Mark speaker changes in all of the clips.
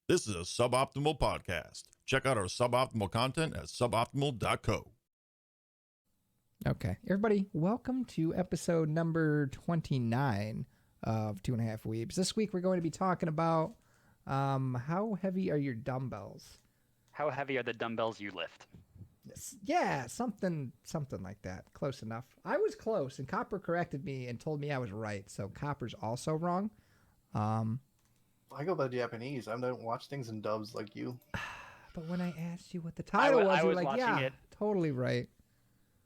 Speaker 1: This is a Suboptimal podcast. Check out our suboptimal content at suboptimal.co.
Speaker 2: Okay, everybody, welcome to episode number 29 of 2.5 Weebs. This week we're going to be talking about how heavy are your dumbbells?
Speaker 3: How heavy are the dumbbells you lift?
Speaker 2: Yeah, something like that. Close enough. I was close, and Copper corrected me and told me I was right, so Copper's also wrong.
Speaker 4: I go by Japanese. I don't watch things in dubs like you.
Speaker 2: But when I asked you what the title was, you were like, yeah,
Speaker 3: it.
Speaker 2: Totally right.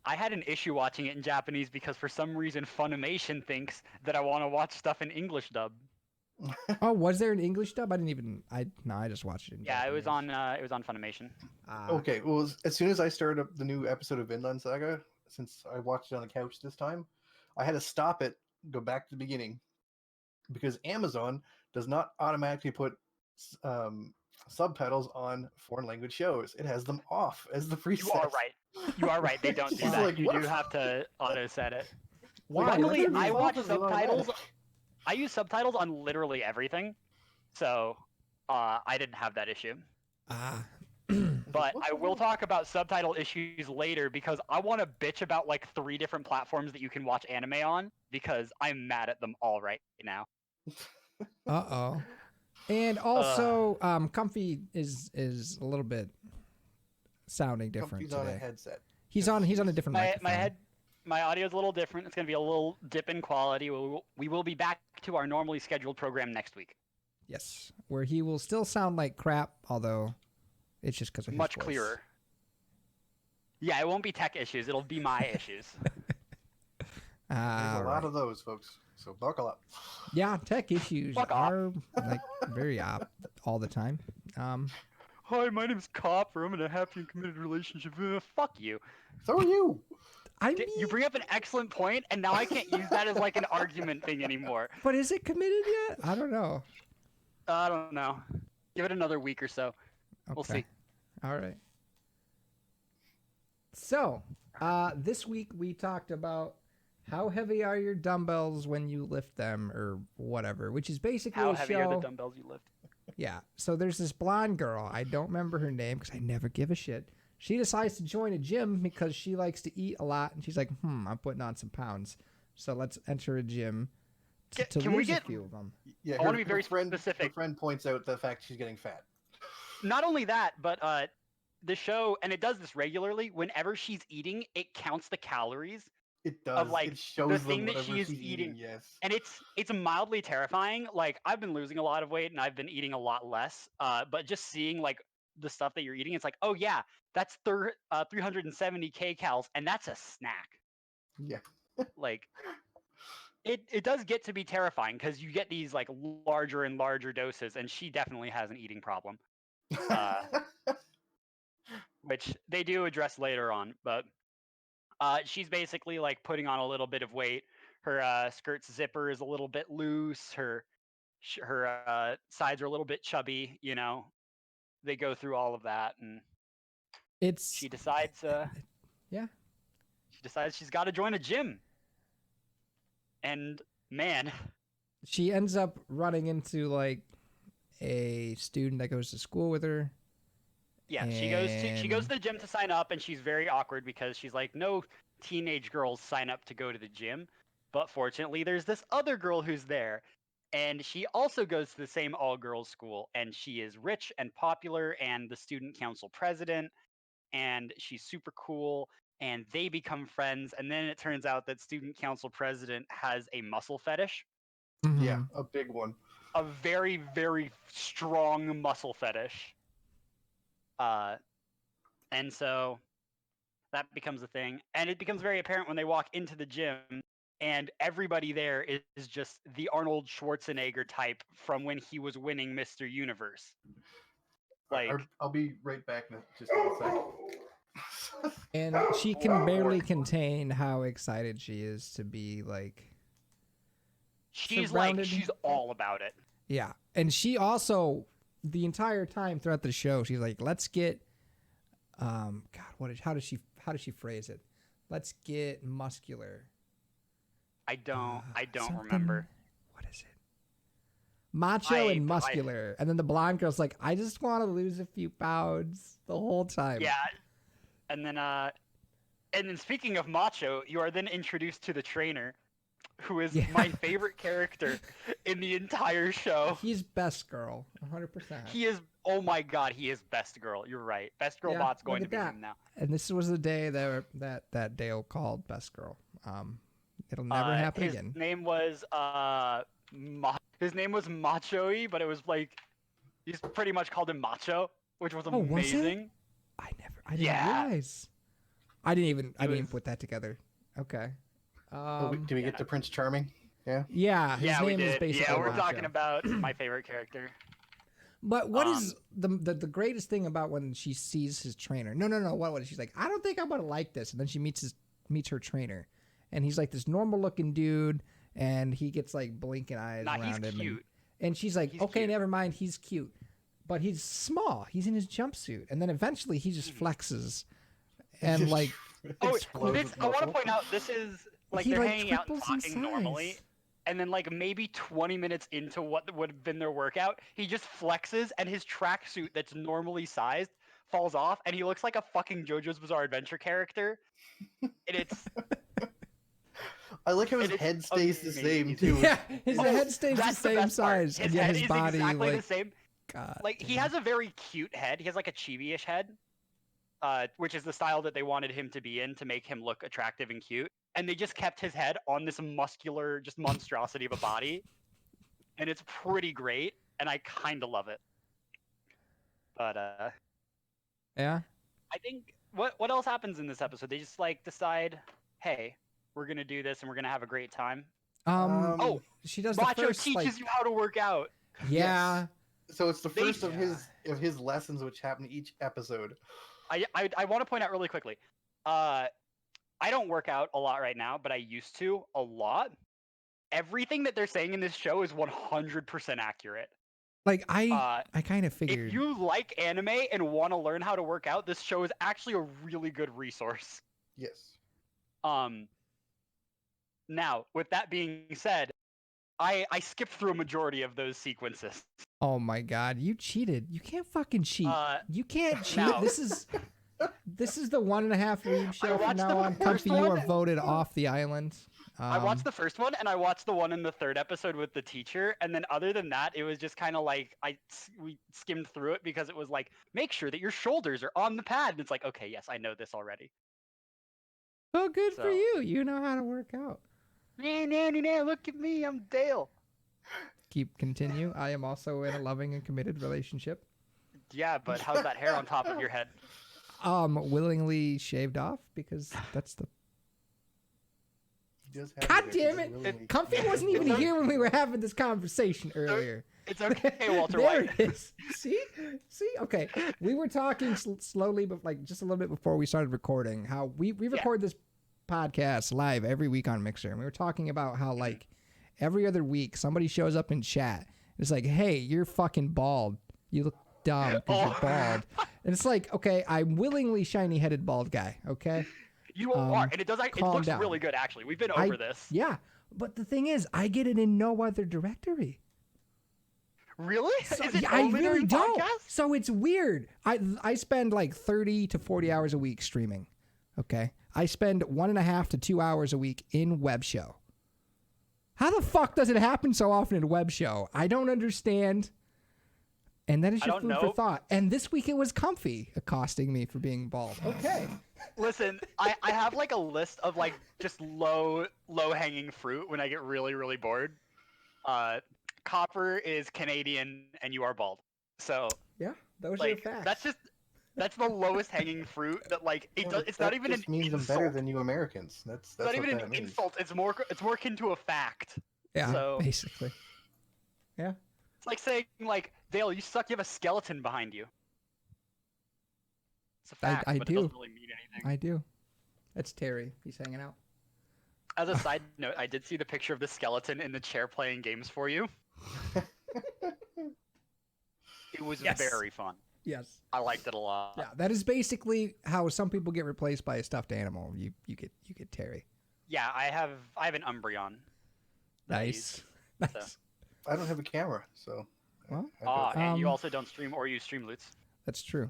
Speaker 3: I had an issue watching it in Japanese because for some reason Funimation thinks that I want to watch stuff in English dub.
Speaker 2: Oh, was there an English dub? I just watched it in Japanese.
Speaker 3: it was on Funimation.
Speaker 4: Okay, well, as soon as I started up the new episode of Vinland Saga, since I watched it on the couch this time, I had to stop it, go back to the beginning, because Amazon does not automatically put subtitles on foreign language shows. It has them off as the preset.
Speaker 3: You are right. They don't do that.
Speaker 4: Like,
Speaker 3: you do have to auto set it.
Speaker 2: Why?
Speaker 3: Luckily, I watch
Speaker 4: Subtitles
Speaker 3: subtitles. I use subtitles on literally everything, so I didn't have that issue. But I will talk about subtitle issues later because I want to bitch about like 3 different platforms that you can watch anime on because I'm mad at them all right now.
Speaker 2: Uh-oh. And also, Comfy is a little bit sounding different
Speaker 4: Comfy's
Speaker 2: today.
Speaker 4: on a headset.
Speaker 2: He's on a different microphone.
Speaker 3: My audio is a little different. It's going to be a little dip in quality. We will be back to our normally scheduled program next week.
Speaker 2: Yes, where he will still sound like crap, although it's just because of his
Speaker 3: much
Speaker 2: voice.
Speaker 3: Clearer. Yeah, it won't be tech issues. It'll be my issues.
Speaker 4: There's a lot of those, folks. So buckle up.
Speaker 2: Yeah, tech issues
Speaker 3: Fuck
Speaker 2: are like very all the time.
Speaker 3: Hi, my name's Copper. I'm in a happy and committed relationship. Fuck you.
Speaker 4: So are you.
Speaker 3: You bring up an excellent point, and now I can't use that as like an argument thing anymore.
Speaker 2: But is it committed yet? I don't know.
Speaker 3: I don't know. Give it another week or so.
Speaker 2: Okay.
Speaker 3: We'll see.
Speaker 2: All right. So, this week we talked about how heavy are your dumbbells when you lift them or whatever, which is basically
Speaker 3: how
Speaker 2: a
Speaker 3: heavy
Speaker 2: show.
Speaker 3: are the dumbbells you lift?
Speaker 2: Yeah. So there's this blonde girl. I don't remember her name because I never give a shit. She decides to join a gym because she likes to eat a lot, and she's like, I'm putting on some pounds. So let's enter a gym to lose a few of them.
Speaker 4: Yeah,
Speaker 3: I want to be very specific.
Speaker 4: Her friend points out the fact she's getting fat.
Speaker 3: Not only that, but the show, and it does this regularly, whenever she's eating, it counts the calories.
Speaker 4: It does.
Speaker 3: Of like
Speaker 4: it shows
Speaker 3: the
Speaker 4: them
Speaker 3: thing that
Speaker 4: whatever
Speaker 3: she is
Speaker 4: she's
Speaker 3: eating.
Speaker 4: Yes.
Speaker 3: And it's mildly terrifying. Like I've been losing a lot of weight and I've been eating a lot less. But just seeing like the stuff that you're eating, it's like, oh yeah, that's 370 kcals, and that's a snack.
Speaker 4: Yeah.
Speaker 3: Like it does get to be terrifying because you get these like larger and larger doses, and she definitely has an eating problem. Which they do address later on, but she's basically like putting on a little bit of weight. Her skirt's zipper is a little bit loose. Her sides are a little bit chubby. You know, they go through all of that, and she decides. She decides she's got to join a gym. And man,
Speaker 2: she ends up running into like a student that goes to school with her.
Speaker 3: Yeah, she goes to the gym to sign up, and she's very awkward because she's like, no teenage girls sign up to go to the gym. But fortunately, there's this other girl who's there, and she also goes to the same all-girls school, and she is rich and popular and the student council president, and she's super cool, and they become friends, and then it turns out that student council president has a muscle fetish.
Speaker 2: Mm-hmm.
Speaker 4: Yeah, a big one.
Speaker 3: A very, very strong muscle fetish. And so that becomes a thing. And it becomes very apparent when they walk into the gym and everybody there is just the Arnold Schwarzenegger type from when he was winning Mr. Universe. Like,
Speaker 4: I'll be right back in just a second.
Speaker 2: And she can barely contain how excited she is to be like.
Speaker 3: She's all about it.
Speaker 2: Yeah. And she also, the entire time throughout the show, she's like, let's get, how does she phrase it? Let's get muscular.
Speaker 3: I don't remember.
Speaker 2: What is it? macho and muscular. And then the blonde girl's like, I just want to lose a few pounds the whole time.
Speaker 3: Yeah. And then speaking of macho, you are then introduced to the trainer, who is my favorite character in the entire show.
Speaker 2: He's best girl, 100%.
Speaker 3: He is, oh my god, he is best girl. You're right. Best girl bot's going to be him now.
Speaker 2: And this was the day that Dale called best girl. It'll never happen again.
Speaker 3: His name was Macho-y, but it was like, he's pretty much called him Macho, which was amazing.
Speaker 2: Was it? I didn't realize. I didn't even put that together. Okay.
Speaker 4: Do we get to Prince Charming? Yeah.
Speaker 2: Yeah. His name is basically.
Speaker 3: Yeah, we're
Speaker 2: Macho.
Speaker 3: talking about my favorite character.
Speaker 2: But what is the greatest thing about when she sees his trainer? No. What is she's like? I don't think I'm gonna like this. And then she meets her trainer, and he's like this normal looking dude, and he gets like blinking eyes around him.
Speaker 3: Cute.
Speaker 2: And she's like, okay,
Speaker 3: cute.
Speaker 2: never mind. He's cute, but he's small. He's in his jumpsuit, and then eventually he just flexes, and like.
Speaker 3: I want to point out this is like they're hanging out and talking normally, and then like maybe 20 minutes into what would have been their workout, he just flexes and his tracksuit that's normally sized falls off, and he looks like a fucking JoJo's Bizarre Adventure character. And it's.
Speaker 4: I like how his head stays the same too.
Speaker 2: Yeah, his head stays the same size.
Speaker 3: His head is
Speaker 2: body
Speaker 3: exactly
Speaker 2: like
Speaker 3: the same.
Speaker 2: God.
Speaker 3: Like he has a very cute head. He has like a chibi-ish head. Which is the style that they wanted him to be in to make him look attractive and cute. And they just kept his head on this muscular, just monstrosity of a body. And it's pretty great, and I kind of love it. But,
Speaker 2: yeah?
Speaker 3: I think, what else happens in this episode? They just, like, decide, hey, we're going to do this, and we're going to have a great time.
Speaker 2: She does
Speaker 3: Macho
Speaker 2: the first,
Speaker 3: teaches you how to work out.
Speaker 2: Yeah.
Speaker 4: Yes. So it's the first of his lessons, which happen each episode.
Speaker 3: I want to point out really quickly. I don't work out a lot right now, but I used to a lot. Everything that they're saying in this show is 100% accurate.
Speaker 2: Like I kind of figured.
Speaker 3: If you like anime and want to learn how to work out, this show is actually a really good resource.
Speaker 4: Yes.
Speaker 3: Now, with that being said, I skipped through a majority of those sequences.
Speaker 2: Oh my god, you cheated. You can't fucking cheat. You can't cheat.
Speaker 3: No.
Speaker 2: This is the 1.5 Weebs show from now on.
Speaker 3: first
Speaker 2: Comfy, you are
Speaker 3: one.
Speaker 2: voted off the island.
Speaker 3: I watched the first one, and I watched the one in the third episode with the teacher, and then other than that, it was just kind of like we skimmed through it because it was like, make sure that your shoulders are on the pad. And it's like, okay, yes, I know this already.
Speaker 2: Oh, good for you. You know how to work out.
Speaker 3: Look at me, I'm Dale.
Speaker 2: Continue. I am also in a loving and committed relationship.
Speaker 3: Yeah, but how's that hair on top of your head?
Speaker 2: Willingly shaved off because that's the. God damn it! Comfy wasn't even here when we were having this conversation earlier.
Speaker 3: It's okay, Walter
Speaker 2: there
Speaker 3: White.
Speaker 2: It is. See? Okay. We were talking slowly, but like just a little bit before we started recording. How we record this podcast live every week on Mixer, and we were talking about how like every other week somebody shows up in chat. It's like, hey, you're fucking bald. You look dumb because you're bald. And it's like, okay, I'm willingly shiny-headed bald guy. Okay.
Speaker 3: You are, and it looks
Speaker 2: down.
Speaker 3: really good actually. We've been over this.
Speaker 2: Yeah, but the thing is, I get it in no other directory.
Speaker 3: Really?
Speaker 2: So,
Speaker 3: is it
Speaker 2: I
Speaker 3: only
Speaker 2: really
Speaker 3: during
Speaker 2: don't.
Speaker 3: podcasts?
Speaker 2: So it's weird. I spend like 30 to 40 hours a week streaming. Okay. I spend 1.5 to 2 hours a week in web show. How the fuck does it happen so often in web show? I don't understand. And that is your food for thought. And this week it was Comfy accosting me for being bald. Okay.
Speaker 3: Listen, I have like a list of like just low hanging fruit when I get really, really bored. Copper is Canadian and you are bald. So
Speaker 2: yeah, those are
Speaker 3: like
Speaker 2: facts.
Speaker 3: that's the lowest hanging fruit that like it's not even an
Speaker 4: means
Speaker 3: insult.
Speaker 4: I'm better than you Americans. That's
Speaker 3: not even
Speaker 4: what
Speaker 3: an
Speaker 4: that means.
Speaker 3: insult. It's more akin to a fact.
Speaker 2: Yeah,
Speaker 3: so,
Speaker 2: basically. Yeah.
Speaker 3: It's like saying like, Dale, you suck. You have a skeleton behind you. It's a fact,
Speaker 2: I
Speaker 3: but
Speaker 2: do.
Speaker 3: it doesn't really mean anything.
Speaker 2: I do. That's Terry. He's hanging out.
Speaker 3: As a side note, I did see the picture of the skeleton in the chair playing games for you. It was very fun.
Speaker 2: Yes.
Speaker 3: I liked it a lot.
Speaker 2: Yeah, that is basically how some people get replaced by a stuffed animal. You get Terry.
Speaker 3: Yeah, I have an Umbreon.
Speaker 2: Nice.
Speaker 3: So.
Speaker 4: I don't have a camera, so.
Speaker 2: Well,
Speaker 4: I don't-
Speaker 3: And you
Speaker 2: Um,
Speaker 3: also don't stream or use Streamloots.
Speaker 2: that's true.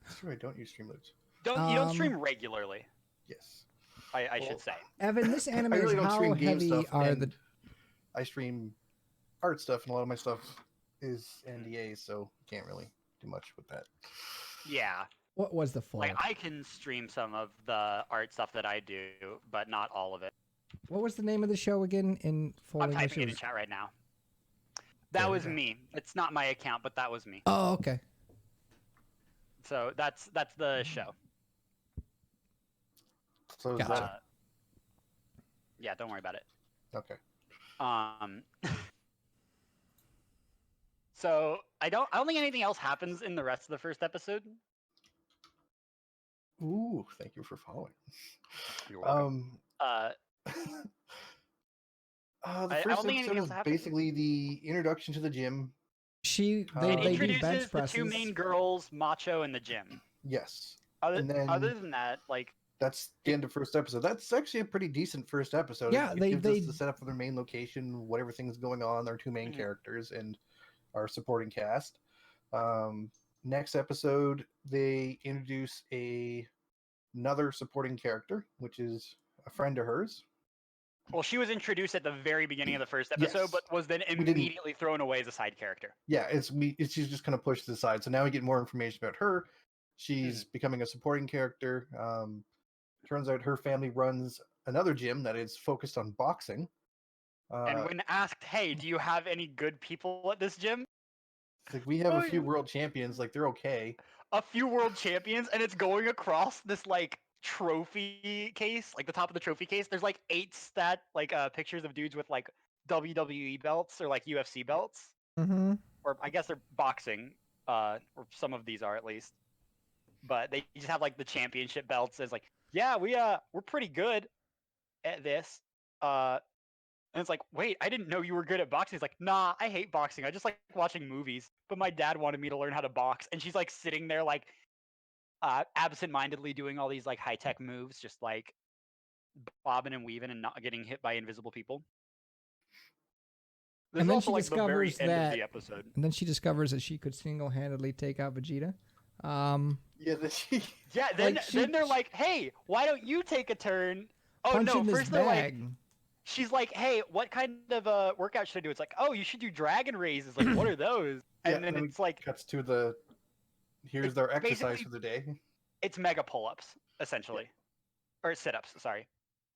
Speaker 4: That's true. I don't use Streamlabs.
Speaker 3: You don't stream regularly,
Speaker 4: Yes.
Speaker 3: I
Speaker 4: Well,
Speaker 3: should say.
Speaker 2: Evan, this anime
Speaker 4: I really
Speaker 2: is
Speaker 4: don't
Speaker 2: how
Speaker 4: stream game
Speaker 2: heavy
Speaker 4: stuff,
Speaker 2: are
Speaker 4: and
Speaker 2: the?
Speaker 4: I stream art stuff, and a lot of my stuff is NDA, so can't really do much with that.
Speaker 3: Yeah.
Speaker 2: What was the fault?
Speaker 3: Like, I can stream some of the art stuff that I do, but not all of it.
Speaker 2: What was the name of the show again in full
Speaker 3: I'm
Speaker 2: English?
Speaker 3: typing it in chat right now. That
Speaker 2: There we
Speaker 3: was
Speaker 2: go.
Speaker 3: me. It's not my account, but that was me.
Speaker 2: Oh, okay.
Speaker 3: So that's the show.
Speaker 4: So is
Speaker 2: Gotcha.
Speaker 4: that
Speaker 3: Yeah, don't worry about it.
Speaker 4: okay?
Speaker 3: So I don't think anything else happens in the rest of the first episode.
Speaker 4: Ooh, thank you for following.
Speaker 3: You're welcome.
Speaker 4: The
Speaker 3: I
Speaker 4: first
Speaker 3: don't think anything
Speaker 4: episode
Speaker 3: else
Speaker 4: is
Speaker 3: happens.
Speaker 4: basically the introduction to the gym.
Speaker 2: They
Speaker 3: It
Speaker 2: do bench
Speaker 3: introduces the
Speaker 2: presses.
Speaker 3: two main girls, Macho and the gym.
Speaker 4: Yes,
Speaker 3: Other,
Speaker 4: And then-
Speaker 3: other than that, like,
Speaker 4: that's the end of first episode. That's actually a pretty decent first episode.
Speaker 2: Yeah,
Speaker 4: it
Speaker 2: they-
Speaker 4: gives
Speaker 2: they-
Speaker 4: us the setup for their main location, what everything's going on, their two main
Speaker 3: Mhm.
Speaker 4: characters, and our supporting cast. Next episode, they introduce another supporting character, which is a friend of hers.
Speaker 3: well, she was introduced at the very beginning of the first episode,
Speaker 4: Yes.
Speaker 3: but was then
Speaker 4: didn't-
Speaker 3: immediately thrown away as a side character.
Speaker 4: Yeah, she's just kind of pushed to the side. So now we get more information about her. She's becoming a supporting character. Turns out her family runs another gym that is focused on boxing.
Speaker 3: And when asked, "Hey, do you have any good people at this gym?"
Speaker 4: It's like we have
Speaker 3: Oh,
Speaker 4: a few
Speaker 3: yeah.
Speaker 4: world champions. Like they're okay.
Speaker 3: A few world champions, and it's going across this like trophy case, like the top of the trophy case. There's like 8 pictures of dudes with like WWE belts or like UFC belts,
Speaker 2: Mm-hmm.
Speaker 3: or I guess they're boxing, or some of these are at least. But they just have like the championship belts. It's like, yeah, we're pretty good at this. And it's like, wait, I didn't know you were good at boxing. He's like, nah, I hate boxing. I just like watching movies. But my dad wanted me to learn how to box. And she's like sitting there like absent-mindedly doing all these like high-tech moves, just like bobbing and weaving and not getting hit by invisible people. This
Speaker 2: And
Speaker 3: is
Speaker 2: then
Speaker 3: also
Speaker 2: she
Speaker 3: like the very
Speaker 2: discovers
Speaker 3: end of
Speaker 2: that-
Speaker 3: the episode.
Speaker 2: And then she discovers that she could single-handedly take out Vegeta.
Speaker 4: Yeah,
Speaker 3: Yeah, then
Speaker 2: like,
Speaker 3: then they're like, hey, why don't you take a turn? Oh
Speaker 2: punch
Speaker 3: no,
Speaker 2: in this
Speaker 3: first they're like,
Speaker 2: bag.
Speaker 3: she's like, hey, what kind of workout should I do? It's like, oh, you should do dragon raises. Like, what are those?
Speaker 4: Yeah,
Speaker 3: And then
Speaker 4: then
Speaker 3: it's like,
Speaker 4: cuts to the. Here's their exercise
Speaker 3: basically-
Speaker 4: for the day.
Speaker 3: it's mega pull-ups essentially, or sit-ups. Sorry,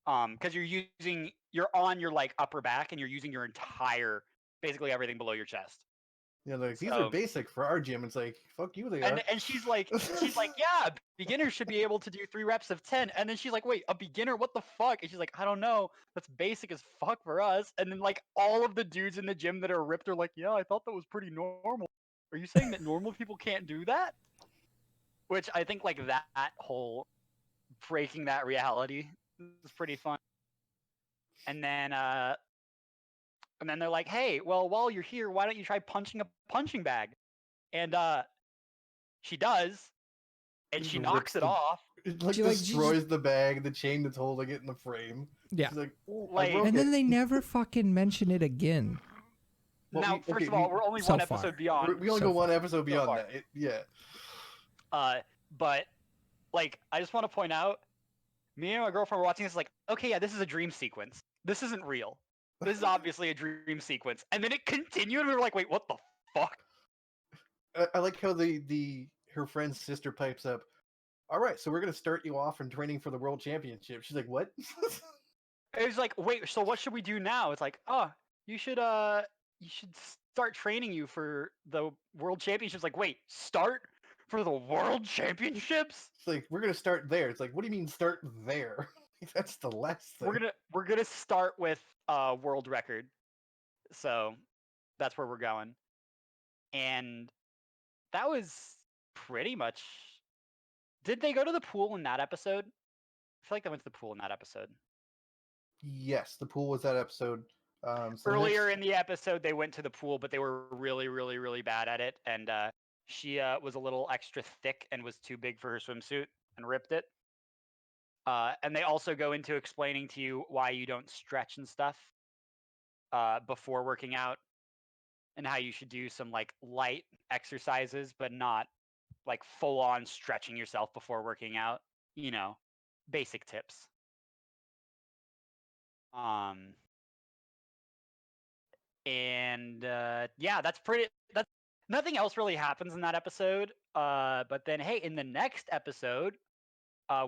Speaker 3: because you're on your like upper back and you're using your entire, basically everything below your chest.
Speaker 4: Yeah, like these
Speaker 3: So-
Speaker 4: are basic for our gym. It's like fuck you, they are.
Speaker 3: And she's like, yeah, beginners should be able to do 3 reps of 10. And then she's like, wait, a beginner? What the fuck? And she's like, I don't know. That's basic as fuck for us. And then like all of the dudes in the gym that are ripped are like, yeah, I thought that was pretty normal. Are you saying that normal people can't do that? Which I think like that whole breaking that reality is pretty fun. And then they're like, hey, well, while you're here, why don't you try punching a punching bag? And she does, and she
Speaker 4: Just
Speaker 3: knocks
Speaker 4: rips
Speaker 3: it
Speaker 4: the-
Speaker 3: off.
Speaker 4: It like
Speaker 2: She, like,
Speaker 4: destroys the bag, the chain that's holding it in the frame.
Speaker 2: Yeah.
Speaker 4: She's like, "Oh, I
Speaker 3: Like-
Speaker 4: broke
Speaker 2: And then
Speaker 4: it."
Speaker 2: they never fucking mention it again.
Speaker 4: Well,
Speaker 3: Now,
Speaker 4: we-
Speaker 3: first
Speaker 4: okay,
Speaker 3: of all,
Speaker 4: we-
Speaker 3: we're only
Speaker 2: so
Speaker 3: one
Speaker 2: far.
Speaker 3: episode beyond.
Speaker 4: We only
Speaker 2: so
Speaker 4: go
Speaker 2: far.
Speaker 4: one episode beyond
Speaker 3: far.
Speaker 4: that. Yeah.
Speaker 3: But like, I just want to point out, me and my girlfriend were watching this. Like, okay, yeah, this is a dream sequence. This isn't real. This is obviously a dream sequence. And then it continued, and we were like, wait, what the fuck?
Speaker 4: I like how her friend's sister pipes up. All right, so we're gonna start you off in training for the world championship. She's like, what?
Speaker 3: It was like, wait, so what should we do now? It's like, oh, you should start training you for the world championships. Like, wait, start for the world championships?
Speaker 4: It's like we're gonna start there. It's like, what do you mean start there? That's the last thing.
Speaker 3: We're gonna start with world record. So that's where we're going. And that was pretty much. Did they go to the pool in that episode? I feel like they went to the pool in that episode.
Speaker 4: Yes, the pool was that episode. So the
Speaker 3: Earlier
Speaker 4: next-
Speaker 3: in the episode, they went to the pool, but they were really, really, really bad at it. And she was a little extra thick and was too big for her swimsuit and ripped it. And they also go into explaining to you why you don't stretch and stuff before working out, and how you should do some like light exercises, but not like full on stretching yourself before working out. You know, basic tips. Um, and yeah, that's pretty. That's nothing else really happens in that episode. But then, hey, in the next episode,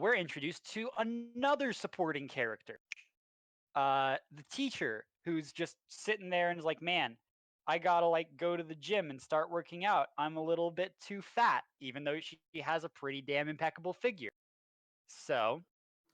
Speaker 3: we're introduced to another supporting character. The teacher who's just sitting there and is like, man, I gotta like go to the gym and start working out. I'm a little bit too fat, even though she has a pretty damn impeccable figure. So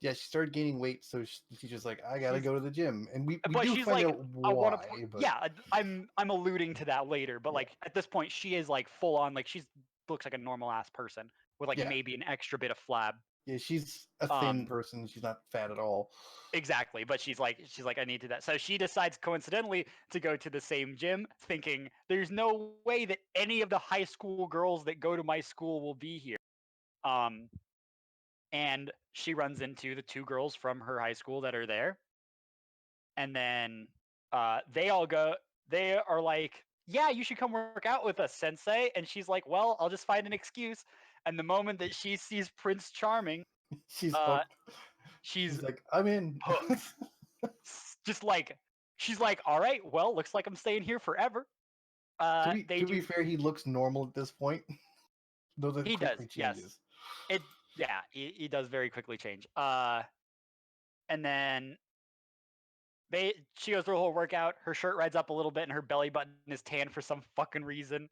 Speaker 4: Yeah, she started gaining weight, so she's just like, I gotta
Speaker 3: she's,
Speaker 4: go to the gym, and we
Speaker 3: but
Speaker 4: do
Speaker 3: she's
Speaker 4: find
Speaker 3: like,
Speaker 4: out
Speaker 3: I want
Speaker 4: why.
Speaker 3: to.
Speaker 4: But
Speaker 3: Yeah, I'm alluding to that later. But
Speaker 4: Yeah.
Speaker 3: like at this point, she is like full on, like she's looks like a normal ass person with like
Speaker 4: Yeah.
Speaker 3: maybe an extra bit of flab.
Speaker 4: yeah, she's a thin person. She's not fat at all.
Speaker 3: Exactly, but she's like I need to that. So she decides coincidentally to go to the same gym, thinking there's no way that any of the high school girls that go to my school will be here. And she runs into the two girls from her high school that are there, and then they all go. They are like, "Yeah, you should come work out with us, Sensei." And she's like, "Well, I'll just find an excuse." And the moment that she sees Prince Charming,
Speaker 4: She's
Speaker 3: uh,
Speaker 4: hooked.
Speaker 3: she's
Speaker 4: She's like, I'm in.
Speaker 3: hooked. Just like she's like, all right, well, looks like I'm staying here forever.
Speaker 4: To be fair, he looks normal at this point. Though that
Speaker 3: He does,
Speaker 4: quickly
Speaker 3: yes.
Speaker 4: changes.
Speaker 3: He does very quickly change. And then she goes through a whole workout. Her shirt rides up a little bit, and her belly button is tan for some fucking reason.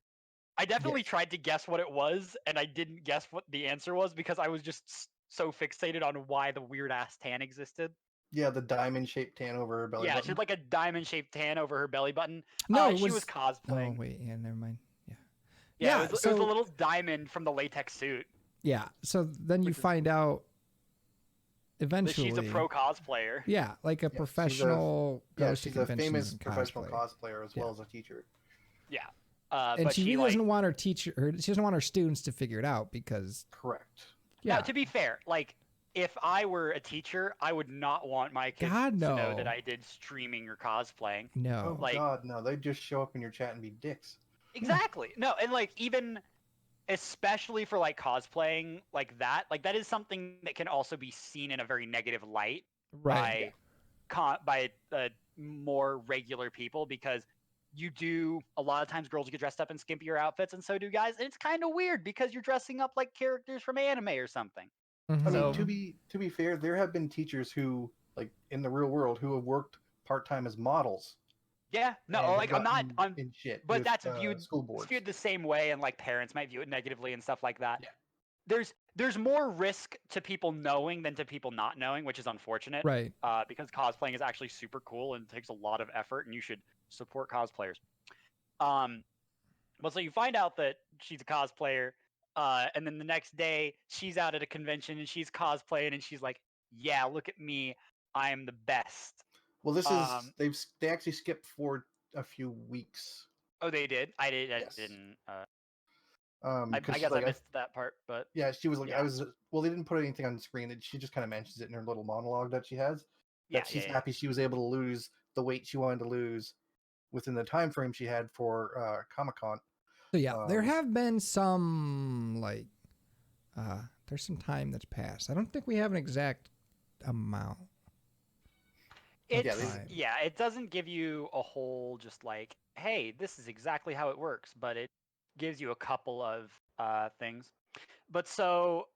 Speaker 3: I definitely
Speaker 4: Yes.
Speaker 3: tried to guess what it was, and I didn't guess what the answer was because I was just so fixated on why the weird ass tan existed.
Speaker 4: Yeah, the diamond shaped tan over her belly
Speaker 3: Yeah,
Speaker 4: button.
Speaker 3: she had like a diamond shaped tan over her belly button.
Speaker 2: No,
Speaker 3: she was cosplaying.
Speaker 2: Oh wait, yeah, never mind.
Speaker 3: Yeah, it was a little diamond from the latex suit.
Speaker 2: Yeah, so then you find out eventually
Speaker 3: that she's a pro cosplayer.
Speaker 2: Yeah, like a professional.
Speaker 4: She's a famous professional cosplayer as well as a teacher.
Speaker 3: Yeah,
Speaker 2: and
Speaker 3: but
Speaker 2: she really doesn't want her teacher. She doesn't want her students to figure it out because.
Speaker 4: Correct.
Speaker 2: Yeah.
Speaker 3: Now, to be fair, like if I were a teacher, I would not want my kids to know that I did streaming or cosplaying.
Speaker 2: No.
Speaker 4: Oh God, no! They just show up in your chat and be dicks.
Speaker 3: Exactly. No, and like even especially for like cosplaying like that is something that can also be seen in a very negative light
Speaker 2: right.
Speaker 3: by more regular people, because you do a lot of times girls get dressed up in skimpier outfits and so do guys, and it's kind of weird because you're dressing up like characters from anime or something.
Speaker 2: Mm-hmm.
Speaker 4: I mean, to be fair, there have been teachers who, like in the real world, who have worked part-time as models.
Speaker 3: Yeah, no, like I'm
Speaker 4: in shit.
Speaker 3: But
Speaker 4: with,
Speaker 3: that's viewed
Speaker 4: school boards.
Speaker 3: viewed the same way, and like parents might view it negatively and stuff like that.
Speaker 4: Yeah.
Speaker 3: There's more risk to people knowing than to people not knowing, which is unfortunate.
Speaker 2: Right.
Speaker 3: Because cosplaying is actually super cool and takes a lot of effort, and you should support cosplayers. But so you find out that she's a cosplayer, and then the next day she's out at a convention and she's cosplaying, and she's like, "Yeah, look at me, I am the best."
Speaker 4: Well, this is they actually skipped forward a few weeks.
Speaker 3: Oh, they did. I
Speaker 4: Yes.
Speaker 3: didn't.
Speaker 4: I
Speaker 3: guess I missed that part, but
Speaker 4: yeah, she was like,
Speaker 3: yeah.
Speaker 4: Well, they didn't put anything on the screen. She just kind of mentions it in her little monologue that she has.
Speaker 3: Yeah,
Speaker 4: That she's happy she was able to lose the weight she wanted to lose within the time frame she had for Comic-Con.
Speaker 2: So yeah, there have been some like there's some time that's passed. I don't think we have an exact amount.
Speaker 3: It doesn't give you a whole just like, hey, this is exactly how it works, but it gives you a couple of things. But so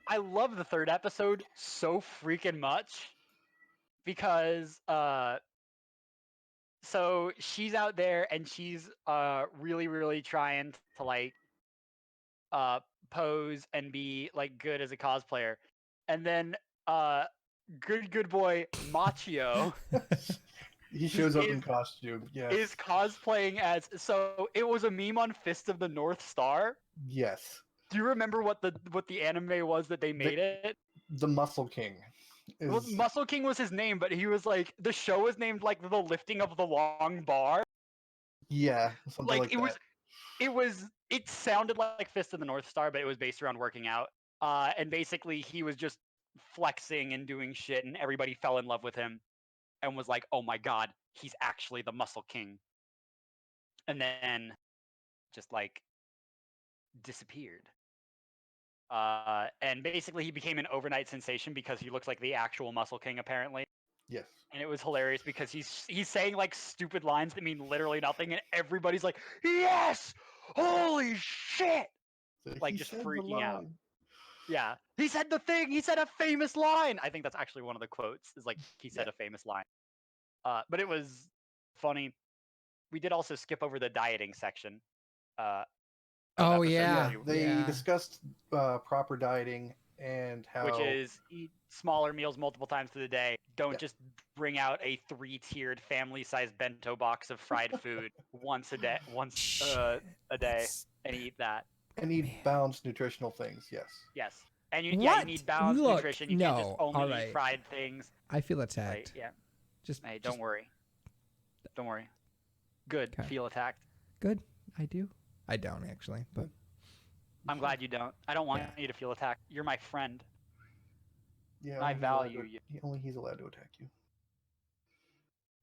Speaker 3: I love the third episode so freaking much because so she's out there and she's really trying to like pose and be like good as a cosplayer, and then good boy Machio
Speaker 4: he shows up in costume. Yes.
Speaker 3: Is cosplaying as, so it was a meme on Fist of the North Star.
Speaker 4: Yes.
Speaker 3: Do you remember what the anime was that they made it?
Speaker 4: The Muscle King.
Speaker 3: Well, Muscle King was his name, but he was like, the show was named like the lifting of the long bar.
Speaker 4: Yeah, something like
Speaker 3: that. It sounded like Fist of the North Star, but it was based around working out. And basically he was just flexing and doing shit, and everybody fell in love with him and was like, oh my God, he's actually the Muscle King, and then just like disappeared. And basically he became an overnight sensation because he looks like the actual Muscle King apparently.
Speaker 4: Yes.
Speaker 3: And it was hilarious because he's saying like stupid lines that mean literally nothing, and everybody's like, "Yes, holy shit!"
Speaker 4: So
Speaker 3: Like
Speaker 4: he
Speaker 3: just
Speaker 4: said the
Speaker 3: freaking out.
Speaker 4: line.
Speaker 3: Yeah, he said the thing. He said a famous line. I think that's actually one of the quotes. Is like he said
Speaker 4: Yeah.
Speaker 3: a famous line. But it was funny. We did also skip over the dieting section. Of
Speaker 2: Oh
Speaker 3: episode
Speaker 2: yeah,
Speaker 3: two,
Speaker 4: They discussed proper dieting and
Speaker 3: which
Speaker 4: how
Speaker 3: is eat smaller meals multiple times through the day. Don't
Speaker 4: Yeah.
Speaker 3: just bring out a 3-tiered family-sized bento box of fried food once a day, a day, and eat that.
Speaker 4: and eat
Speaker 2: Man.
Speaker 4: balanced nutritional things. Yes.
Speaker 3: Yes, and you
Speaker 2: What?
Speaker 3: need balanced
Speaker 2: Look,
Speaker 3: nutrition. You can't just
Speaker 2: no,
Speaker 3: only
Speaker 2: all
Speaker 3: eat
Speaker 2: right.
Speaker 3: fried things.
Speaker 2: I feel
Speaker 3: Like,
Speaker 2: attacked.
Speaker 3: yeah,
Speaker 2: Just
Speaker 3: hey, don't worry. Don't worry. Good.
Speaker 2: Okay.
Speaker 3: Feel attacked.
Speaker 2: Good. I do. I don't actually, but
Speaker 3: I'm glad you don't. I don't want you to feel attacked. You're my friend.
Speaker 4: Yeah.
Speaker 3: I value you.
Speaker 4: Only he's allowed to attack you.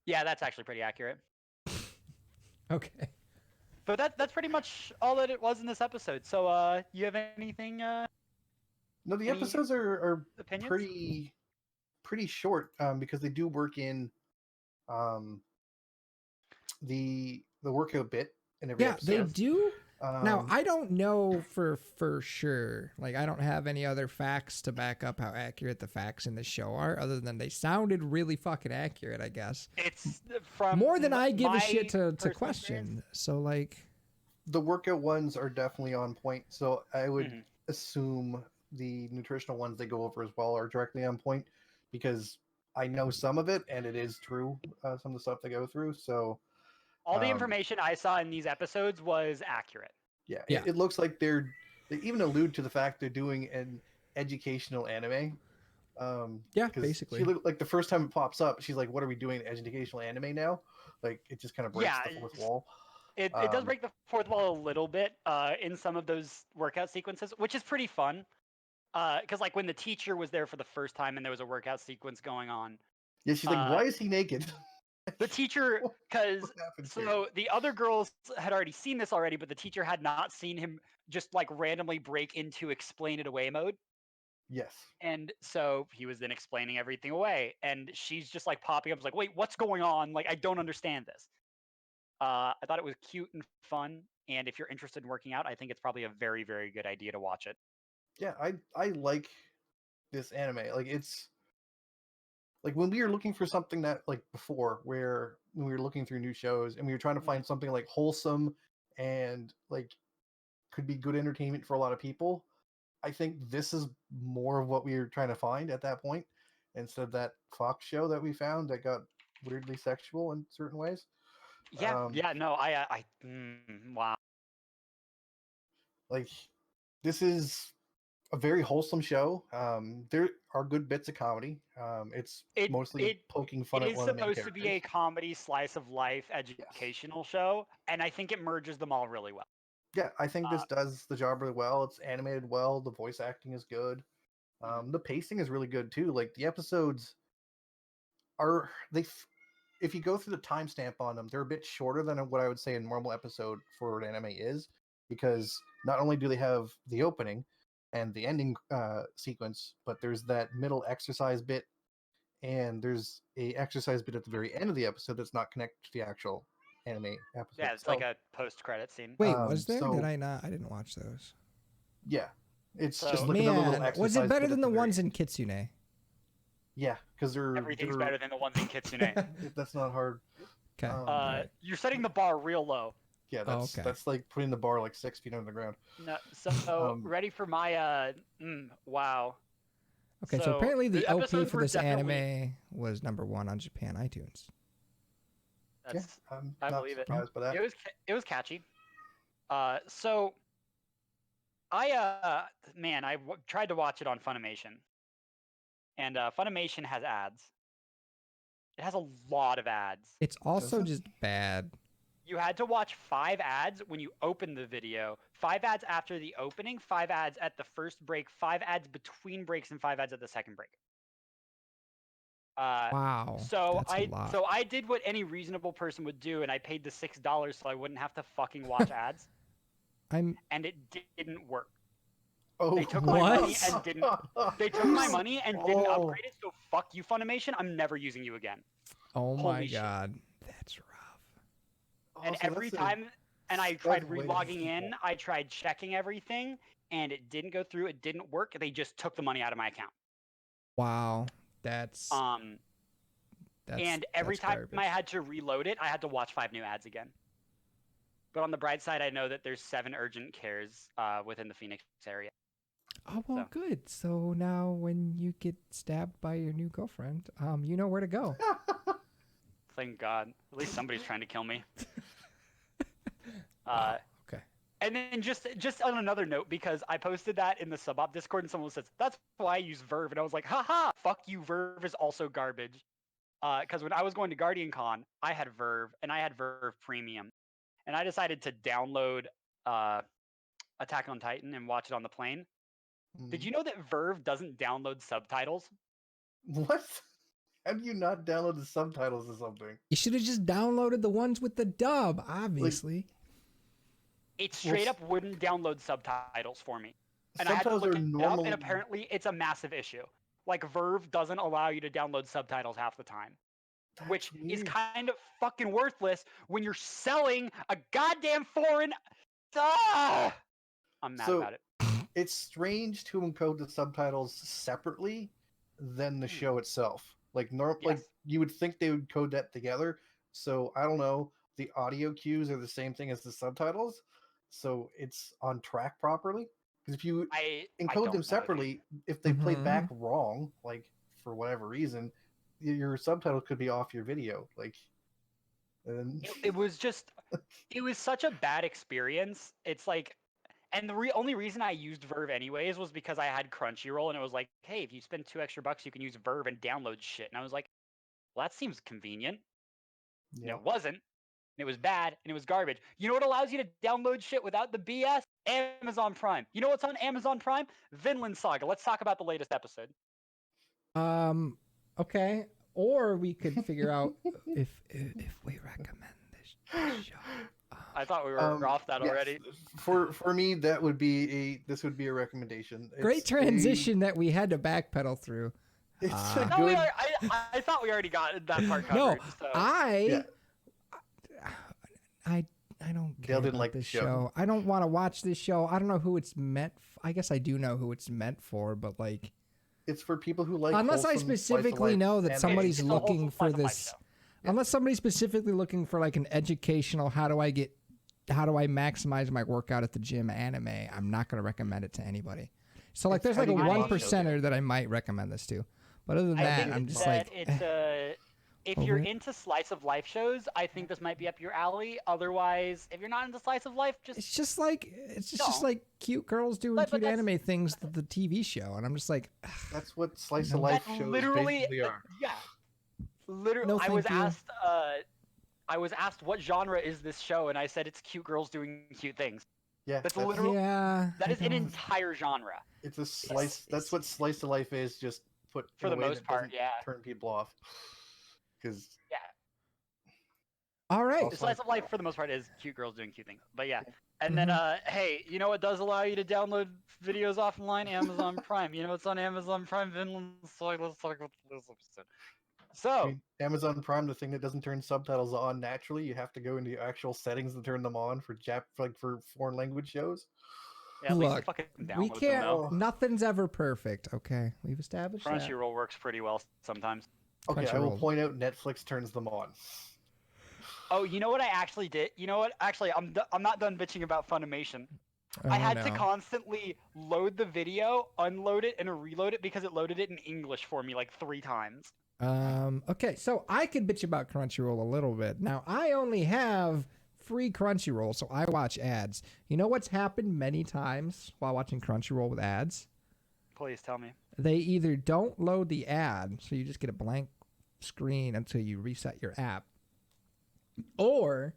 Speaker 3: Yeah, that's actually pretty accurate.
Speaker 2: okay.
Speaker 3: But that's pretty much all that it was in this episode. So, you have anything?
Speaker 4: No, the
Speaker 3: Any
Speaker 4: episodes are
Speaker 3: opinions?
Speaker 4: pretty short because they do work in the workout bit in every
Speaker 2: Yeah,
Speaker 4: episode.
Speaker 2: they do. Now
Speaker 4: Um,
Speaker 2: I don't know for sure. Like I don't have any other facts to back up how accurate the facts in the show are, other than they sounded really fucking accurate. I guess
Speaker 3: It's from
Speaker 2: more than I give a
Speaker 3: my
Speaker 2: shit to
Speaker 3: personal
Speaker 2: question.
Speaker 3: experience.
Speaker 2: So like,
Speaker 4: the workout ones are definitely on point. So I would
Speaker 3: Mhm.
Speaker 4: assume the nutritional ones they go over as well are directly on point because I know some of it and it is true. Some of the stuff they go through. So
Speaker 3: All the information I saw in these episodes was accurate.
Speaker 4: yeah,
Speaker 2: Yeah.
Speaker 4: It looks like they even allude to the fact they're doing an educational anime.
Speaker 2: Yeah,
Speaker 4: 'Cause
Speaker 2: basically.
Speaker 4: she looked like the first time it pops up, she's like, "What are we doing? Educational anime now?" Like it just kind of breaks
Speaker 3: Yeah,
Speaker 4: the fourth wall.
Speaker 3: It does break the fourth wall a little bit in some of those workout sequences, which is pretty fun. Because like when the teacher was there for the first time and there was a workout sequence going on,
Speaker 4: Yeah, she's like, "Why is he naked?"
Speaker 3: the teacher, because
Speaker 4: What happened here?
Speaker 3: so the other girls had already seen this already, but the teacher had not seen him just like randomly break into explain it away mode.
Speaker 4: Yes.
Speaker 3: And so he was then explaining everything away, and she's just like popping up, like, "Wait, what's going on? Like, I don't understand this." I thought it was cute and fun, and if you're interested in working out, I think it's probably a very, very good idea to watch it.
Speaker 4: Yeah, I like this anime. Like it's like when we were looking for something that like before, where when we were looking through new shows and we were trying to find something like wholesome and like could be good entertainment for a lot of people. I think this is more of what we were trying to find at that point, instead of that Fox show that we found that got weirdly sexual in certain ways.
Speaker 3: Yeah, yeah, no, wow.
Speaker 4: Like this is a very wholesome show. There are good bits of comedy. It's
Speaker 3: It
Speaker 4: mostly poking fun at
Speaker 3: is
Speaker 4: one of the main
Speaker 3: supposed to be a
Speaker 4: characters.
Speaker 3: comedy slice of life educational show, and I think it merges them all really well.
Speaker 4: Yeah, I think this does the job really well. It's animated well. The voice acting is good. The pacing is really good too. Like the episodes are if you go through the timestamp on them, they're a bit shorter than what I would say a normal episode for an anime is, because not only do they have the opening and the ending sequence, but there's that middle exercise bit, and there's a exercise bit at the very end of the episode that's not connected to the actual anime episode.
Speaker 3: Yeah, it's like a post-credit scene.
Speaker 2: Wait, was there?
Speaker 4: so-
Speaker 2: Did I not? I didn't watch those.
Speaker 4: Yeah, it's
Speaker 3: So-
Speaker 4: just like another little
Speaker 2: Man,
Speaker 4: exercise.
Speaker 2: was it better
Speaker 4: bit
Speaker 2: than
Speaker 4: at
Speaker 2: the
Speaker 4: very
Speaker 2: ones
Speaker 4: end.
Speaker 2: in Kitsune?
Speaker 4: Yeah, because
Speaker 3: Everything's better than the ones in Kitsune.
Speaker 4: That's not hard.
Speaker 2: Okay. Alright.
Speaker 3: You're setting the bar real low.
Speaker 4: Yeah,
Speaker 2: Oh,
Speaker 4: that's
Speaker 2: okay.
Speaker 4: that's like putting the bar like 6 feet under the ground.
Speaker 3: No, so ready for my wow.
Speaker 2: Okay, so
Speaker 3: So,
Speaker 2: apparently the OP
Speaker 3: episodes
Speaker 2: for
Speaker 3: were
Speaker 2: this
Speaker 3: definitely-
Speaker 2: anime was #1 on Japan iTunes.
Speaker 3: That's
Speaker 4: I'm
Speaker 3: I
Speaker 4: not
Speaker 3: believe it.
Speaker 4: surprised by that.
Speaker 3: It was catchy. So I tried to watch it on Funimation, and Funimation has ads. It has a lot of ads.
Speaker 2: It's also
Speaker 4: it?
Speaker 2: just bad.
Speaker 3: You had to watch 5 ads when you open the video, 5 ads after the opening, 5 ads at the first break, 5 ads between breaks, and 5 ads at the second break.
Speaker 2: Wow.
Speaker 3: So
Speaker 2: that's a lot.
Speaker 3: I did what any reasonable person would do, and I paid the $6 so I wouldn't have to fucking watch ads,
Speaker 2: I'm
Speaker 3: and it didn't work.
Speaker 4: Oh,
Speaker 3: They took
Speaker 2: my
Speaker 3: my
Speaker 2: money
Speaker 3: money and didn't. They took my money and didn't
Speaker 4: Oh.
Speaker 3: upgrade it. So fuck you, Funimation. I'm never using you again.
Speaker 2: oh
Speaker 3: Holy
Speaker 2: my
Speaker 3: shit.
Speaker 2: god. That's rough.
Speaker 3: And
Speaker 4: So
Speaker 3: every
Speaker 4: that's a-
Speaker 3: time, and I
Speaker 4: that's
Speaker 3: tried
Speaker 4: way
Speaker 3: relogging in,
Speaker 4: difficult.
Speaker 3: I tried checking everything, and it didn't go through. It didn't work. They just took the money out of my account.
Speaker 2: Wow. That's
Speaker 3: And every
Speaker 2: that's
Speaker 3: time
Speaker 2: garbage.
Speaker 3: I had to reload it, I had to watch 5 new ads again. But on the bright side, I know that there's 7 urgent cares within the Phoenix area.
Speaker 2: Oh well,
Speaker 3: so.
Speaker 2: good. So now when you get stabbed by your new girlfriend, you know where to go.
Speaker 3: Thank God. At least somebody's trying to kill me.
Speaker 2: Wow, okay.
Speaker 3: And then just on another note, because I posted that in the sub-op Discord, and someone says, that's why I use Verve. And I was like, haha, fuck you, Verve is also garbage. Because when I was going to Guardian Con, I had Verve, and I had Verve Premium. And I decided to download Attack on Titan and watch it on the plane. Did you know that Verve doesn't download subtitles?
Speaker 4: What? How do you not download the subtitles or something?
Speaker 2: You should have just downloaded the ones with the dub, obviously.
Speaker 3: It straight up wouldn't download subtitles for me. And
Speaker 4: Subtitles
Speaker 3: I had
Speaker 4: are
Speaker 3: to look it up,
Speaker 4: normally.
Speaker 3: and apparently it's a massive issue. Like, Verve doesn't allow you to download subtitles half the time,
Speaker 4: That's
Speaker 3: which is
Speaker 4: weird.
Speaker 3: kind of fucking worthless when you're selling a goddamn foreign... Ah! I'm mad
Speaker 4: So-
Speaker 3: about it.
Speaker 4: It's strange to encode the subtitles separately than the show itself. Like like
Speaker 3: Yes.
Speaker 4: you would think they would code that together. So I don't know. The audio cues are the same thing as the subtitles, so it's on track properly. Because if you
Speaker 3: I
Speaker 4: encode
Speaker 3: don't know,
Speaker 4: them
Speaker 3: dude.
Speaker 4: separately, if they play
Speaker 2: Mhm.
Speaker 4: back wrong, like for whatever reason, your subtitles could be off your video. Like, and
Speaker 3: It was just... It was such a bad experience. It's like... And the only reason I used Verve anyways was because I had Crunchyroll, and it was like, hey, if you spend $2 extra, you can use Verve and download shit. And I was like, well, that seems convenient. And
Speaker 4: yeah.
Speaker 3: it wasn't. And it was bad, and it was garbage. You know what allows you to download shit without the BS? Amazon Prime. You know what's on Amazon Prime? Vinland Saga. Let's talk about the latest episode.
Speaker 2: Okay. Or we could figure out if we recommend this show.
Speaker 3: I thought we were off that
Speaker 4: yes.
Speaker 3: already.
Speaker 4: For me, that would be this would be a recommendation.
Speaker 2: Great
Speaker 4: It's
Speaker 2: transition that we had to backpedal through.
Speaker 4: It's a
Speaker 3: No,
Speaker 4: good.
Speaker 3: I thought we already got that part covered.
Speaker 2: No,
Speaker 3: so.
Speaker 2: I don't care
Speaker 4: Dale didn't
Speaker 2: about
Speaker 4: like the
Speaker 2: this
Speaker 4: show.
Speaker 2: I don't want to watch this show. I don't know who it's meant. I guess I do know who it's meant for, but like,
Speaker 4: It's for people who like.
Speaker 2: unless I
Speaker 4: wholesome slice of
Speaker 2: specifically
Speaker 4: life
Speaker 2: know that
Speaker 4: anime.
Speaker 2: somebody's
Speaker 3: It's a
Speaker 2: looking
Speaker 3: wholesome
Speaker 2: for
Speaker 3: slice of life
Speaker 2: this,
Speaker 3: show.
Speaker 2: unless somebody's specifically looking for like an educational, how do I maximize my workout at the gym anime, I'm not going to recommend it to anybody. So like,
Speaker 4: It's
Speaker 2: there's
Speaker 4: how
Speaker 2: like a
Speaker 4: do you get
Speaker 2: 1%er that I might recommend this to, but other than
Speaker 3: I
Speaker 2: that,
Speaker 3: think
Speaker 2: I'm just
Speaker 3: that
Speaker 2: like,
Speaker 3: it's if
Speaker 2: over
Speaker 3: you're
Speaker 2: it.
Speaker 3: into slice of life shows, I think this might be up your alley. Otherwise, if you're not into slice of life, just
Speaker 2: it's just
Speaker 3: don't.
Speaker 2: like cute girls doing
Speaker 3: But
Speaker 2: cute
Speaker 3: that's-
Speaker 2: anime things, the TV show, and I'm just like,
Speaker 4: That's what slice
Speaker 2: No.
Speaker 4: of life
Speaker 3: that's
Speaker 4: shows
Speaker 3: literally
Speaker 4: basically are.
Speaker 3: yeah. Literally,
Speaker 2: No,
Speaker 3: I was
Speaker 2: thank you.
Speaker 3: asked. I was asked what genre is this show, and I said it's cute girls doing cute things.
Speaker 4: Yeah,
Speaker 3: That's
Speaker 4: that's,
Speaker 3: literal-
Speaker 2: yeah,
Speaker 3: That
Speaker 2: I
Speaker 3: is an
Speaker 2: don't-
Speaker 3: entire genre.
Speaker 4: it's a slice.
Speaker 2: It's-
Speaker 4: That's what slice of life is. Just put
Speaker 3: For
Speaker 4: in a
Speaker 3: the
Speaker 4: way
Speaker 3: most
Speaker 4: that
Speaker 3: part,
Speaker 4: doesn't
Speaker 3: yeah.
Speaker 4: turn people off. Because
Speaker 3: Yeah,
Speaker 2: All right.
Speaker 4: Also-
Speaker 3: the slice of life for the most part is cute girls doing cute things. But yeah, and
Speaker 2: Mm-hmm.
Speaker 3: then hey, you know what does allow you to download videos offline? Amazon Prime. You know what's on Amazon Prime? Vinland Saga. Let's talk about this episode. So
Speaker 4: Amazon Prime, the thing that doesn't turn subtitles on naturally, you have to go into the actual settings to turn them on for for foreign language shows.
Speaker 3: yeah, at least
Speaker 2: Look,
Speaker 3: fucking download
Speaker 2: we
Speaker 3: them,
Speaker 2: can't.
Speaker 3: though.
Speaker 2: Nothing's ever perfect. Okay, we've established that.
Speaker 3: Crunchyroll works pretty well sometimes.
Speaker 4: Okay, I will
Speaker 2: Crunchyroll.
Speaker 4: point out Netflix turns them on.
Speaker 3: Oh, you know what I actually did? You know what? Actually, I'm not done bitching about Funimation. I
Speaker 2: Oh,
Speaker 3: had to
Speaker 2: no.
Speaker 3: constantly load the video, unload it, and reload it because it loaded it in English for me like 3 times.
Speaker 2: Okay, so I could bitch about Crunchyroll a little bit. Now, I only have free Crunchyroll, so I watch ads. You know what's happened many times while watching Crunchyroll with ads?
Speaker 3: Please tell me.
Speaker 2: They either don't load the ad, so you just get a blank screen until you reset your app, or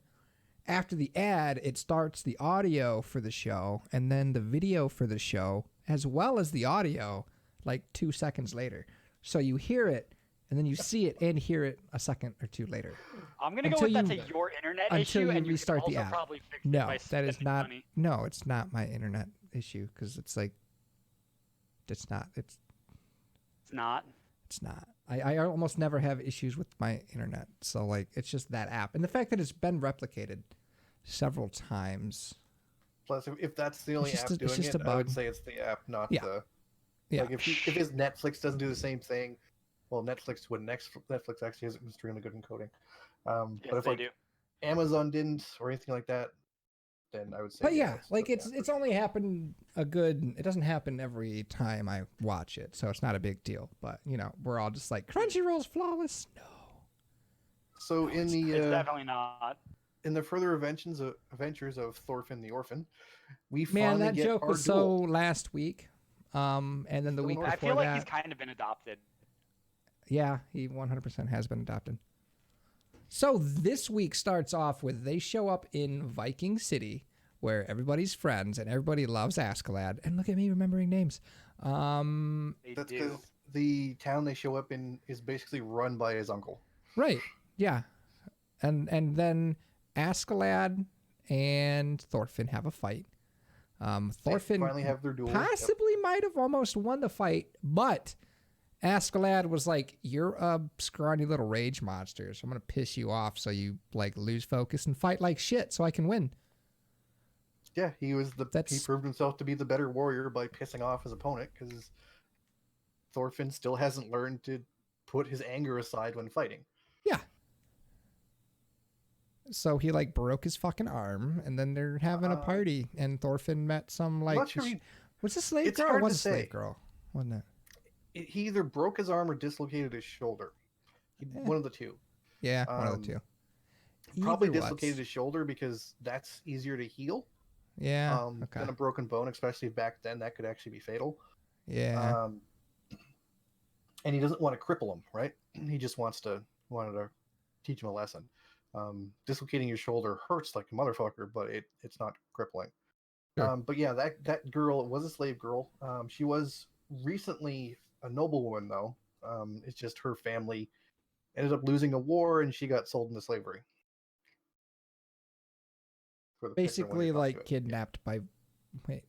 Speaker 2: after the ad, it starts the audio for the show and then the video for the show, as well as the audio, like 2 seconds later. So you hear it, and then you see it and hear it a second or two later.
Speaker 3: I'm gonna go
Speaker 2: Until
Speaker 3: with that's
Speaker 2: you-
Speaker 3: a your internet
Speaker 2: until
Speaker 3: issue,
Speaker 2: you
Speaker 3: and you
Speaker 2: restart
Speaker 3: can
Speaker 2: the
Speaker 3: also
Speaker 2: app.
Speaker 3: probably fix it
Speaker 2: No,
Speaker 3: by
Speaker 2: that is
Speaker 3: spending
Speaker 2: not.
Speaker 3: money.
Speaker 2: No, it's not my internet issue because it's like, it's not.
Speaker 3: It's not.
Speaker 2: It's not. I almost never have issues with my internet. So like, it's just that app, and the fact that it's been replicated several times.
Speaker 4: Plus, if that's the only
Speaker 2: just
Speaker 4: app
Speaker 2: a- it's
Speaker 4: doing
Speaker 2: just
Speaker 4: it,
Speaker 2: a
Speaker 4: I would
Speaker 2: bug.
Speaker 4: say it's the app, not
Speaker 2: Yeah.
Speaker 4: the.
Speaker 2: Yeah.
Speaker 4: Like if his Netflix doesn't do the same thing, well, Netflix actually has extremely good encoding.
Speaker 3: Yes,
Speaker 4: But if
Speaker 3: they
Speaker 4: like
Speaker 3: do.
Speaker 4: Amazon didn't or anything like that, then I would say.
Speaker 2: But yeah,
Speaker 4: it's
Speaker 2: like
Speaker 4: the app.
Speaker 2: it's only happened it doesn't happen every time I watch it, so it's not a big deal. But we're all just like, Crunchyroll's flawless. No.
Speaker 4: So in
Speaker 3: It's
Speaker 4: the
Speaker 3: definitely not.
Speaker 4: in the further adventures of Thorfinn the Orphan, we
Speaker 2: Man,
Speaker 4: finally
Speaker 2: that
Speaker 4: get
Speaker 2: joke
Speaker 4: our
Speaker 2: was
Speaker 4: duel.
Speaker 2: so last week. And then the
Speaker 4: Still
Speaker 2: week
Speaker 4: an
Speaker 3: I
Speaker 2: before
Speaker 3: feel like
Speaker 2: that.
Speaker 3: he's kind of been adopted.
Speaker 2: Yeah, he 100% has been adopted. So this week starts off with they show up in Viking City, where everybody's friends and everybody loves Askeladd. And look at me remembering names.
Speaker 3: They
Speaker 4: That's
Speaker 3: do.
Speaker 4: because the town they show up in is basically run by his uncle.
Speaker 2: Right. Yeah. And then Askeladd and Thorfinn have a fight.
Speaker 4: They
Speaker 2: Thorfinn
Speaker 4: finally have their duel. Yep.
Speaker 2: possibly might have almost won the fight, but Askeladd was like, "You're a scrawny little rage monster, so I'm gonna piss you off so you like lose focus and fight like shit so I can win."
Speaker 4: Yeah, he proved himself to be the better warrior by pissing off his opponent because Thorfinn still hasn't learned to put his anger aside when fighting.
Speaker 2: Yeah. So he like broke his fucking arm, and then they're having a party, and Thorfinn met some like,
Speaker 4: not sure
Speaker 2: was a slave
Speaker 4: it's
Speaker 2: girl?
Speaker 4: hard
Speaker 2: Or
Speaker 4: to
Speaker 2: was a slave
Speaker 4: say.
Speaker 2: girl? Wasn't it?
Speaker 4: He either broke his arm or dislocated his shoulder. One of the two.
Speaker 2: Yeah, one of the two.
Speaker 4: Probably
Speaker 2: Either
Speaker 4: dislocated
Speaker 2: was.
Speaker 4: his shoulder because that's easier to heal
Speaker 2: Yeah. Okay.
Speaker 4: than a broken bone, especially back then. That could actually be fatal.
Speaker 2: Yeah.
Speaker 4: And he doesn't want to cripple him, right? He just wanted to teach him a lesson. Dislocating your shoulder hurts like a motherfucker, but it's not crippling.
Speaker 2: Sure.
Speaker 4: But yeah, that girl was a slave girl. She was recently a noblewoman, though. It's just her family ended up losing a war, and she got sold into slavery. For the picture when
Speaker 2: Basically,
Speaker 4: they got to
Speaker 2: like
Speaker 4: it.
Speaker 2: kidnapped by. Wait.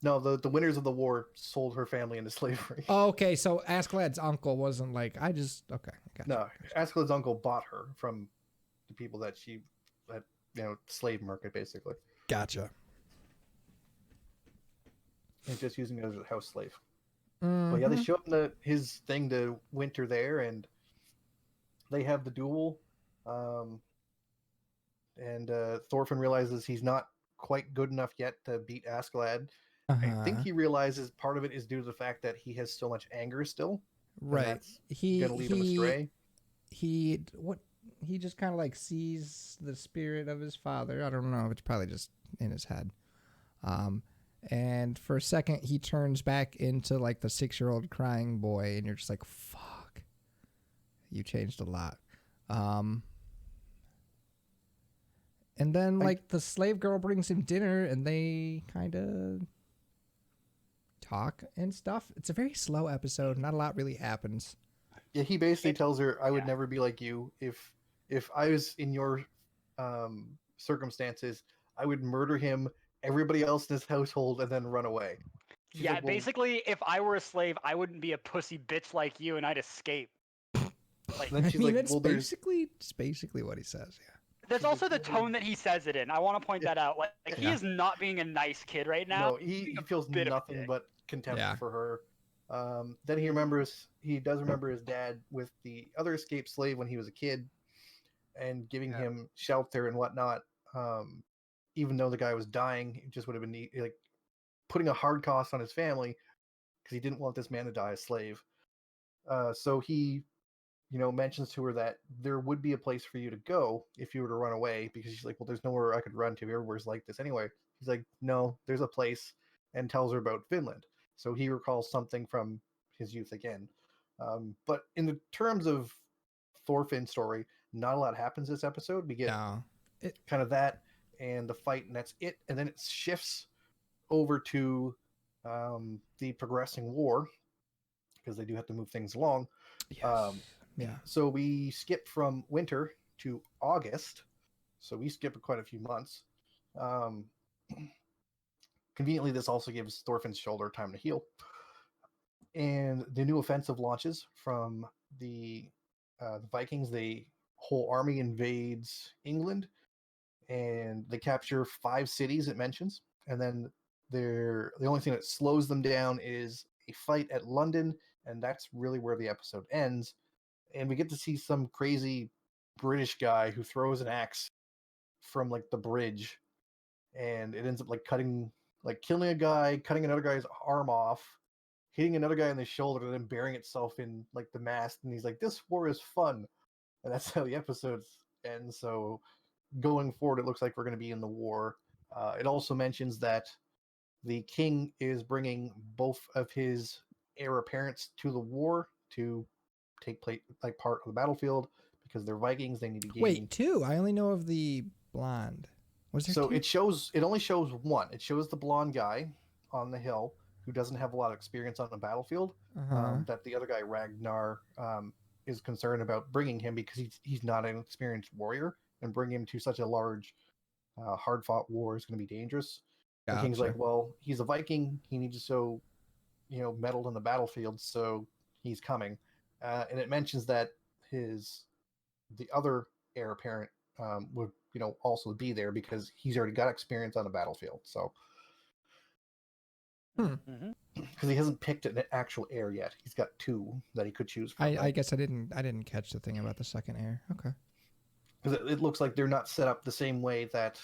Speaker 4: No, the winners of the war sold her family into slavery.
Speaker 2: Oh, okay, so Askeladd's uncle wasn't like, okay. Gotcha.
Speaker 4: No, Askeladd's uncle bought her from the people that slave market, basically.
Speaker 2: Gotcha.
Speaker 4: And just using it as a house slave. But yeah, they show him his thing to winter there, and they have the duel. And Thorfinn realizes he's not quite good enough yet to beat Askeladd. I think he realizes part of it is due to the fact that he has so much anger still.
Speaker 2: Right.
Speaker 4: He gonna lead him astray.
Speaker 2: He just kind of like sees the spirit of his father. I don't know. It's probably just in his head. And for a second, he turns back into like the 6-year-old crying boy, and you're just like, fuck. You changed a lot. And then like the slave girl brings him dinner, and they kind of talk and stuff. It's a very slow episode. Not a lot really happens.
Speaker 4: Yeah, he basically tells her, "I would never be like you. If I was in your circumstances, I would murder him, everybody else in his household, and then run away." She's
Speaker 3: Yeah,
Speaker 4: like, "Well,
Speaker 3: basically, if I were a slave, I wouldn't be a pussy bitch like you, and I'd escape. Like,
Speaker 4: then
Speaker 2: I
Speaker 4: she's
Speaker 2: mean,
Speaker 4: like,
Speaker 2: it's
Speaker 4: "Well, there's
Speaker 2: basically what he says. Yeah.
Speaker 3: that's also the tone that he says it in. I want to point that out. Like he
Speaker 2: Yeah.
Speaker 3: is not being a nice kid right now.
Speaker 4: no." He feels
Speaker 3: bit of a
Speaker 4: nothing
Speaker 3: dick.
Speaker 4: but contempt
Speaker 2: Yeah.
Speaker 4: for her. Then he does remember his dad with the other escaped slave when he was a kid, and giving him shelter and whatnot. Even though the guy was dying, it just would have been like putting a hard cost on his family because he didn't want this man to die a slave. So he, mentions to her that there would be a place for you to go if you were to run away, because she's like, "Well, there's nowhere I could run to. Everywhere's like this anyway." He's like, "No, there's a place," and tells her about Vinland. So he recalls something from his youth again. But in the terms of Thorfinn's story, not a lot happens this episode. We get kind of that and the fight, and that's it. And then it shifts over to the progressing war, because they do have to move things along.
Speaker 2: Yes. Yeah.
Speaker 4: So we skip from winter to August. So we skip quite a few months. Conveniently, this also gives Thorfinn's shoulder time to heal. And the new offensive launches from the Vikings. The whole army invades England, and they capture 5 cities. It mentions, and then the only thing that slows them down is a fight at London, and that's really where the episode ends. And we get to see some crazy British guy who throws an axe from like the bridge, and it ends up like killing a guy, cutting another guy's arm off, hitting another guy in the shoulder, and then burying itself in like the mast. And he's like, "This war is fun," and that's how the episodes end. So going forward, it looks like we're going to be in the war. It also mentions that the king is bringing both of his heir apparents to the war to take part of the battlefield because they're Vikings. They need to gain.
Speaker 2: Wait, 2? I only know of the blonde. Was there
Speaker 4: So
Speaker 2: 2?
Speaker 4: it only shows one. It shows the blonde guy on the hill who doesn't have a lot of experience on the battlefield. That the other guy Ragnar is concerned about bringing him because he's not an experienced warrior, and bringing him to such a large, hard fought war is going to be dangerous. The king's like, well, he's a Viking. He needs to show, mettle in the battlefield, so he's coming. And it mentions that the other heir apparent would also be there because he's already got experience on the battlefield. So because he hasn't picked an actual heir yet, he's got 2 that he could choose from.
Speaker 2: I guess I didn't catch the thing about the second heir. Okay.
Speaker 4: Because it looks like they're not set up the same way that,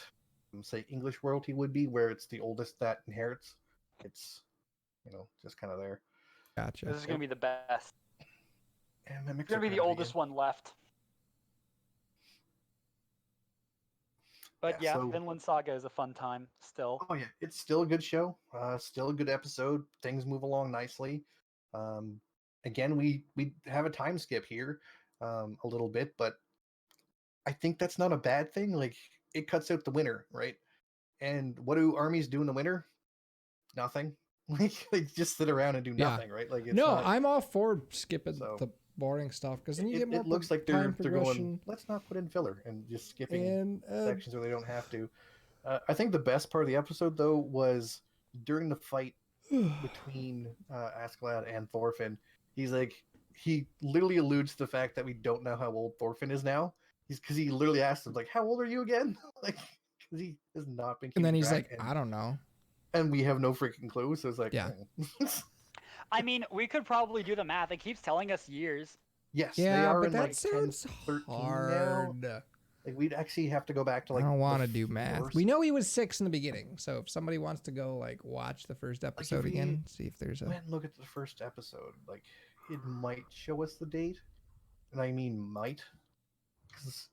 Speaker 4: say, English royalty would be, where it's the oldest that inherits. It's just kind of there.
Speaker 2: Gotcha.
Speaker 3: This is going to be the best.
Speaker 4: And
Speaker 3: It's going to be the oldest one left. But yeah, Vinland Saga is a fun time still.
Speaker 4: Oh yeah, it's still a good show. Still a good episode. Things move along nicely. Again, we have a time skip here, a little bit, but I think that's not a bad thing. Like, it cuts out the winter, right? And what do armies do in the winter? Nothing. Like, they just sit around and do nothing, right? Like,
Speaker 2: I'm all for skipping the boring stuff because then you get more.
Speaker 4: It looks like they're going, let's not put in filler and just skipping sections where they don't have to. I think the best part of the episode though was during the fight between Askeladd and Thorfinn. He literally alludes to the fact that we don't know how old Thorfinn is now. Because he literally asked him like, "How old are you again?" Like, because he has not been.
Speaker 2: And then he's like, "I don't know,"
Speaker 4: and we have no freaking clue. So it's like,
Speaker 2: yeah.
Speaker 3: I mean, we could probably do the math. It keeps telling us years.
Speaker 4: Yes,
Speaker 2: yeah,
Speaker 4: they are
Speaker 2: but
Speaker 4: in
Speaker 2: that
Speaker 4: like 10, 13
Speaker 2: hard.
Speaker 4: now. Like, we'd actually have to go back to like.
Speaker 2: I don't want to do math. We know he was 6 in the beginning, so if somebody wants to go like watch the first episode again, see if there's a.
Speaker 4: Look at the first episode. Like, it might show us the date, and I mean might, because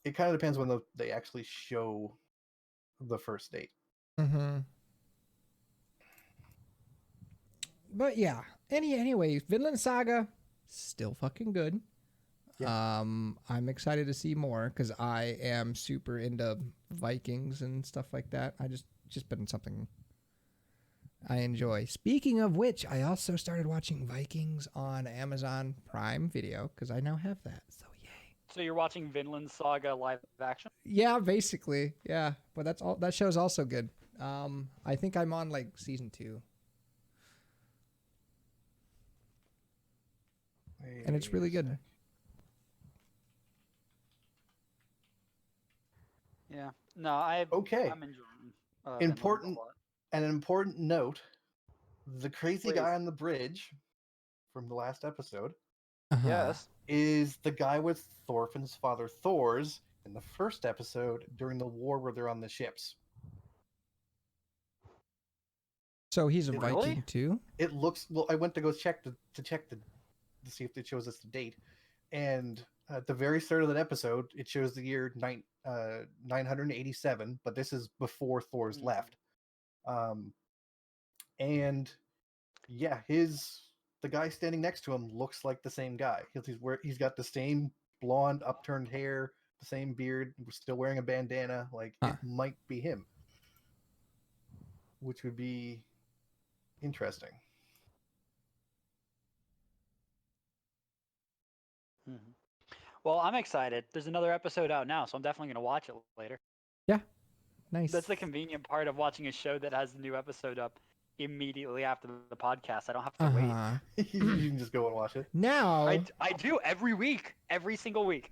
Speaker 4: it kind of depends when they actually show the first date.
Speaker 2: But yeah, anyway, Vinland Saga still fucking good. Yeah. I'm excited to see more because I am super into Vikings and stuff like that. Just been something I enjoy. Speaking of which, I also started watching Vikings on Amazon Prime Video because I now have that. So yay!
Speaker 3: So you're watching Vinland Saga live action?
Speaker 2: Yeah, basically. Yeah, but that's all. That show's also good. I think I'm on like season 2. And it's really good.
Speaker 3: Yeah. No, I'm enjoying
Speaker 4: An important note: the crazy guy on the bridge from the last episode,
Speaker 3: yes,
Speaker 4: is the guy with Thorfinn's father Thor's in the first episode during the war where they're on the ships.
Speaker 2: So he's a Viking too?
Speaker 4: It looks I went to go check to see if it shows us the date, and at the very start of that episode, it shows the year 987, but this is before Thor's left. And yeah, the guy standing next to him looks like the same guy. He's got the same blonde upturned hair, the same beard, still wearing a bandana. Like, it might be him, which would be interesting.
Speaker 3: Mhm. Well, I'm excited. There's another episode out now, so I'm definitely gonna watch it later.
Speaker 2: Yeah, nice.
Speaker 3: That's the convenient part of watching a show that has a new episode up immediately after the podcast. I don't have to wait.
Speaker 2: Uh-huh.
Speaker 4: You can just go and watch it.
Speaker 2: Now
Speaker 3: I do every week, every single week.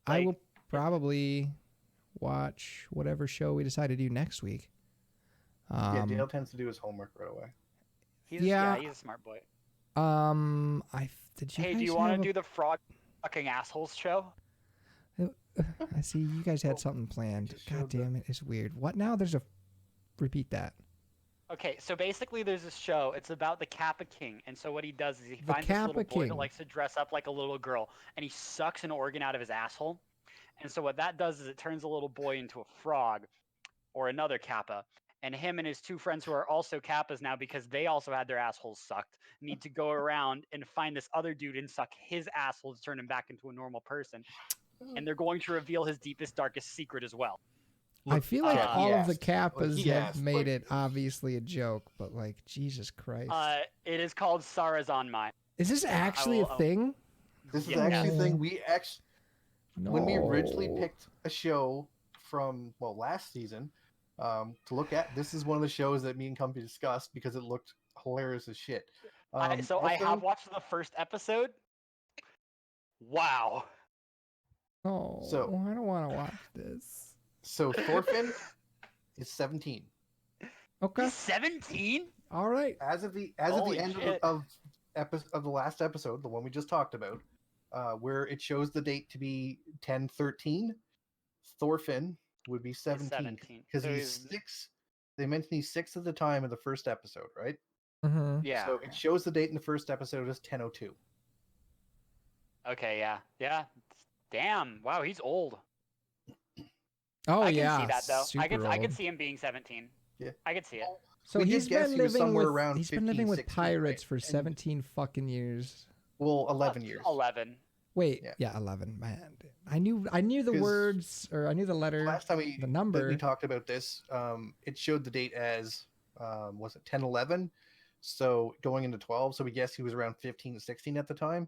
Speaker 2: I
Speaker 3: Like,
Speaker 2: will probably watch whatever show we decide to do next week.
Speaker 4: Yeah, Dale tends to do his homework right away.
Speaker 2: Yeah.
Speaker 3: He's a smart boy.
Speaker 2: Did you
Speaker 3: Hey,
Speaker 2: guys
Speaker 3: do you want
Speaker 2: have
Speaker 3: to do the frog fucking assholes show?
Speaker 2: I see you guys had
Speaker 4: Oh,
Speaker 2: something planned.
Speaker 4: just
Speaker 2: God
Speaker 4: showed
Speaker 2: damn it, it's weird. What now? Repeat that.
Speaker 3: Okay, so basically there's this show. It's about the Kappa King, and so what he does is he
Speaker 2: The
Speaker 3: finds this little
Speaker 2: Kappa
Speaker 3: boy
Speaker 2: King.
Speaker 3: that likes to dress up like a little girl, and he sucks an organ out of his asshole. And so what that does is it turns a little boy into a frog, or another Kappa. And him and his two friends who are also Kappas now because they also had their assholes sucked need to go around and find this other dude and suck his asshole to turn him back into a normal person. And they're going to reveal his deepest, darkest secret as well.
Speaker 2: I feel like
Speaker 3: Chad,
Speaker 2: all
Speaker 4: he
Speaker 2: of the
Speaker 4: asked.
Speaker 2: Kappas
Speaker 4: He
Speaker 2: have
Speaker 4: asked,
Speaker 2: made
Speaker 4: like-
Speaker 2: it obviously a joke, but like Jesus Christ.
Speaker 3: It is called Sarazanmai.
Speaker 2: Is this actually a
Speaker 3: will-
Speaker 2: thing?
Speaker 4: This is
Speaker 3: Yeah.
Speaker 4: actually a
Speaker 2: No.
Speaker 4: thing when we originally
Speaker 2: No.
Speaker 4: picked a show from last season to look at. This is one of the shows that me and Comfy discussed because it looked hilarious as shit.
Speaker 3: I have watched the first episode. Wow.
Speaker 2: Oh,
Speaker 4: So-
Speaker 2: I don't want to watch this.
Speaker 4: So Thorfinn is 17.
Speaker 2: Okay.
Speaker 3: He's 17?
Speaker 2: All right.
Speaker 4: As of the
Speaker 3: Holy
Speaker 4: end
Speaker 3: shit.
Speaker 4: of the last episode, the one we just talked about, where it shows the date to be 10/13, Thorfinn would be 17 because
Speaker 3: So
Speaker 4: he's 6. They mentioned he's 6 at the time of the first episode, right?
Speaker 2: Mm-hmm.
Speaker 3: Yeah.
Speaker 4: So it shows the date in the first episode as 10:02.
Speaker 3: Okay, yeah. Yeah. Damn. Wow, he's old.
Speaker 2: Oh
Speaker 3: I can
Speaker 2: yeah.
Speaker 3: see that though. I
Speaker 2: Super
Speaker 3: could
Speaker 2: old.
Speaker 3: see him being 17.
Speaker 4: Yeah.
Speaker 3: I could see it.
Speaker 2: So
Speaker 4: We did
Speaker 2: he's
Speaker 4: guess
Speaker 2: been
Speaker 4: he was
Speaker 2: living
Speaker 4: somewhere
Speaker 2: with
Speaker 4: around
Speaker 2: he's been living
Speaker 4: 15,
Speaker 2: with
Speaker 4: 16,
Speaker 2: pirates
Speaker 4: right?
Speaker 2: for
Speaker 4: And-
Speaker 2: 17 fucking years.
Speaker 4: Well, 11 years.
Speaker 3: 11.
Speaker 2: Wait,
Speaker 4: Yeah.
Speaker 2: yeah, 11. Man, I knew the
Speaker 4: 'Cause
Speaker 2: words, or I knew the letter.
Speaker 4: Last time
Speaker 2: the
Speaker 4: that
Speaker 2: number.
Speaker 4: we talked about this, it showed the date as was it 10/11? So going into 12, so we guessed he was around 15 to 16 at the time,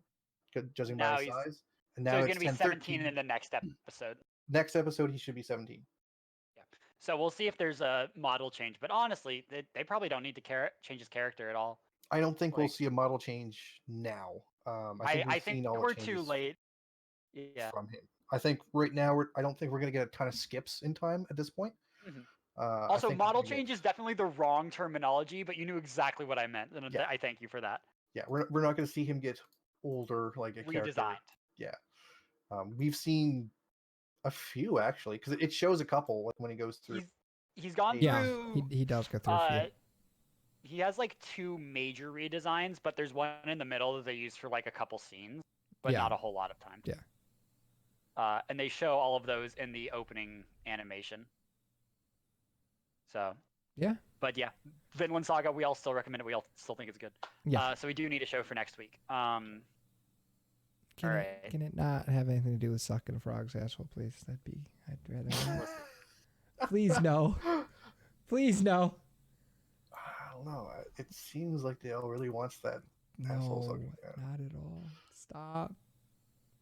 Speaker 4: judging
Speaker 3: Now
Speaker 4: by his
Speaker 3: he's-
Speaker 4: size. And
Speaker 3: So
Speaker 4: now
Speaker 3: he's
Speaker 4: it's
Speaker 3: going to be 17 in the next episode.
Speaker 4: Next episode he should be 17.
Speaker 3: So we'll see if there's a model change. But honestly, they probably don't need to change his character at all.
Speaker 4: I don't think we'll
Speaker 3: Like-
Speaker 4: see a model change now.
Speaker 3: I
Speaker 4: we've
Speaker 3: think
Speaker 4: seen all the
Speaker 3: we're too
Speaker 4: changes
Speaker 3: late. Yeah.
Speaker 4: from him. I think right now I don't think we're gonna get a ton of skips in time at this point.
Speaker 3: Mhm.
Speaker 4: I
Speaker 3: Also,
Speaker 4: think we're
Speaker 3: model
Speaker 4: gonna get-
Speaker 3: change is definitely the wrong terminology, but you knew exactly what I meant, and
Speaker 4: Yeah.
Speaker 3: I thank you for that.
Speaker 4: Yeah, we're not going to see him get older like a character.
Speaker 3: Redesigned.
Speaker 4: We've seen a few actually because it shows a couple like when he goes through.
Speaker 3: He's gone
Speaker 2: Yeah,
Speaker 3: through.
Speaker 2: he does go through a few.
Speaker 3: He has like 2 major redesigns, but there's one in the middle that they use for like a couple scenes, but
Speaker 2: Yeah.
Speaker 3: not a whole lot of time.
Speaker 2: Yeah.
Speaker 3: And they show all of those in the opening animation. So.
Speaker 2: Yeah.
Speaker 3: But yeah, Vinland Saga, we all still recommend it. We all still think it's good.
Speaker 2: Yeah.
Speaker 3: So we do need a show for next week.
Speaker 2: Can,
Speaker 3: alright.
Speaker 2: can it not have anything to do with sucking a frog's asshole, please? I'd rather not. Please no. Please no.
Speaker 4: I don't know. It seems like Dale really wants that. Asshole
Speaker 2: No,
Speaker 4: sucking, yeah.
Speaker 2: not at all. Stop.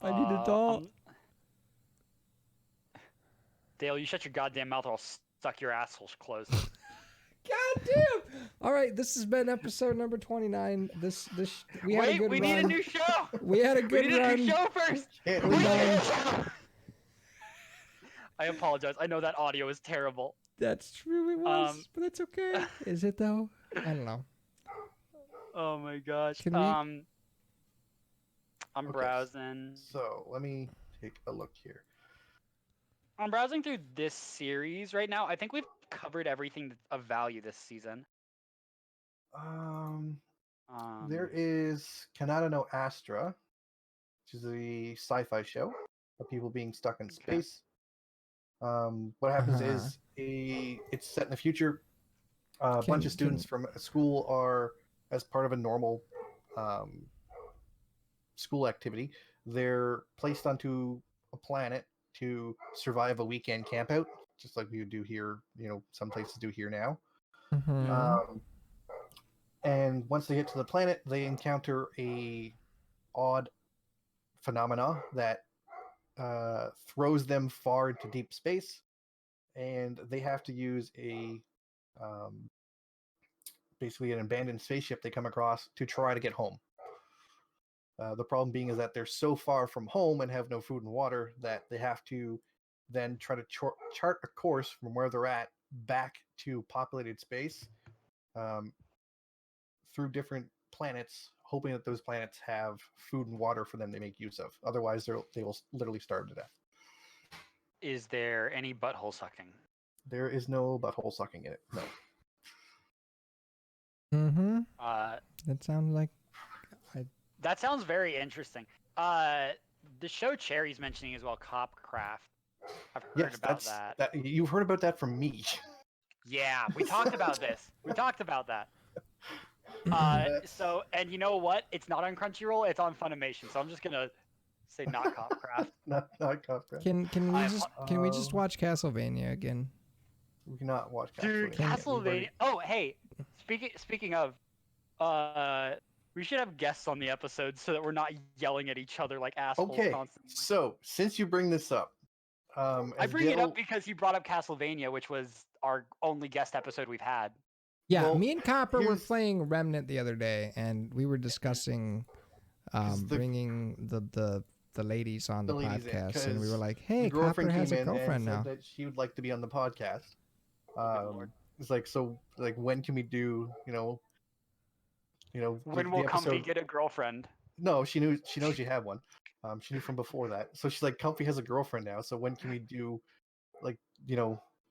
Speaker 2: I need to talk.
Speaker 3: Dale, you shut your goddamn mouth or I'll suck your assholes closed.
Speaker 2: God damn! All right, this has been episode number 29. We had a
Speaker 3: Wait,
Speaker 2: good
Speaker 3: we
Speaker 2: run.
Speaker 3: need a new show!
Speaker 2: We had a
Speaker 3: We
Speaker 2: good
Speaker 3: need a new
Speaker 2: run.
Speaker 3: show first!
Speaker 4: Can't
Speaker 2: We
Speaker 4: leave
Speaker 2: done.
Speaker 4: it.
Speaker 3: I apologize. I know that audio is terrible.
Speaker 2: That's true, it was, but it's okay. Is it though? I don't know.
Speaker 3: Oh my gosh.
Speaker 2: Can we-
Speaker 3: I'm
Speaker 4: Okay.
Speaker 3: browsing.
Speaker 4: So let me take a look here.
Speaker 3: I'm browsing through this series right now. I think we've covered everything of value this season.
Speaker 4: There is Canada no Astra, which is a sci-fi show of people being stuck in
Speaker 3: Okay.
Speaker 4: space. What happens
Speaker 2: Uh-huh.
Speaker 4: is it's set in the future. A bunch
Speaker 2: Can-
Speaker 4: of students from a school are, as part of a normal school activity, they're placed onto a planet to survive a weekend campout, just like we would do here. Some places do here now.
Speaker 2: Mhm.
Speaker 4: And once they get to the planet, they encounter a odd phenomena that throws them far into deep space, and they have to use basically an abandoned spaceship they come across to try to get home. The problem being is that they're so far from home and have no food and water that they have to then try to chart a course from where they're at back to populated space through different planets, hoping that those planets have food and water for them to make use of. Otherwise, they will literally starve to death.
Speaker 3: Is there any butthole sucking?
Speaker 4: There is no butthole sucking in it. No.
Speaker 2: Mm-hmm.
Speaker 3: Uh,
Speaker 2: That sounds like
Speaker 3: that sounds very interesting. The show Cherry's mentioning as well, Copcraft. I've heard about that.
Speaker 4: You've heard about that from me.
Speaker 3: Yeah, we talked about this. We talked about that. So, and you know what? It's not on Crunchyroll. It's on Funimation. So I'm just gonna say not Copcraft.
Speaker 4: not Copcraft.
Speaker 2: Can we just watch Castlevania again?
Speaker 4: We cannot watch Castlevania.
Speaker 3: Dude, Castlevania. Oh, hey. Speaking of, we should have guests on the episode so that we're not yelling at each other like assholes constantly.
Speaker 4: So since you bring this up,
Speaker 3: I bring it up because you brought up Castlevania, which was our only guest episode we've had.
Speaker 2: Yeah,
Speaker 4: Well,
Speaker 2: me and Copper were playing Remnant the other day, and we were discussing bringing the ladies on the podcast, and we were like, "Hey, Copper has a girlfriend now."
Speaker 4: That she would like to be on the podcast. It's like, so, like, when can we do?
Speaker 3: When will Comfy get a girlfriend?
Speaker 4: No, she knows she had one. She knew from before that. So she's like, Comfy has a girlfriend now. So when can we do, like,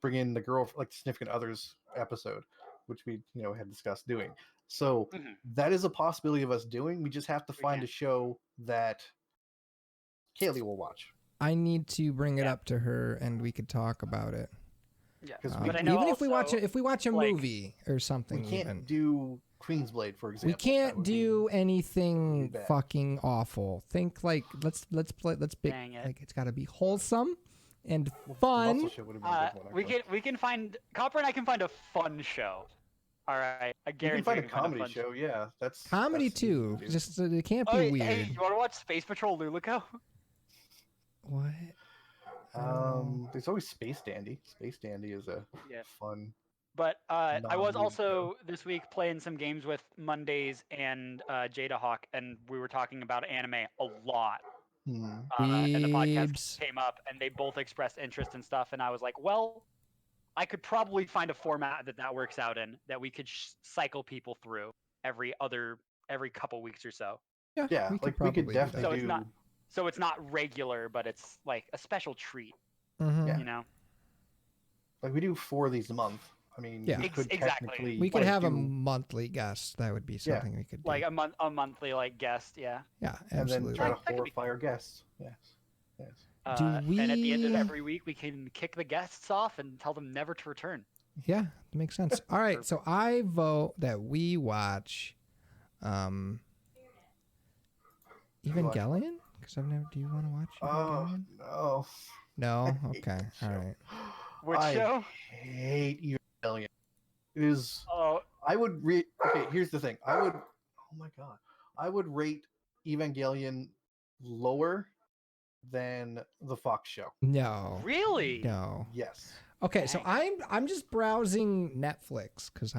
Speaker 4: bring in the significant others episode, which we had discussed doing. So that is a possibility of us doing. We just have to find a show that Kaylee will watch.
Speaker 2: I need to bring it up to her, and we could talk about it.
Speaker 3: Yeah,
Speaker 2: but I know even if we watch a movie or something,
Speaker 4: we can't do Queen's Blade, for example.
Speaker 2: We can't do anything fucking awful. Think like let's it's got to be wholesome and fun.
Speaker 3: We can find Copper and I can find a fun show. All right, I guarantee
Speaker 4: you can find a comedy show. Yeah, that's
Speaker 2: comedy too. Just it can't be weird.
Speaker 3: Hey, you want to watch Space Patrol Luluco?
Speaker 2: What?
Speaker 4: There's always Space Dandy. Space Dandy is a fun.
Speaker 3: But I was also this week playing some games with Mondays and Jada Hawk, and we were talking about anime a lot. And the podcast came up, and they both expressed interest and stuff, and I was like, well, I could probably find a format that works out in that we could cycle people through every couple weeks or so.
Speaker 4: Yeah, we could definitely do.
Speaker 3: So it's not regular, but it's like a special treat.
Speaker 4: Like we do 4 of these a month. I mean, we could technically
Speaker 2: we could have a monthly guest. That would be something we could do.
Speaker 3: Like a monthly guest,
Speaker 2: Yeah, absolutely.
Speaker 4: And then try to horrify our guests. Yes.
Speaker 3: And at the end of every week, we can kick the guests off and tell them never to return.
Speaker 2: Yeah, that makes sense. All right, so I vote that we watch Evangelion? Because I've never. Do you want to watch Evangelion?
Speaker 4: No.
Speaker 2: No? Okay. All right.
Speaker 3: Which show?
Speaker 4: I hate Evangelion. It is. I would rate. Okay, here's the thing. I would. Oh my god. I would rate Evangelion lower than the Fox show.
Speaker 2: No.
Speaker 3: Really?
Speaker 2: No.
Speaker 4: Yes.
Speaker 2: Okay, so I'm just browsing Netflix because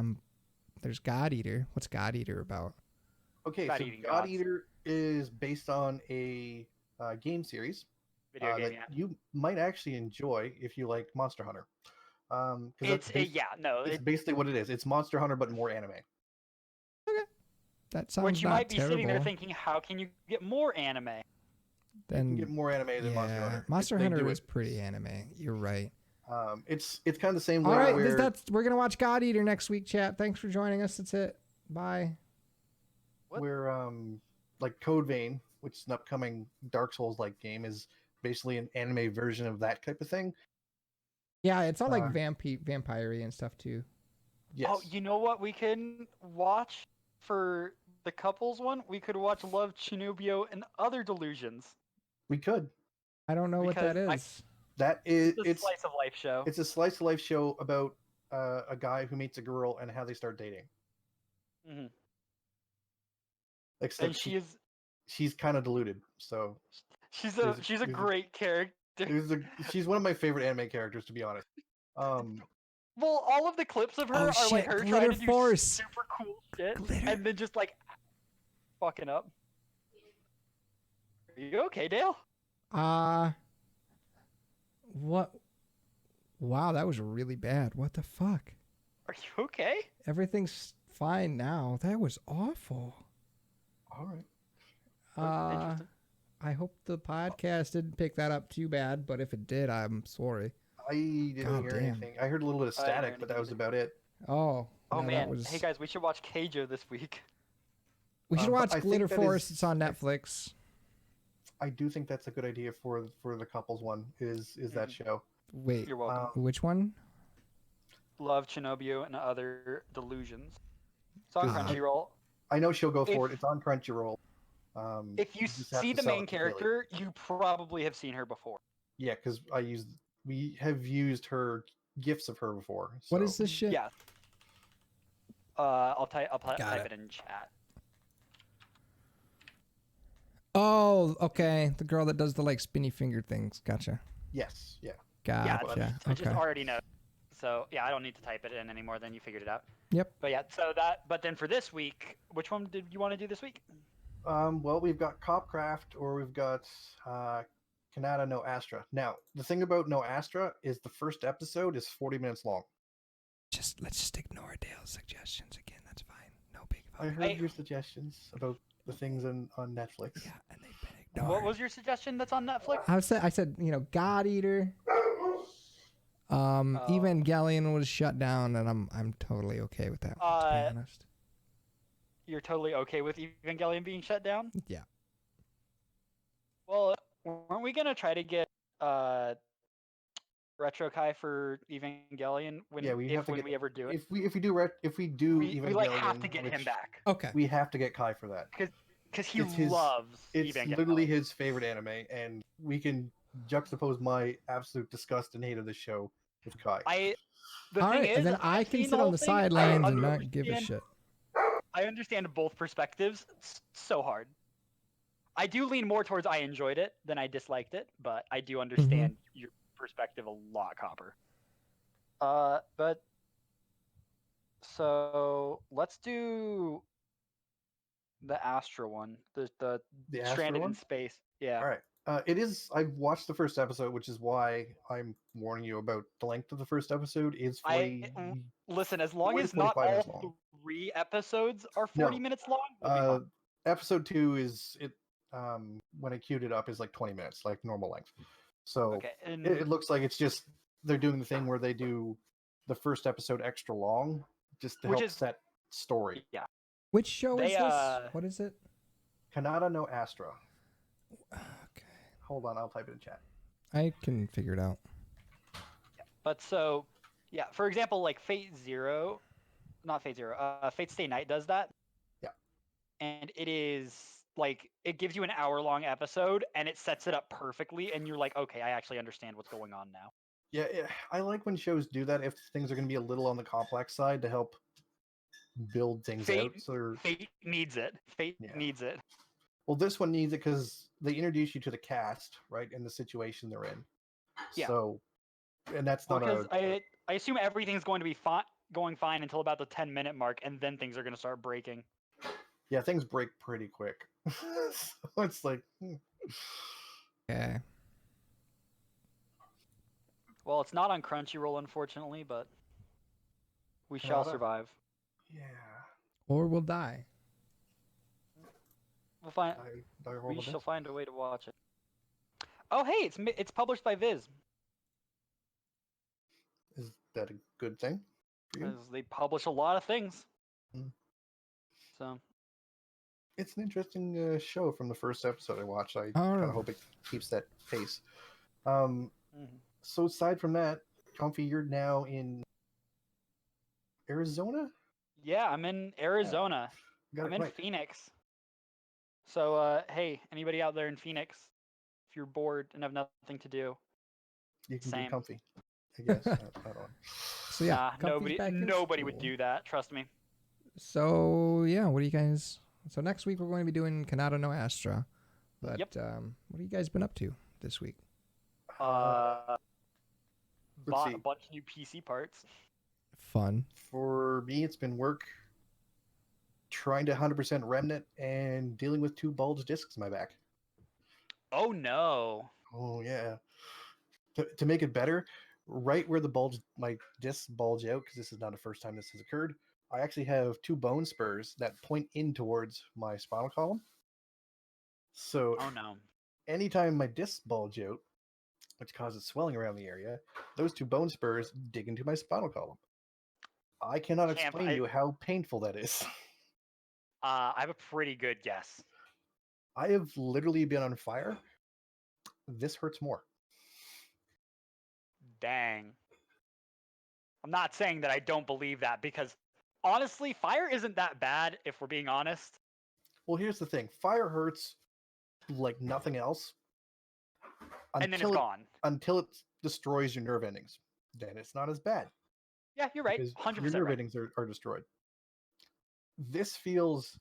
Speaker 2: there's God Eater. What's God Eater about?
Speaker 4: Okay, so God Eater is based on a game series that you might actually enjoy if you like Monster Hunter. It's basically what it is. It's Monster Hunter, but more anime.
Speaker 2: Okay, that sounds
Speaker 3: Which you
Speaker 2: not
Speaker 3: might be
Speaker 2: terrible.
Speaker 3: Sitting there thinking, how can you get more anime?
Speaker 2: Then
Speaker 4: you can get more anime than Monster Hunter.
Speaker 2: Monster Hunter is pretty anime. You're right.
Speaker 4: It's kind of the same way.
Speaker 2: All right, we're gonna watch God Eater next week, chat. Thanks for joining us. That's it. Bye.
Speaker 4: Where like Code Vein, which is an upcoming Dark Souls like game, is basically an anime version of that type of thing.
Speaker 2: Yeah, it's all like vampire-y and stuff too.
Speaker 4: Yes.
Speaker 3: Oh, you know what we can watch for the couples one? We could watch Love, Chinubio, and Other Delusions.
Speaker 4: We could.
Speaker 2: I don't know what that is.
Speaker 3: It's a slice of life show.
Speaker 4: It's a slice of life show about a guy who meets a girl and how they start dating.
Speaker 3: Mm-hmm.
Speaker 4: Except she's kind of diluted. So
Speaker 3: She's
Speaker 4: there's
Speaker 3: a great character.
Speaker 4: she's one of my favorite anime characters, to be honest.
Speaker 3: Well, all of the clips of her
Speaker 2: Oh,
Speaker 3: are
Speaker 2: shit,
Speaker 3: like her
Speaker 2: Glitter
Speaker 3: trying to do
Speaker 2: Force.
Speaker 3: super cool shit,
Speaker 2: Glitter.
Speaker 3: and then just like fucking up. Are you okay, Dale?
Speaker 2: What? Wow, that was really bad. What the fuck?
Speaker 3: Are you okay?
Speaker 2: Everything's fine now. That was awful.
Speaker 4: All right.
Speaker 3: Interesting.
Speaker 2: I hope the podcast didn't pick that up too bad, but if it did, I'm sorry.
Speaker 4: I didn't
Speaker 2: God
Speaker 4: hear
Speaker 2: damn.
Speaker 4: anything. I heard a little bit of
Speaker 3: I didn't hear
Speaker 4: static, but that was
Speaker 3: anything
Speaker 4: about it.
Speaker 2: Oh.
Speaker 3: Oh
Speaker 2: no,
Speaker 3: man,
Speaker 2: that was...
Speaker 3: hey guys, we should watch Keijo this week.
Speaker 2: We should
Speaker 4: but
Speaker 2: watch
Speaker 4: I think
Speaker 2: Glitter
Speaker 4: that
Speaker 2: Force.
Speaker 4: is-
Speaker 2: It's on Netflix.
Speaker 4: I do think that's a good idea for the couples one. Is that show?
Speaker 2: Wait,
Speaker 3: You're welcome.
Speaker 2: which one?
Speaker 3: Love Chernobyl and Other Delusions. It's on
Speaker 2: Ah.
Speaker 3: Crunchyroll.
Speaker 4: I know she'll go for
Speaker 3: If-
Speaker 4: it. It's on Crunchyroll.
Speaker 3: If you
Speaker 4: just have
Speaker 3: see
Speaker 4: to
Speaker 3: the
Speaker 4: sell
Speaker 3: main
Speaker 4: it to Billy.
Speaker 3: character, you probably have seen her before.
Speaker 4: Yeah, because we have used her gifts of her before.
Speaker 2: What
Speaker 4: so-
Speaker 2: is this shit?
Speaker 3: Yeah. I'll type
Speaker 2: Got
Speaker 3: it in chat.
Speaker 2: Oh, okay. The girl that does the like spinny finger things. Gotcha.
Speaker 4: Yes. Yeah.
Speaker 3: Yeah,
Speaker 2: Gotcha.
Speaker 3: I just
Speaker 2: Okay.
Speaker 3: already know. So yeah, I don't need to type it in anymore. Then you figured it out.
Speaker 2: Yep.
Speaker 3: But yeah, but then for this week, which one did you want to do this week?
Speaker 4: Well, we've got Copcraft or we've got Kanata no Astra. Now, the thing about no Astra is the first episode is 40 minutes long.
Speaker 2: Let's just ignore Dale's suggestions again. That's fine. No big
Speaker 4: I
Speaker 2: fuss.
Speaker 4: heard your suggestions about the things on Netflix.
Speaker 2: Yeah, and they've been ignored.
Speaker 3: What was your suggestion that's on Netflix?
Speaker 2: I said, God Eater.
Speaker 3: Oh.
Speaker 2: Evangelion was shut down, and I'm totally okay with that. To be honest.
Speaker 3: You're totally okay with Evangelion being shut down?
Speaker 2: Yeah.
Speaker 3: Well, weren't we gonna try to get Retro Kai for Evangelion when
Speaker 4: Yeah, we have to get-
Speaker 3: we ever do it?
Speaker 4: If we do
Speaker 3: We
Speaker 4: Evangelion,
Speaker 3: like have to get him
Speaker 4: which
Speaker 3: back
Speaker 2: Okay.
Speaker 4: We have to get Kai for that.
Speaker 3: because he
Speaker 4: It's his-
Speaker 3: loves
Speaker 4: It's
Speaker 3: Evangelion.
Speaker 4: literally his favorite anime, and we can juxtapose my absolute disgust and hate of this show with Kai.
Speaker 3: The
Speaker 2: All
Speaker 3: thing
Speaker 2: right,
Speaker 3: is,
Speaker 2: and then I
Speaker 3: I've
Speaker 2: can
Speaker 3: seen
Speaker 2: sit
Speaker 3: the
Speaker 2: on
Speaker 3: whole
Speaker 2: the
Speaker 3: thing,
Speaker 2: sidelines
Speaker 3: I
Speaker 2: and not give a
Speaker 3: understand-
Speaker 2: shit.
Speaker 3: I understand both perspectives so hard. I do lean more towards I enjoyed it than I disliked it, but I do understand your perspective a lot, Copper. But so let's do the Astra one, the
Speaker 4: The Astra
Speaker 3: stranded
Speaker 4: one?
Speaker 3: in space. Yeah.
Speaker 4: All right. It is. I've watched the first episode, which is why I'm warning you about the length of the first episode. Is 40.
Speaker 3: Listen, as long
Speaker 4: 40 to
Speaker 3: as not
Speaker 4: 45 minutes
Speaker 3: all
Speaker 4: long.
Speaker 3: 3 episodes are
Speaker 4: No.
Speaker 3: 40 minutes long, we'll be fine.
Speaker 4: Episode 2 is it. When I queued it up, is like 20 minutes, like normal length. So
Speaker 3: Okay. And
Speaker 4: it looks like it's just they're doing the thing where they do the first episode extra long, just to
Speaker 3: Which
Speaker 4: help
Speaker 3: is-
Speaker 4: set story.
Speaker 3: yeah.
Speaker 2: Which show is
Speaker 3: They,
Speaker 2: this? What is it?
Speaker 4: Kanata no Astra.
Speaker 2: Okay.
Speaker 4: Hold on, I'll type it in chat.
Speaker 2: I can figure it out.
Speaker 3: But so, yeah, for example, like Fate Zero, not Fate Zero, Fate Stay Night does that.
Speaker 4: Yeah.
Speaker 3: And it is like, it gives you an hour-long episode and it sets it up perfectly, and you're like, okay, I actually understand what's going on now.
Speaker 4: Yeah, I like when shows do that if things are going to be a little on the complex side to help build things out. So
Speaker 3: Fate needs it. Fate
Speaker 4: Yeah.
Speaker 3: needs it.
Speaker 4: well, this one needs it because they introduce you to the cast, right, and the situation they're in.
Speaker 3: Yeah.
Speaker 4: So, and that's not
Speaker 3: Because
Speaker 4: a.
Speaker 3: I assume everything's going to be going fine until about the 10-minute mark, and then things are going to start breaking.
Speaker 4: Yeah, things break pretty quick. So it's like.
Speaker 2: Okay.
Speaker 3: Well, it's not on Crunchyroll, unfortunately, but we shall
Speaker 4: Another-
Speaker 3: survive.
Speaker 4: Yeah.
Speaker 2: Or we'll die.
Speaker 3: We'll find.
Speaker 4: I roll
Speaker 3: We
Speaker 4: with
Speaker 3: shall
Speaker 4: this?
Speaker 3: find a way to watch it. Oh, hey, it's published by Viz.
Speaker 4: Is that a good thing? For you?
Speaker 3: 'Cause they publish a lot of things.
Speaker 4: Mm.
Speaker 3: So
Speaker 4: It's an interesting show from the first episode I watched. I
Speaker 2: All
Speaker 4: kind
Speaker 2: right.
Speaker 4: of hope it keeps that pace.
Speaker 3: mhm.
Speaker 4: So aside from that, Comfy, you're now in Arizona?
Speaker 3: yeah, I'm in Arizona.
Speaker 4: Got
Speaker 3: I'm
Speaker 4: it
Speaker 3: in
Speaker 4: right.
Speaker 3: Phoenix. So hey, anybody out there in Phoenix, if you're bored and have nothing to do,
Speaker 4: You can
Speaker 3: same.
Speaker 4: be comfy, I guess. I don't know.
Speaker 2: So yeah,
Speaker 3: nah,
Speaker 2: Comfy's back in
Speaker 3: nobody would
Speaker 2: school.
Speaker 3: do that. Trust me.
Speaker 2: So yeah, what do you guys So next week we're going to be doing Kanata no Astra. But
Speaker 3: Yep.
Speaker 2: what have you guys been up to this week?
Speaker 3: Bought
Speaker 4: see.
Speaker 3: a bunch of new PC parts.
Speaker 2: Fun.
Speaker 4: For me, it's been work, trying to 100% remnant, and dealing with 2 bulged discs in my back.
Speaker 3: Oh no.
Speaker 4: Oh yeah. To make it better, right where my discs bulge out, because this is not the first time this has occurred, I actually have 2 bone spurs that point in towards my spinal column. So
Speaker 3: Oh no.
Speaker 4: anytime my discs bulge out, which causes swelling around the area, those 2 bone spurs dig into my spinal column. I cannot
Speaker 3: Camp,
Speaker 4: explain to you how painful that is.
Speaker 3: I have a pretty good guess.
Speaker 4: I have literally been on fire. This hurts more.
Speaker 3: Dang. I'm not saying that I don't believe that because honestly, fire isn't that bad if we're being honest.
Speaker 4: Well, here's the thing. Fire hurts like nothing else
Speaker 3: And then it's gone.
Speaker 4: until it destroys your nerve endings. Then it's not as bad.
Speaker 3: Yeah, you're right.
Speaker 4: Because
Speaker 3: 100%
Speaker 4: your nerve
Speaker 3: right.
Speaker 4: endings are destroyed. This feels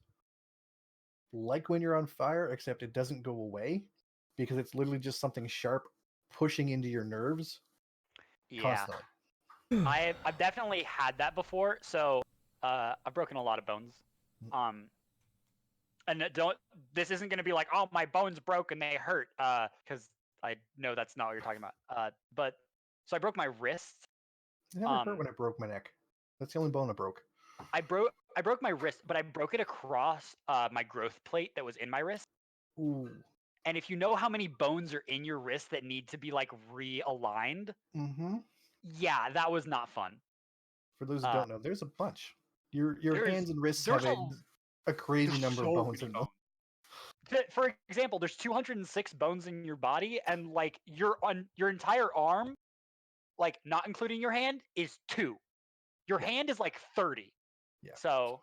Speaker 4: like when you're on fire, except it doesn't go away because it's literally just something sharp pushing into your nerves
Speaker 3: Yeah.
Speaker 4: constantly.
Speaker 3: I've definitely had that before. So I've broken a lot of bones. And this isn't going to be like, oh, my bones broke and they hurt, because I know that's not what you're talking about. But so I broke my wrist.
Speaker 4: It never hurt when I broke my neck. That's the only bone I broke.
Speaker 3: I broke my wrist, but I broke it across my growth plate that was in my wrist.
Speaker 4: Ooh.
Speaker 3: And if you know how many bones are in your wrist that need to be like realigned,
Speaker 4: Mm-hmm.
Speaker 3: yeah, that was not fun.
Speaker 4: For those who don't know, there's a bunch. Your
Speaker 3: there's-
Speaker 4: hands and wrists have a crazy
Speaker 3: there's
Speaker 4: number
Speaker 3: so
Speaker 4: of bones
Speaker 3: many
Speaker 4: in them.
Speaker 3: For example, there's 206 bones in your body, and like your entire arm, like not including your hand, is 2. Your hand is like 30.
Speaker 4: Yeah.
Speaker 3: So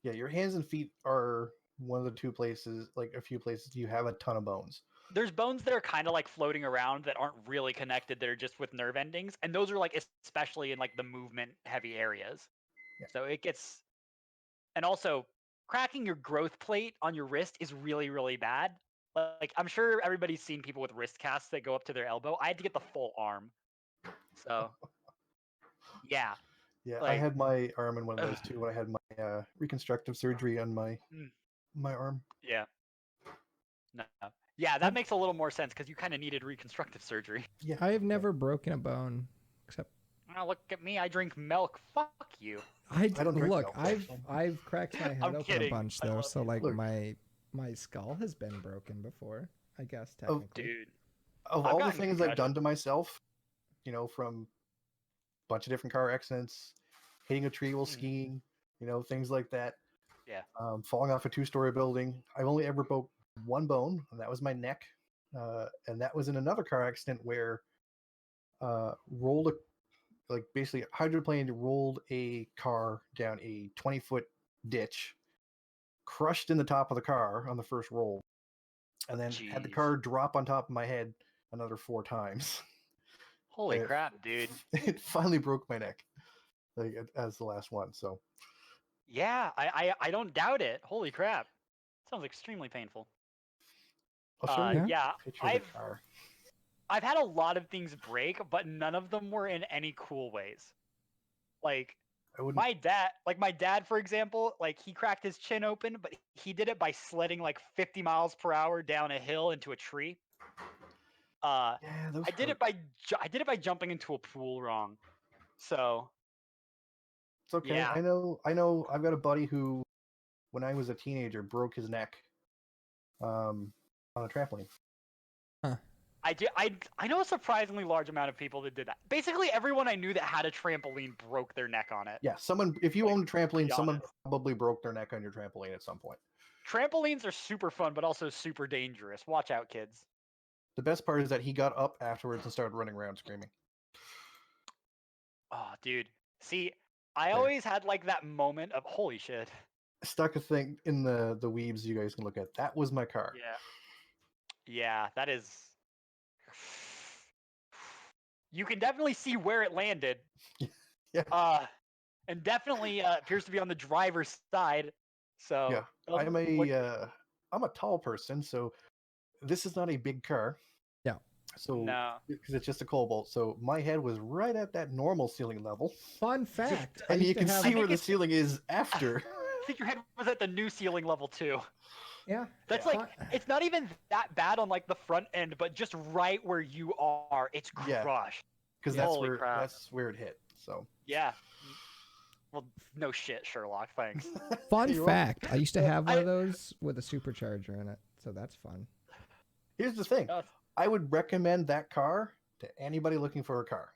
Speaker 4: Yeah, your hands and feet are one of the 2 places, like a few places you have a ton of bones.
Speaker 3: there's bones that are kind of like floating around that aren't really connected, that are just with nerve endings, and those are like especially in like the movement heavy areas.
Speaker 4: Yeah.
Speaker 3: So it gets, and also cracking your growth plate on your wrist is really, really bad. Like I'm sure everybody's seen people with wrist casts that go up to their elbow. I had to get the full arm. So yeah.
Speaker 4: Yeah, I
Speaker 3: Like,
Speaker 4: had my arm in one of those too when I had my reconstructive surgery on my arm.
Speaker 3: Yeah. No. Yeah, that makes a little more sense because you kind of needed reconstructive surgery.
Speaker 4: Yeah.
Speaker 2: I have never broken a bone, except
Speaker 3: Oh, look at me! I drink milk. Fuck you.
Speaker 2: I
Speaker 4: don't drink
Speaker 2: look.
Speaker 4: milk, so-
Speaker 2: I've cracked my head
Speaker 3: I'm
Speaker 2: open
Speaker 3: kidding.
Speaker 2: a bunch
Speaker 3: I
Speaker 2: though,
Speaker 3: love
Speaker 2: so
Speaker 3: you.
Speaker 2: like
Speaker 4: Look.
Speaker 2: my skull has been broken before. I guess
Speaker 4: Oh,
Speaker 2: technically.
Speaker 3: Dude.
Speaker 4: Of
Speaker 3: I've
Speaker 4: all the
Speaker 3: gotten
Speaker 4: things I've done to myself, from a bunch of different car accidents, hitting a tree while skiing, things like that.
Speaker 3: Yeah.
Speaker 4: Falling off a 2-story building. I've only ever broke one bone, and that was my neck. And that was in another car accident where basically hydroplane rolled a car down a 20-foot ditch, crushed in the top of the car on the first roll, and then had the
Speaker 3: Jeez.
Speaker 4: car drop on top of my head another 4 times.
Speaker 3: Holy
Speaker 4: It-
Speaker 3: crap, dude.
Speaker 4: It finally broke my neck, as the last one. So
Speaker 3: Yeah, I don't doubt it. Holy crap. Sounds extremely painful.
Speaker 4: I'll show you
Speaker 3: Yeah,
Speaker 4: a picture of the car.
Speaker 3: I've had a lot of things break, but none of them were in any cool ways. Like
Speaker 4: I wouldn't.
Speaker 3: my dad, for example, like he cracked his chin open, but he did it by sledding like 50 miles per hour down a hill into a tree.
Speaker 4: Yeah, those
Speaker 3: I did it by jumping into a pool wrong. So
Speaker 4: It's okay.
Speaker 3: yeah.
Speaker 4: I know. I've got a buddy who, when I was a teenager, broke his neck on a trampoline.
Speaker 3: I know a surprisingly large amount of people that did that. Basically, everyone I knew that had a trampoline broke their neck on it.
Speaker 4: Yeah, if you
Speaker 3: Like,
Speaker 4: own a trampoline,
Speaker 3: be
Speaker 4: someone
Speaker 3: honest.
Speaker 4: probably broke their neck on your trampoline at some point.
Speaker 3: Trampolines are super fun, but also super dangerous. Watch out, kids.
Speaker 4: The best part is that he got up afterwards and started running around screaming.
Speaker 3: Oh, dude. See, I
Speaker 4: There.
Speaker 3: always had like that moment of holy shit.
Speaker 4: Stuck a thing in the Weebs you guys can look at. That was my car.
Speaker 3: Yeah. Yeah, that is. You can definitely see where it landed.
Speaker 4: Yeah.
Speaker 3: And definitely appears to be on the driver's side. So
Speaker 4: Yeah, I'm a tall person, so this is not a big car.
Speaker 2: Yeah.
Speaker 4: So
Speaker 3: no.
Speaker 4: because it's just a Cobalt, so my head was right at that normal ceiling level,
Speaker 2: Fun fact. I
Speaker 4: and
Speaker 2: used
Speaker 4: you
Speaker 2: to
Speaker 4: can
Speaker 2: have,
Speaker 4: see where the
Speaker 3: it's-
Speaker 4: ceiling is after.
Speaker 3: I think your head was at the new ceiling level too.
Speaker 2: yeah.
Speaker 3: That's
Speaker 4: Yeah.
Speaker 3: like it's not even that bad on like the front end, but just right where you are, it's
Speaker 4: Yeah.
Speaker 3: crushed.
Speaker 4: Because
Speaker 3: Holy crap.
Speaker 4: that's where it hit. So
Speaker 3: Yeah. Well, no shit, Sherlock. Thanks.
Speaker 2: Fun
Speaker 4: You're welcome.
Speaker 2: fact. I used to have one of those with a supercharger in it, so that's fun.
Speaker 4: Here's the thing.
Speaker 3: Oh,
Speaker 4: I would recommend that car to anybody looking for a car.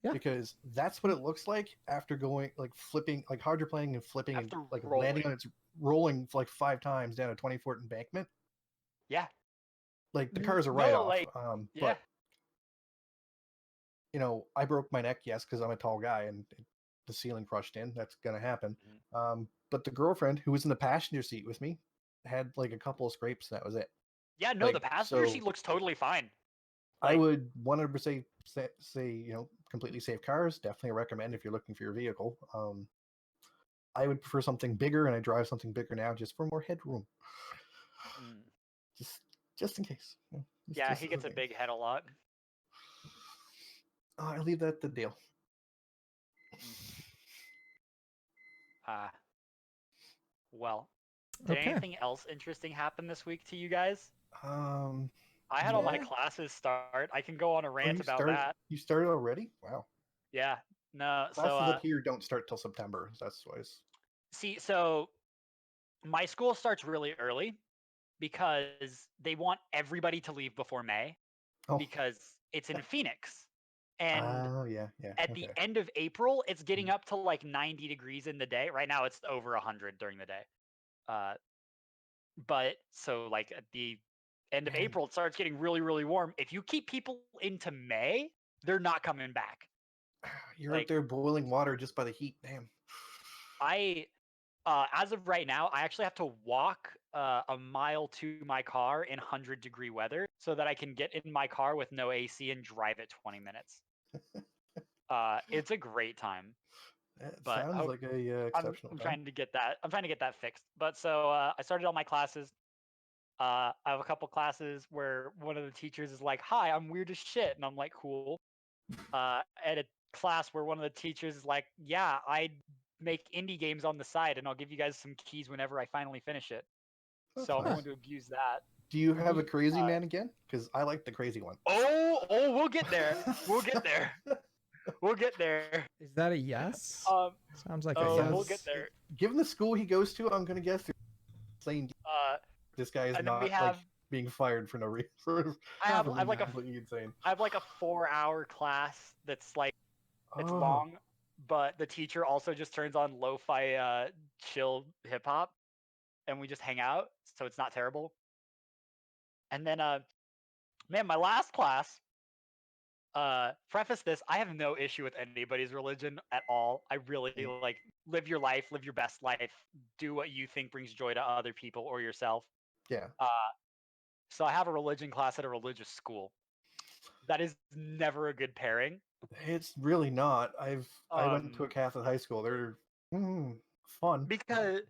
Speaker 2: Yeah.
Speaker 4: Because that's what it looks like after going like flipping, like hydroplaning and flipping
Speaker 3: After
Speaker 4: and like
Speaker 3: rolling.
Speaker 4: landing on its rolling like 5 times down a 20-foot embankment.
Speaker 3: Yeah.
Speaker 4: Like the
Speaker 2: Mm,
Speaker 4: car's a
Speaker 3: no,
Speaker 4: write-off.
Speaker 3: like, yeah.
Speaker 4: But I broke my neck, yes, because I'm a tall guy and the ceiling crushed in. That's gonna happen. But the girlfriend who was in the passenger seat with me had like a couple of scrapes, and that was it.
Speaker 3: Yeah, no,
Speaker 4: Like,
Speaker 3: the passenger
Speaker 4: so-
Speaker 3: seat looks totally fine.
Speaker 4: I
Speaker 3: Like-
Speaker 4: would 100% say completely safe cars. Definitely recommend if you're looking for your vehicle. I would prefer something bigger, and I drive something bigger now just for more headroom,
Speaker 3: Mm.
Speaker 4: just in case.
Speaker 3: Yeah,
Speaker 4: Just
Speaker 3: he
Speaker 4: as
Speaker 3: gets a
Speaker 4: thing.
Speaker 3: big head a lot.
Speaker 4: I leave that to Dale.
Speaker 3: Well, did
Speaker 2: Okay.
Speaker 3: anything else interesting happen this week to you guys?
Speaker 4: Um,
Speaker 3: I had all my
Speaker 4: Yeah.
Speaker 3: classes start. I can go on a rant
Speaker 4: you
Speaker 3: about
Speaker 4: started,
Speaker 3: that.
Speaker 4: You started already? Wow.
Speaker 3: Yeah. No,
Speaker 4: Classes
Speaker 3: so
Speaker 4: up here don't start till September. That's why.
Speaker 3: so my school starts really early because they want everybody to leave before May
Speaker 4: Oh.
Speaker 3: because it's in Phoenix. And
Speaker 4: Oh yeah.
Speaker 3: at the end of April, it's getting up to like 90 degrees in the day. Right now, it's over 100 during the day. But so like at the end of
Speaker 4: Man.
Speaker 3: April, it starts getting really, really warm. If you keep people into May, they're not coming back.
Speaker 4: You're
Speaker 3: like-
Speaker 4: out there boiling water just by the heat. Damn.
Speaker 3: As of right now, I actually have to walk a mile to my car in 100-degree weather so that I can get in my car with no AC and drive it 20 minutes. It's a great time.
Speaker 4: That
Speaker 3: But
Speaker 4: sounds like a exceptional
Speaker 3: I'm
Speaker 4: time.
Speaker 3: trying to get that. I'm trying to get that fixed. But so I started all my classes. I have a couple classes where one of the teachers is like, "Hi, I'm weird as shit," and I'm like, "Cool." At a class where one of the teachers is like, "Yeah, I make indie games on the side, and I'll give you guys some keys whenever I finally finish it."
Speaker 4: That's
Speaker 3: So I'm
Speaker 4: nice.
Speaker 3: going to abuse that.
Speaker 4: Do you have a crazy man again? Because I like the crazy one.
Speaker 3: Oh, we'll get there. We'll get there. We'll get there.
Speaker 2: Is that a yes? Sounds like a
Speaker 3: Oh,
Speaker 2: yes.
Speaker 3: we'll get there.
Speaker 4: Given the school he goes to, I'm gonna guess saying this guy is
Speaker 3: And then
Speaker 4: not
Speaker 3: we have-
Speaker 4: like being fired for no reason.
Speaker 3: I have like a
Speaker 4: completely insane.
Speaker 3: I have like a 4-hour class that's like it's
Speaker 4: Oh.
Speaker 3: long, but the teacher also just turns on lo-fi chill hip hop, and we just hang out, so it's not terrible. And then man, my last class. Preface this: I have no issue with anybody's religion at all. I really like live your life, live your best life, do what you think brings joy to other people or yourself.
Speaker 4: Yeah.
Speaker 3: So I have a religion class at a religious school. That is never a good pairing.
Speaker 4: It's really not. I went to a Catholic high school. They're fun.
Speaker 3: Because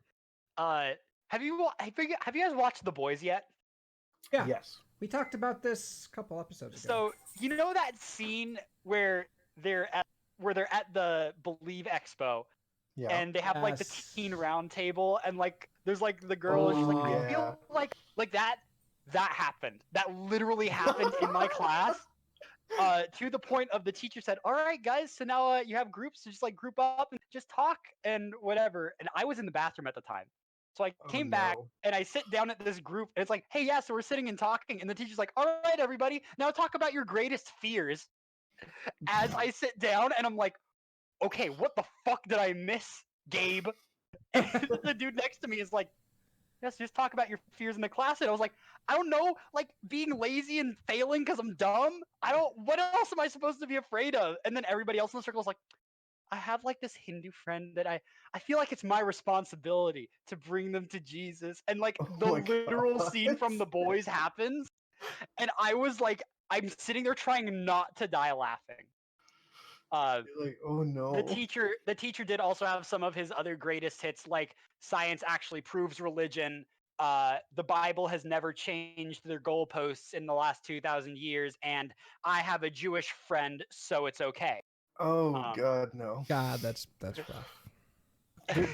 Speaker 3: have you guys watched The Boys yet?
Speaker 2: Yeah.
Speaker 4: Yes.
Speaker 2: We talked about this a couple episodes ago.
Speaker 3: So you know that scene where they're at the Believe Expo,
Speaker 4: Yeah.
Speaker 3: and they have like the
Speaker 2: Yes.
Speaker 3: teen round table, and like there's like the girl, and she's like, I feel like that happened. That literally happened in my class. To the point of the teacher said, "All right, guys, so now you have groups, so just like group up and just talk and whatever." And I was in the bathroom at the time, so I came back and I sit down at this group, and it's like, "Hey, yeah, so we're sitting and talking," and the teacher's like, "All right, everybody, now talk about your greatest fears." As I sit down, and I'm like, "Okay, what the fuck did I miss, Gabe?" And the dude next to me is like, "Yes, just talk about your fears in the class." And I was like, "I don't know, like being lazy and failing because I'm dumb. What else am I supposed to be afraid of?" And then everybody else in the circle is like, "I have like this Hindu friend that I feel like it's my responsibility to bring them to Jesus." And like the
Speaker 4: my
Speaker 3: literal scene
Speaker 4: God.
Speaker 3: from The Boys happens. And I was like, I'm sitting there trying not to die laughing.
Speaker 4: You're like, oh no.
Speaker 3: The teacher did also have some of his other greatest hits, like science actually proves religion. The Bible has never changed their goalposts in the last 2,000 years, and I have a Jewish friend, so it's okay.
Speaker 4: Oh God, no.
Speaker 2: God, that's rough.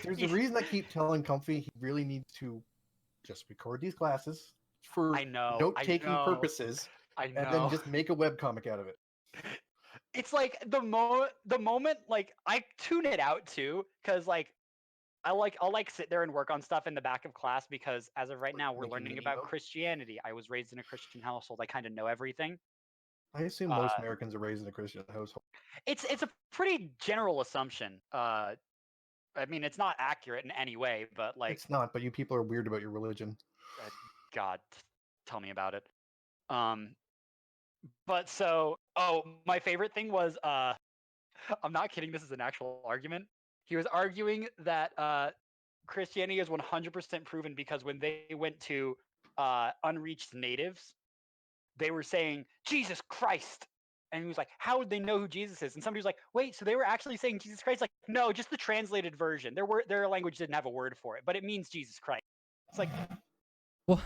Speaker 4: There's a reason I keep telling Comfy he really needs to just record these classes for note-taking purposes, and then just make a webcomic out of it.
Speaker 3: It's like the moment like I tune it out too, because like I'll sit there and work on stuff in the back of class, because as of right now we're learning about Christianity. I was raised in a Christian household. I kind of know everything.
Speaker 4: I assume most Americans are raised in a Christian household.
Speaker 3: It's a pretty general assumption. I mean, it's not accurate in any way, but like
Speaker 4: it's not. But you people are weird about your religion.
Speaker 3: God, tell me about it. But so, my favorite thing was, I'm not kidding. This is an actual argument. He was arguing that Christianity is 100% proven because when they went to unreached natives, they were saying Jesus Christ. And he was like, how would they know who Jesus is? And somebody was like, wait, so they were actually saying Jesus Christ? Like, no, just the translated version. Their language didn't have a word for it, but it means Jesus Christ. It's like,
Speaker 2: well,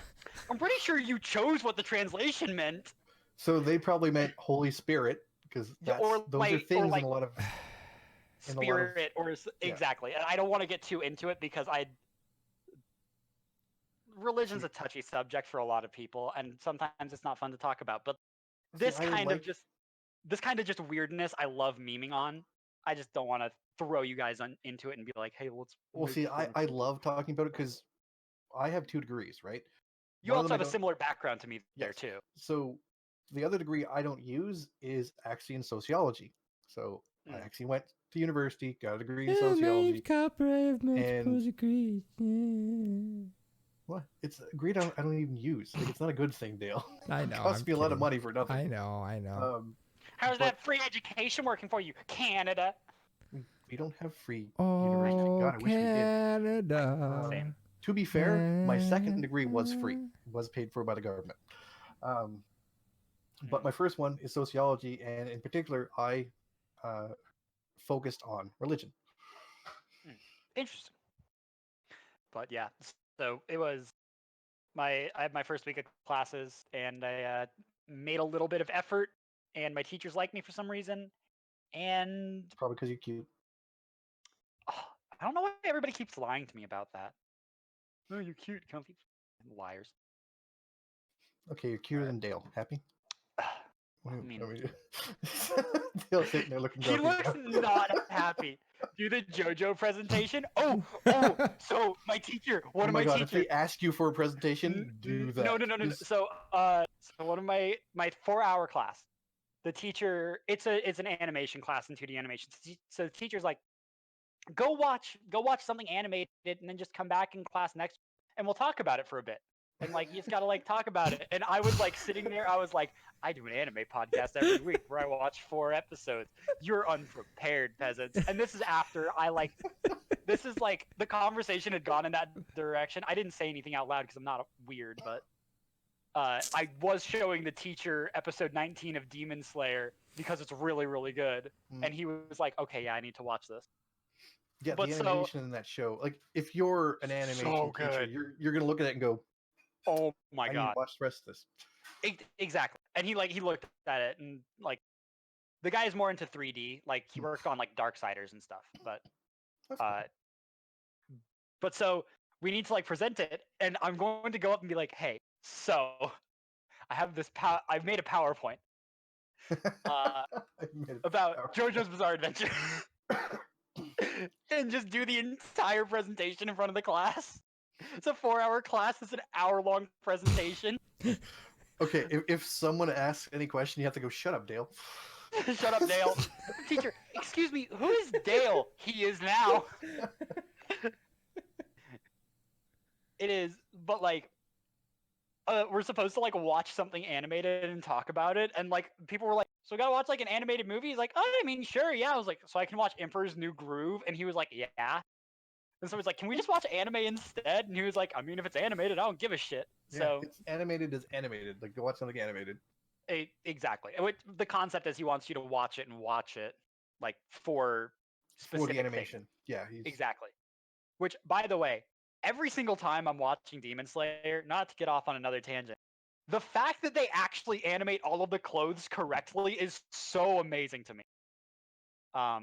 Speaker 3: I'm pretty sure you chose what the translation meant.
Speaker 4: So they probably meant Holy Spirit, because those are things in a lot of
Speaker 3: spirit exactly. And I don't want to get too into it because religion's a touchy subject for a lot of people, and sometimes it's not fun to talk about. But this kind of just weirdness, I love memeing on. I just don't want to throw you guys into it and be like, hey, let's.
Speaker 4: Well, see, I love talking about it because I have 2 degrees, right?
Speaker 3: You also have a similar background to me there too.
Speaker 4: So the other degree I don't use is actually in sociology. So I actually went to university, got a degree in sociology. What? It's a degree I don't even use. Like, it's not a good thing, Dale.
Speaker 2: I know.
Speaker 4: It costs me a lot of money for nothing.
Speaker 2: I know.
Speaker 3: How's that free education working for you, Canada?
Speaker 4: We don't have free university. God, I wish we did.
Speaker 2: Canada.
Speaker 4: To be fair, my second degree was free. Was paid for by the government. But my first one is sociology, and in particular, I focused on religion.
Speaker 3: Interesting. But yeah, so it was I had my first week of classes, and I made a little bit of effort, and my teachers liked me for some reason, and
Speaker 4: probably because you're cute.
Speaker 3: I don't know why everybody keeps lying to me about that. Oh, you're cute, Comfy. Liars.
Speaker 4: Okay, you're cuter than Dale. Happy?
Speaker 3: I mean,
Speaker 4: Dale's sitting there looking.
Speaker 3: He looks not happy. Do the JoJo presentation. Oh! So my teacher, one of my teachers.
Speaker 4: If they ask you for a presentation, do that.
Speaker 3: No. So one of my 4-hour class, the teacher, it's an animation class in 2D animation. So the teacher's like, go watch something animated, and then just come back in class next, and we'll talk about it for a bit. And like, you just gotta like talk about it. And I was like sitting there, I was like, I do an anime podcast every week where I watch 4 episodes. You're unprepared, peasants. And this is after this is like, the conversation had gone in that direction. I didn't say anything out loud because I'm not weird, but I was showing the teacher episode 19 of Demon Slayer because it's really, really good. And he was like, okay, yeah, I need to watch this.
Speaker 4: Yeah, but the animation in that show, like, if you're an animation teacher, you're gonna look at it and go,
Speaker 3: oh my God,
Speaker 4: I need to watch the rest of this.
Speaker 3: Exactly. And he looked at it, and like, the guy is more into 3D. Like, he worked on like Darksiders and stuff. But so we need to like present it, and I'm going to go up and be like, hey, so I have this I've made a PowerPoint about JoJo's Bizarre Adventure. And just do the entire presentation in front of the class. It's a 4-hour class. It's an hour-long presentation.
Speaker 4: Okay, if someone asks any question, you have to go, shut up, Dale.
Speaker 3: Shut up, Dale. Teacher, excuse me, who is Dale? He is now. It is, but like, we're supposed to like watch something animated and talk about it, and like, people were like, so we gotta watch like an animated movie? He's like, oh, I mean, sure, yeah. I was like, so I can watch Emperor's New Groove? And he was like, yeah. And so he's like, can we just watch anime instead? And he was like, I mean, if it's animated, I don't give a shit.
Speaker 4: Yeah,
Speaker 3: so
Speaker 4: it's animated is animated. Like, go watch something animated.
Speaker 3: Exactly. The concept is he wants you to watch it and watch it. like for
Speaker 4: For
Speaker 3: specific
Speaker 4: the
Speaker 3: things.
Speaker 4: animation. Yeah, he's
Speaker 3: Exactly. Which, by the way, every single time I'm watching Demon Slayer, not to get off on another tangent, the fact that they actually animate all of the clothes correctly is so amazing to me. If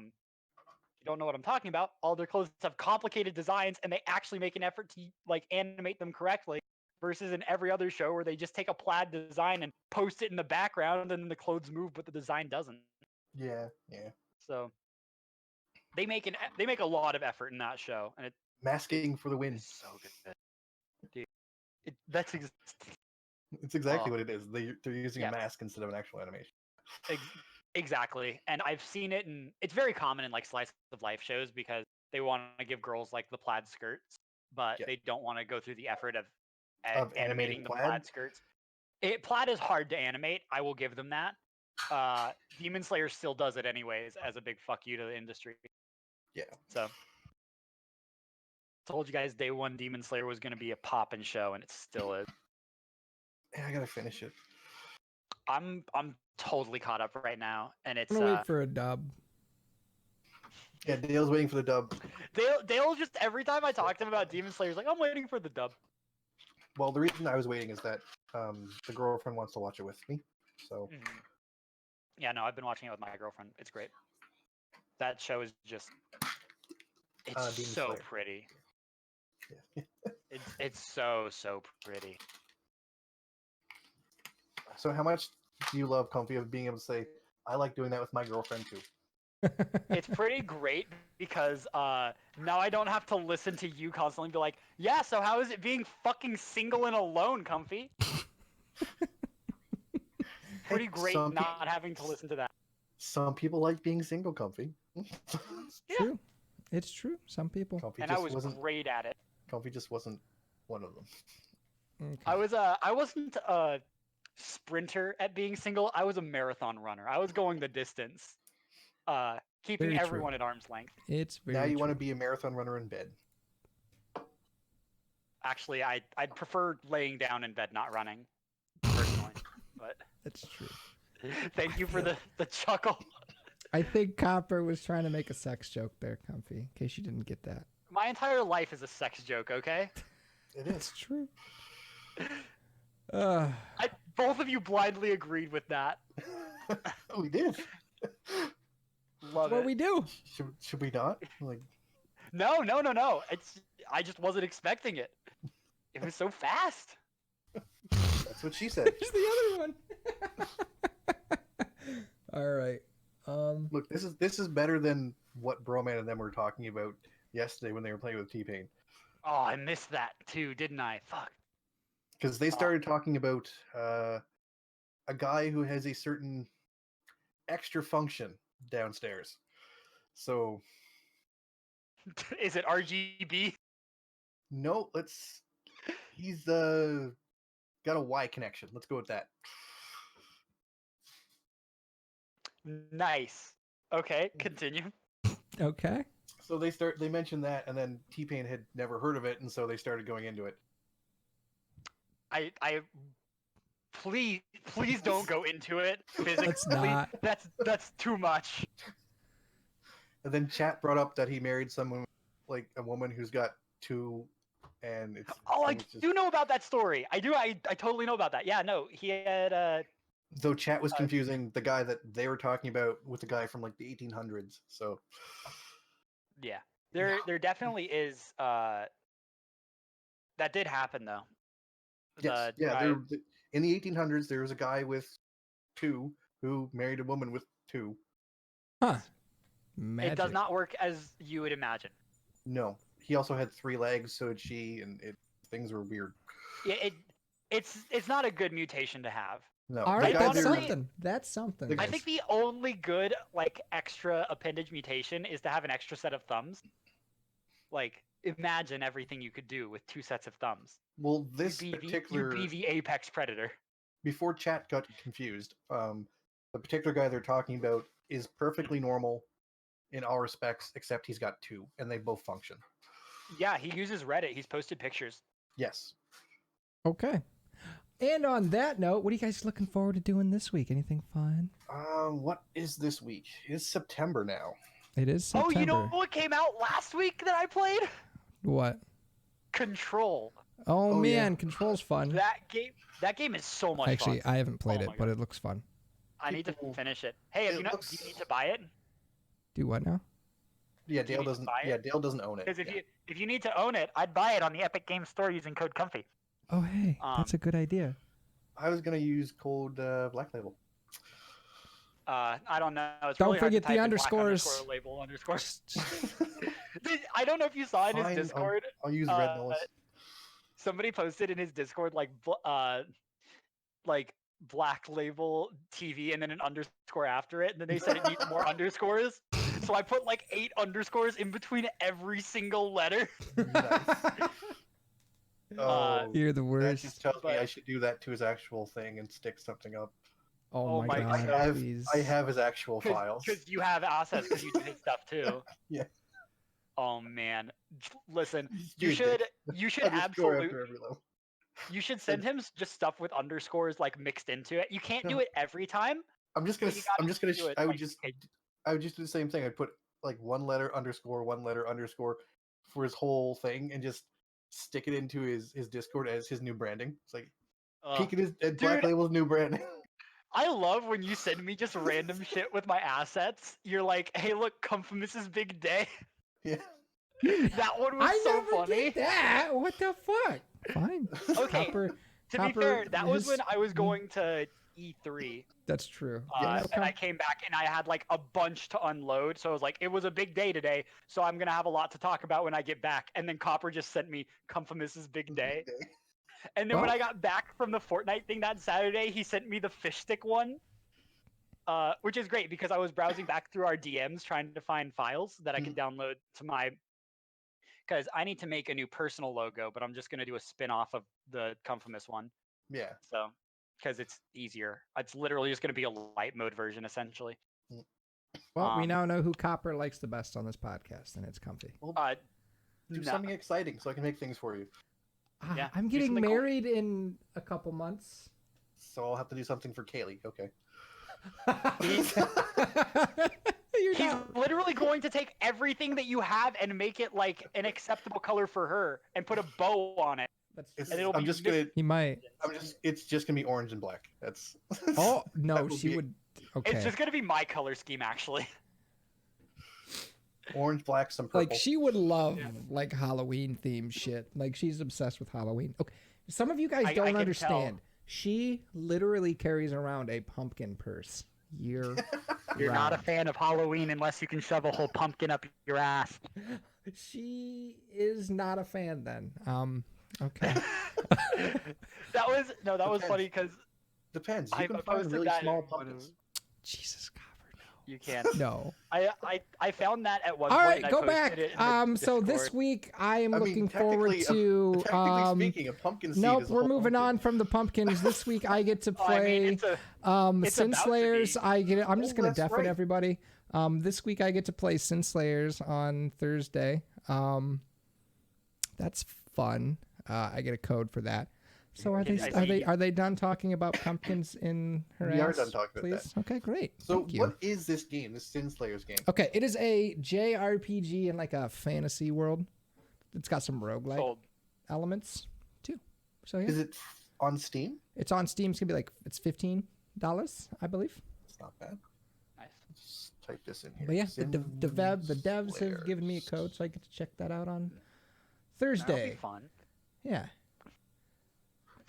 Speaker 3: you don't know what I'm talking about, all their clothes have complicated designs, and they actually make an effort to like animate them correctly. Versus in every other show where they just take a plaid design and post it in the background, and then the clothes move, but the design doesn't.
Speaker 4: yeah.
Speaker 3: So they make a lot of effort in that show, and
Speaker 4: Masking for the win.
Speaker 3: it's so good, dude. That's
Speaker 4: It's exactly what it is. They're using
Speaker 3: yeah.
Speaker 4: a mask instead of an actual animation.
Speaker 3: Exactly, and I've seen it, and it's very common in like slice of life shows because they want to give girls like the plaid skirts, but
Speaker 4: Yeah.
Speaker 3: they don't want to go through the effort of
Speaker 4: Animating
Speaker 3: the
Speaker 4: plaid?
Speaker 3: plaid skirts. Plaid is hard to animate. I will give them that. Demon Slayer still does it anyways as a big fuck you to the industry.
Speaker 4: Yeah.
Speaker 3: So told you guys day one Demon Slayer was going to be a poppin' show, and it still is.
Speaker 4: Yeah, I gotta finish it.
Speaker 3: I'm totally caught up right now, and it's
Speaker 2: I'm gonna wait for a dub.
Speaker 4: Yeah, Dale's waiting for the dub.
Speaker 3: Dale just every time I talk to him about Demon Slayer, he's like, I'm waiting for the dub.
Speaker 4: Well, the reason I was waiting is that the girlfriend wants to watch it with me. So
Speaker 3: Yeah, no, I've been watching it with my girlfriend. It's great. That show is just it's
Speaker 4: Demon
Speaker 3: so
Speaker 4: Slayer.
Speaker 3: pretty.
Speaker 4: Yeah.
Speaker 3: It's so pretty.
Speaker 4: So how much do you love Comfy of being able to say, I like doing that with my girlfriend too?
Speaker 3: It's pretty great because now I don't have to listen to you constantly be like, yeah, so how is it being fucking single and alone, Comfy? Pretty great not having to listen to that.
Speaker 4: Some people like being single, Comfy.
Speaker 2: It's true. It's true. Some people.
Speaker 4: Comfy
Speaker 3: And
Speaker 4: just
Speaker 3: I was
Speaker 4: wasn't.
Speaker 3: great at it.
Speaker 4: Comfy just wasn't one of them.
Speaker 2: Okay.
Speaker 3: I wasn't a sprinter at being single. I was a marathon runner. I was going the distance, keeping
Speaker 2: Very true.
Speaker 3: everyone at arm's length.
Speaker 2: It's very
Speaker 4: Now you
Speaker 2: true.
Speaker 4: want to be a marathon runner in bed.
Speaker 3: Actually, I'd prefer laying down in bed, not running, personally. But
Speaker 2: That's true.
Speaker 3: thank you for the chuckle.
Speaker 2: I think Copper was trying to make a sex joke there, Comfy, in case you didn't get that.
Speaker 3: My entire life is a sex joke, okay?
Speaker 4: It is.
Speaker 2: It's true.
Speaker 3: Both of you blindly agreed with that.
Speaker 4: We did.
Speaker 3: Love
Speaker 2: What
Speaker 3: it.
Speaker 2: we do.
Speaker 4: Should we not? Like,
Speaker 3: No. I just wasn't expecting it. It was so fast.
Speaker 4: that's what she said.
Speaker 2: There's the other one. All right.
Speaker 4: Look, this is better than what Broman and them were talking about yesterday when they were playing with T-Pain.
Speaker 3: Oh, I missed that too, didn't I? Fuck.
Speaker 4: Because they started talking about a guy who has a certain extra function downstairs. So
Speaker 3: Is it RGB?
Speaker 4: no, he's got a Y connection. Let's go with that.
Speaker 3: Nice. Okay, continue.
Speaker 2: Okay.
Speaker 4: So they mentioned that, and then T-Pain had never heard of it, and so they started going into it.
Speaker 3: I please don't go into it physically.
Speaker 2: Let's not.
Speaker 3: That's too much.
Speaker 4: And then chat brought up that he married someone, like a woman who's got two, and it's.
Speaker 3: Oh, I
Speaker 4: it's just,
Speaker 3: do know about that story. I do. I totally know about that. Yeah, no, he had
Speaker 4: Though chat was confusing the guy that they were talking about with the guy from like the 1800s. So
Speaker 3: yeah. There definitely is that did happen though.
Speaker 4: yes, yeah. In the 1800s, there was a guy with two who married a woman with two.
Speaker 2: Huh. Magic.
Speaker 3: It does not work as you would imagine.
Speaker 4: No, he also had 3 legs, so did she, and things were weird.
Speaker 3: Yeah, it's not a good mutation to have.
Speaker 4: No,
Speaker 2: All
Speaker 4: the
Speaker 2: right,
Speaker 4: guy
Speaker 2: that's
Speaker 4: there-
Speaker 2: something. That's something.
Speaker 4: The-
Speaker 3: I think the only good like extra appendage mutation is to have an extra set of thumbs. Like imagine everything you could do with 2 sets of thumbs.
Speaker 4: Well, this
Speaker 3: You'd
Speaker 4: particular
Speaker 3: be the apex predator.
Speaker 4: before chat got confused, the particular guy they're talking about is perfectly normal in all respects, except he's got 2, and they both function.
Speaker 3: Yeah, he uses Reddit. He's posted pictures.
Speaker 4: Yes.
Speaker 2: Okay. And on that note, what are you guys looking forward to doing this week? Anything fun?
Speaker 4: What is this week? It's September now.
Speaker 2: It is September.
Speaker 3: Oh, you know what came out last week that I played?
Speaker 2: What?
Speaker 3: Control.
Speaker 2: Oh,
Speaker 4: Oh,
Speaker 2: man,
Speaker 4: yeah.
Speaker 2: Control's fun.
Speaker 3: That game is so much
Speaker 2: Actually,
Speaker 3: fun.
Speaker 2: I haven't played
Speaker 3: Oh
Speaker 2: it,
Speaker 3: my
Speaker 2: but
Speaker 3: God.
Speaker 2: it looks fun.
Speaker 3: I need to
Speaker 4: People-
Speaker 3: finish it. Hey,
Speaker 4: it
Speaker 3: do you
Speaker 4: looks-
Speaker 3: need to buy it?
Speaker 2: Do what now?
Speaker 4: Yeah,
Speaker 3: Do you
Speaker 4: Dale
Speaker 3: need to
Speaker 4: doesn't.
Speaker 3: buy it?
Speaker 4: Yeah, Dale doesn't own it.
Speaker 3: Because
Speaker 4: Yeah.
Speaker 3: if you need to own it, I'd buy it on the Epic Games Store using code Comfy.
Speaker 2: Oh, hey, that's a good idea.
Speaker 4: I was gonna use code Black Label.
Speaker 3: I don't know. It's
Speaker 2: Don't
Speaker 3: really hard to
Speaker 2: forget the
Speaker 3: type in black
Speaker 2: underscores.
Speaker 3: underscore label underscores. I don't know if you saw in his
Speaker 4: Fine,
Speaker 3: Discord.
Speaker 4: I'll use red nose.
Speaker 3: Somebody posted in his Discord like Black Label TV and then an underscore after it, and then they said it needs more underscores. So I put like 8 underscores in between every single letter.
Speaker 4: Nice. Oh,
Speaker 2: You're the
Speaker 4: that
Speaker 2: worst.
Speaker 4: just tells me I
Speaker 3: but-
Speaker 4: should do that to his actual thing and stick something up.
Speaker 2: Oh,
Speaker 3: Oh
Speaker 2: my
Speaker 3: my
Speaker 2: god,
Speaker 3: God.
Speaker 2: please.
Speaker 4: I have his actual files.
Speaker 3: Because you have assets because you do his stuff too.
Speaker 4: Yeah.
Speaker 3: Oh man, listen,
Speaker 4: Dude,
Speaker 3: you should
Speaker 4: underscore
Speaker 3: absolutely
Speaker 4: after every level.
Speaker 3: you should send him just stuff with underscores like mixed into it. You can't do
Speaker 4: No.
Speaker 3: it every time.
Speaker 4: I'm just gonna.
Speaker 3: you gotta
Speaker 4: I'm just gonna.
Speaker 3: do it,
Speaker 4: I would
Speaker 3: like,
Speaker 4: just.
Speaker 3: okay.
Speaker 4: I would just do the same thing. I'd put like one letter underscore for his whole thing and just stick it into his Discord as his new branding. It's like peek at his at Black
Speaker 3: dude.
Speaker 4: Label's new branding.
Speaker 3: I love when you send me just random shit with my assets. You're like, hey, look, come from Mrs. Big Day.
Speaker 4: Yeah.
Speaker 3: That one was
Speaker 2: I
Speaker 3: so
Speaker 2: never
Speaker 3: funny.
Speaker 2: did that. What the fuck? Fine.
Speaker 3: Okay,
Speaker 2: Copper,
Speaker 3: To be
Speaker 2: Copper,
Speaker 3: fair, that was
Speaker 2: his-
Speaker 3: when I was going to E3.
Speaker 2: That's true.
Speaker 4: Yeah,
Speaker 3: And I came back and I had like a bunch to unload. So I was like, it was a big day today. So I'm going to have a lot to talk about when I get back. And then Copper just sent me, come from Mrs. Big Day. And then when
Speaker 2: Well-
Speaker 3: I got back from the Fortnite thing that Saturday, he sent me the fish stick one. Which is great because I was browsing back through our DMs trying to find files that I could download to my. Because I need to make a new personal logo, but I'm just going to do a spin off of the Comfimus one.
Speaker 4: Yeah.
Speaker 3: So, because it's easier. It's literally just going to be a light mode version essentially.
Speaker 2: Well, we
Speaker 3: Um,
Speaker 2: now know who Copper likes the best on this podcast, and it's Comfy.
Speaker 4: Well, do
Speaker 3: No.
Speaker 4: something exciting so I can make things for you.
Speaker 3: Yeah,
Speaker 2: I'm
Speaker 3: do
Speaker 2: getting
Speaker 3: something cool.
Speaker 2: married in a couple months.
Speaker 4: So I'll have to do something for Kaylee. Okay.
Speaker 2: You're
Speaker 3: He's
Speaker 2: not-
Speaker 3: literally going to take everything that you have and make it like an acceptable color for her and put a bow on it.
Speaker 2: That's
Speaker 4: It's,
Speaker 3: And it'll
Speaker 4: I'm
Speaker 3: be
Speaker 4: just gonna.
Speaker 2: He might.
Speaker 4: It's just gonna be orange and black. That's.
Speaker 2: Oh
Speaker 4: That
Speaker 2: no,
Speaker 4: will
Speaker 2: she
Speaker 4: be-
Speaker 2: would. Okay.
Speaker 3: It's just going to be my color scheme actually.
Speaker 4: Orange, black, some purple.
Speaker 2: Like she would love
Speaker 3: Yeah.
Speaker 2: like Halloween themed shit. Like she's obsessed with Halloween. Okay, some of you guys
Speaker 3: I
Speaker 2: don't
Speaker 3: can
Speaker 2: understand. She literally carries around a pumpkin purse year.
Speaker 3: You're not a
Speaker 2: round.
Speaker 3: fan of Halloween unless you can shove a whole pumpkin up your ass.
Speaker 2: She is not a fan then. Okay.
Speaker 3: that was
Speaker 4: Depends.
Speaker 3: funny because
Speaker 4: Depends. You
Speaker 3: I
Speaker 4: can find
Speaker 3: posted
Speaker 4: really
Speaker 3: that
Speaker 4: small
Speaker 3: in one of-
Speaker 4: pumpkins.
Speaker 2: Jesus, Copper,
Speaker 3: you can.
Speaker 2: no.
Speaker 3: I found that at one
Speaker 2: All
Speaker 3: point.
Speaker 2: right,
Speaker 3: and I
Speaker 2: go
Speaker 3: posted
Speaker 2: back.
Speaker 3: it in the
Speaker 2: So this
Speaker 3: Discord.
Speaker 2: week I am
Speaker 4: I mean,
Speaker 2: looking forward
Speaker 4: technically-
Speaker 2: to.
Speaker 4: Technically speaking, a pumpkin seed
Speaker 2: Nope,
Speaker 4: is a
Speaker 2: we're
Speaker 4: whole
Speaker 2: moving
Speaker 4: pumpkin.
Speaker 2: on from the pumpkins. This week I get to
Speaker 3: Oh, I mean,
Speaker 2: play
Speaker 3: it's a- it's
Speaker 2: Sin
Speaker 3: about to
Speaker 2: Slayers.
Speaker 3: be.
Speaker 2: I'm just
Speaker 4: Oh,
Speaker 2: gonna
Speaker 4: that's
Speaker 2: deafen
Speaker 4: right.
Speaker 2: everybody. This week I get to play Sin Slayers on Thursday. That's fun. I get a code for that. So are
Speaker 3: I
Speaker 2: they
Speaker 3: see.
Speaker 2: are they done talking about pumpkins in her
Speaker 4: We are
Speaker 2: ass?
Speaker 4: done talking about
Speaker 2: please? Okay, great.
Speaker 4: So
Speaker 2: Thank you.
Speaker 4: what is this game? This Sin Slayers game?
Speaker 2: Okay, it is a JRPG in like a fantasy world. It's got some roguelike
Speaker 3: Sold.
Speaker 2: elements too. So yeah,
Speaker 4: Is it on Steam?
Speaker 2: it's on Steam. It's gonna be like it's $15, I believe.
Speaker 4: It's not bad.
Speaker 3: Nice.
Speaker 4: Let's type this in here.
Speaker 2: But yeah,
Speaker 4: Sin
Speaker 2: the devs have given me a
Speaker 4: Slayers.
Speaker 2: code, so I get to check that out on
Speaker 3: That'll be
Speaker 2: Thursday.
Speaker 3: fun.
Speaker 2: Yeah.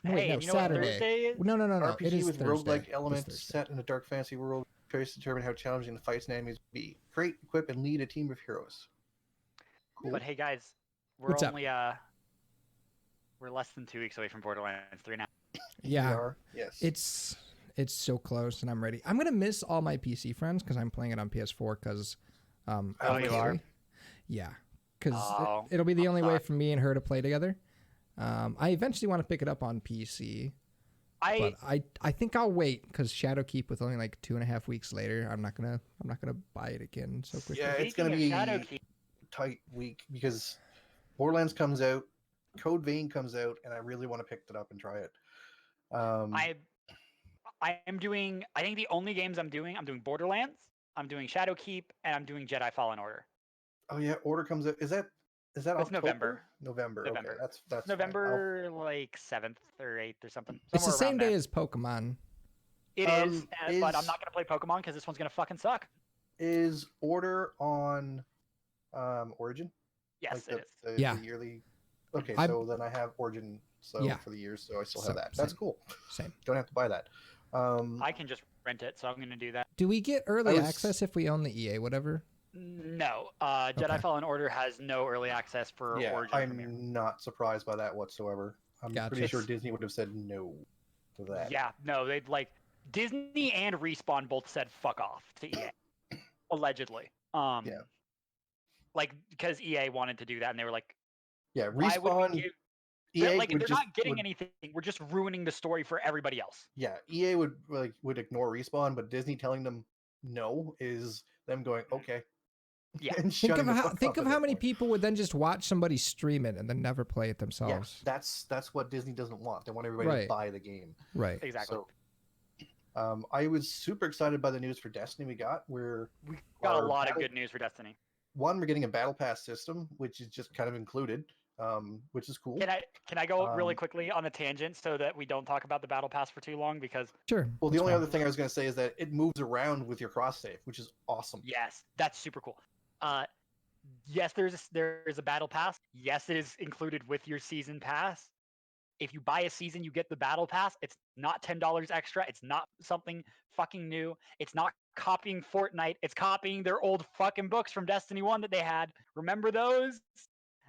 Speaker 2: No,
Speaker 3: Hey,
Speaker 2: wait, no,
Speaker 3: and you know what
Speaker 2: Saturday.
Speaker 3: Thursday is?
Speaker 2: No, no. It
Speaker 4: RPG
Speaker 2: is
Speaker 4: with
Speaker 2: Thursday.
Speaker 4: roguelike
Speaker 2: It's
Speaker 4: elements
Speaker 2: Thursday.
Speaker 4: set in a dark fantasy world. Choice to determine how challenging the fights and enemies will be. Create, equip, and lead a team of heroes. Cool.
Speaker 3: But hey, guys, we're
Speaker 2: What's up?
Speaker 3: only we're less than 2 weeks away from Borderlands 3 now.
Speaker 2: Yeah,
Speaker 4: We are, yes.
Speaker 2: it's so close, and I'm ready. I'm gonna miss all my PC friends because I'm playing it on PS4. Because,
Speaker 3: Oh, you
Speaker 2: obviously-
Speaker 3: are?
Speaker 2: Yeah, because
Speaker 3: Oh,
Speaker 2: it'll be the
Speaker 3: I'm
Speaker 2: only way
Speaker 3: sorry.
Speaker 2: for me and her to play together. I eventually want to pick it up on PC, but I think I'll wait because Shadowkeep with only like 2.5 weeks later. I'm not gonna buy it again so quickly.
Speaker 4: Yeah, it's
Speaker 3: Speaking
Speaker 4: gonna
Speaker 3: of
Speaker 4: be
Speaker 3: Shadowkeep,
Speaker 4: tight week because Borderlands comes out, Code Vein comes out, and I really want to pick it up and try it.
Speaker 3: I am doing. I think the only games I'm doing Borderlands, I'm doing Shadowkeep, and I'm doing Jedi Fallen Order.
Speaker 4: Oh yeah, Order comes out. Is that
Speaker 3: It's
Speaker 4: October?
Speaker 3: November.
Speaker 4: November. Okay,
Speaker 3: November.
Speaker 4: that's fine.
Speaker 3: November like 7th or 8th or something.
Speaker 2: It's the
Speaker 3: Somewhere
Speaker 2: same
Speaker 3: around
Speaker 2: day
Speaker 3: there.
Speaker 2: as Pokemon.
Speaker 3: It is,
Speaker 4: Is
Speaker 3: but I'm not gonna play Pokemon because this one's gonna fucking suck.
Speaker 4: is Order on Origin?
Speaker 3: Yes,
Speaker 4: Like
Speaker 3: it is.
Speaker 4: the
Speaker 2: Yeah.
Speaker 4: yearly. Okay,
Speaker 2: I-
Speaker 4: so then I have Origin. So
Speaker 2: Yeah.
Speaker 4: for the years, so I still
Speaker 2: So,
Speaker 4: have that. That's
Speaker 2: same.
Speaker 4: cool.
Speaker 2: Same.
Speaker 4: Don't have to buy that.
Speaker 3: I can just rent it, so I'm gonna do that.
Speaker 2: Do we get early
Speaker 4: was-
Speaker 2: access if we own the EA whatever?
Speaker 3: No, Jedi
Speaker 2: Okay.
Speaker 3: Fallen Order has no early access for
Speaker 4: Yeah,
Speaker 3: Origin
Speaker 4: I'm
Speaker 3: Premiere.
Speaker 4: not surprised by that whatsoever. I'm
Speaker 2: Gotcha.
Speaker 4: pretty sure
Speaker 3: It's-
Speaker 4: Disney would have said no to that.
Speaker 3: Yeah, no, they'd like Disney and Respawn both said fuck off to EA, allegedly.
Speaker 4: Yeah.
Speaker 3: Like because EA wanted to do that, and they were like,
Speaker 4: Yeah,
Speaker 3: why would we
Speaker 4: Respawn.
Speaker 3: give?
Speaker 4: EA
Speaker 3: Like
Speaker 4: would
Speaker 3: they're
Speaker 4: just
Speaker 3: not getting
Speaker 4: would-
Speaker 3: anything. We're just ruining the story for everybody else.
Speaker 4: Yeah, EA would ignore Respawn, but Disney telling them no is them going okay.
Speaker 3: Yeah.
Speaker 4: and
Speaker 2: Think
Speaker 4: shutting
Speaker 2: of
Speaker 4: the
Speaker 2: how
Speaker 4: fuck up at
Speaker 2: how
Speaker 4: that
Speaker 2: many
Speaker 4: point.
Speaker 2: people would then just watch somebody stream it and then never play it
Speaker 4: Yeah,
Speaker 2: themselves.
Speaker 4: that's what Disney doesn't want. They want everybody
Speaker 2: Right.
Speaker 4: to buy the game.
Speaker 2: Right.
Speaker 3: Exactly.
Speaker 4: So, I was super excited by the news for Destiny we got. We're
Speaker 3: We got a
Speaker 4: our
Speaker 3: lot of
Speaker 4: battle-
Speaker 3: good news for Destiny.
Speaker 4: One, we're getting a battle pass system, which is just kind of included, which is cool.
Speaker 3: Can I go really
Speaker 4: Um,
Speaker 3: quickly on a tangent so that we don't talk about the battle pass for too long? Because
Speaker 2: Sure.
Speaker 4: Well, the
Speaker 2: that's
Speaker 4: only
Speaker 2: fine.
Speaker 4: other thing I was going to say is that it moves around with your cross save, which is awesome.
Speaker 3: yes, that's super cool. Yes, there's a battle pass. Yes, it is included with your season pass. If you buy a season, you get the battle pass. It's not $10 extra. It's not something fucking new. It's not copying Fortnite. It's copying their old fucking books from Destiny 1 that they had. Remember those?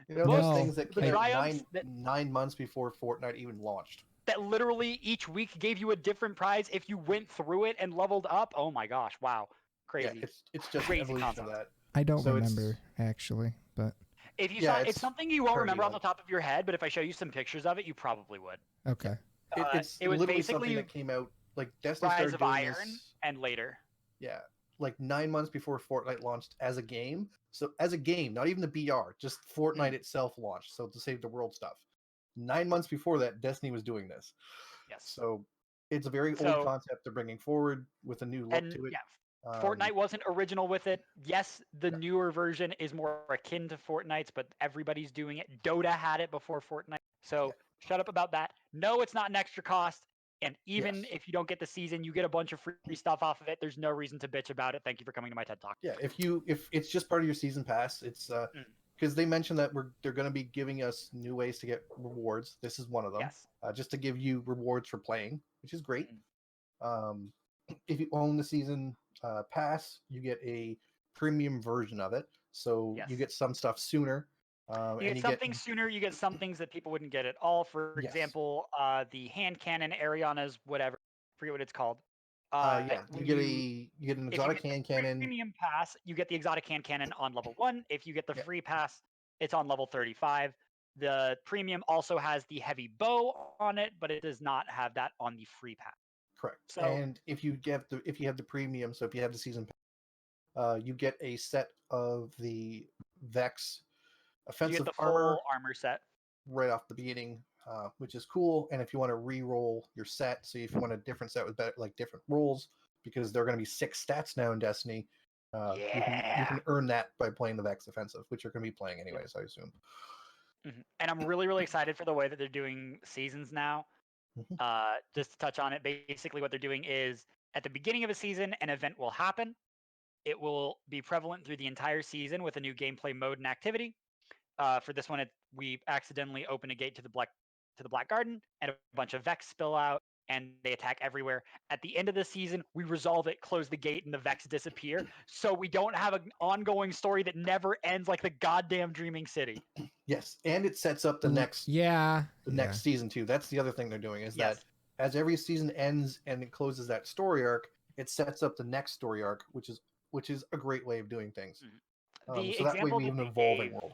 Speaker 4: You know,
Speaker 2: No,
Speaker 4: those things that
Speaker 3: the
Speaker 4: came out
Speaker 3: triumphs that-
Speaker 4: 9 months before Fortnite even launched.
Speaker 3: That literally each week gave you a different prize if you went through it and leveled up. Oh my gosh, wow. Crazy.
Speaker 4: Yeah, it's just
Speaker 3: Crazy
Speaker 4: an evolution
Speaker 3: concept.
Speaker 4: of that.
Speaker 2: I don't
Speaker 4: so it's-
Speaker 2: remember actually, but
Speaker 3: If you
Speaker 4: Yeah,
Speaker 3: saw, it's
Speaker 4: it's
Speaker 3: something you won't
Speaker 4: fairly
Speaker 3: remember on the
Speaker 4: old.
Speaker 3: top of your head, but if I show you some pictures of it, you probably would.
Speaker 2: okay.
Speaker 4: It's
Speaker 3: it was
Speaker 4: literally
Speaker 3: basically
Speaker 4: something that came out like Destiny
Speaker 3: Rise
Speaker 4: started
Speaker 3: of
Speaker 4: doing
Speaker 3: Iron
Speaker 4: this,
Speaker 3: and later.
Speaker 4: yeah, like 9 months before Fortnite launched as a game. So as a game, not even the BR, just Fortnite itself launched. So to save the world stuff. 9 months before that, Destiny was doing this.
Speaker 3: Yes.
Speaker 4: So it's a very
Speaker 3: So-
Speaker 4: old concept they're bringing forward with a new look
Speaker 3: And
Speaker 4: to it.
Speaker 3: yeah,
Speaker 4: Um,
Speaker 3: Fortnite wasn't original with it. Yes, the
Speaker 4: No.
Speaker 3: newer version is more akin to Fortnite's, but everybody's doing it. Dota had it before Fortnite. So
Speaker 4: Yeah.
Speaker 3: shut up about that. No, it's not an extra cost. And even
Speaker 4: Yes.
Speaker 3: if you don't get the season, you get a bunch of free stuff off of it. There's no reason to bitch about it. Thank you for coming to my TED Talk.
Speaker 4: Yeah, if it's just part of your season pass, it's because they mentioned that they're going to be giving us new ways to get rewards. This is one of them.
Speaker 3: Yes.
Speaker 4: Just to give you rewards for playing, which is great.
Speaker 3: Mm.
Speaker 4: If you own the season pass, you get a premium version of it, so you
Speaker 3: Yes.
Speaker 4: get some stuff sooner.
Speaker 3: You
Speaker 4: And
Speaker 3: get
Speaker 4: you
Speaker 3: some
Speaker 4: get
Speaker 3: things sooner. You get some things that people wouldn't get at all. For
Speaker 4: Yes.
Speaker 3: example, the hand cannon, Ariana's whatever. Forget what it's called.
Speaker 4: yeah, you
Speaker 3: when
Speaker 4: get an
Speaker 3: if you
Speaker 4: exotic
Speaker 3: get the
Speaker 4: hand cannon.
Speaker 3: premium pass, you get the exotic hand cannon on level 1. If you get the
Speaker 4: Yep.
Speaker 3: free pass, it's on level 35. The premium also has the heavy bow on it, but it does not have that on the free pass.
Speaker 4: Correct.
Speaker 3: So-
Speaker 4: And if you have the premium, so if you have the season pass, you get a set of the Vex
Speaker 3: You
Speaker 4: offensive
Speaker 3: get the full
Speaker 4: armor
Speaker 3: armor set.
Speaker 4: right off the beginning, which is cool. And if you want to re-roll your set, so if you want a different set with better, like different rolls, because there are going to be 6 stats now in Destiny, you can earn that by playing the Vex offensive, which you're going to be playing anyways, I assume.
Speaker 3: And I'm really, really excited for the way that they're doing seasons now.
Speaker 4: Mhm.
Speaker 3: Just to touch on it, basically what they're doing is at the beginning of a season, an event will happen. It will be prevalent through the entire season with a new gameplay mode and activity. For this one, we accidentally open a gate to the Black Garden, and a bunch of Vex spill out, and they attack everywhere. At the end of the season, we resolve it, close the gate, and the Vex disappear. So we don't have an ongoing story that never ends like the goddamn Dreaming City.
Speaker 4: Yes, and it sets up the next
Speaker 2: next
Speaker 4: season too. That's the other thing they're doing is
Speaker 3: Yes.
Speaker 4: that as every season ends and it closes that story arc, it sets up the next story arc, which is a great way of doing things.
Speaker 3: The
Speaker 4: So that way
Speaker 3: example
Speaker 4: we
Speaker 3: that
Speaker 4: have an
Speaker 3: they
Speaker 4: evolving
Speaker 3: gave-
Speaker 4: world.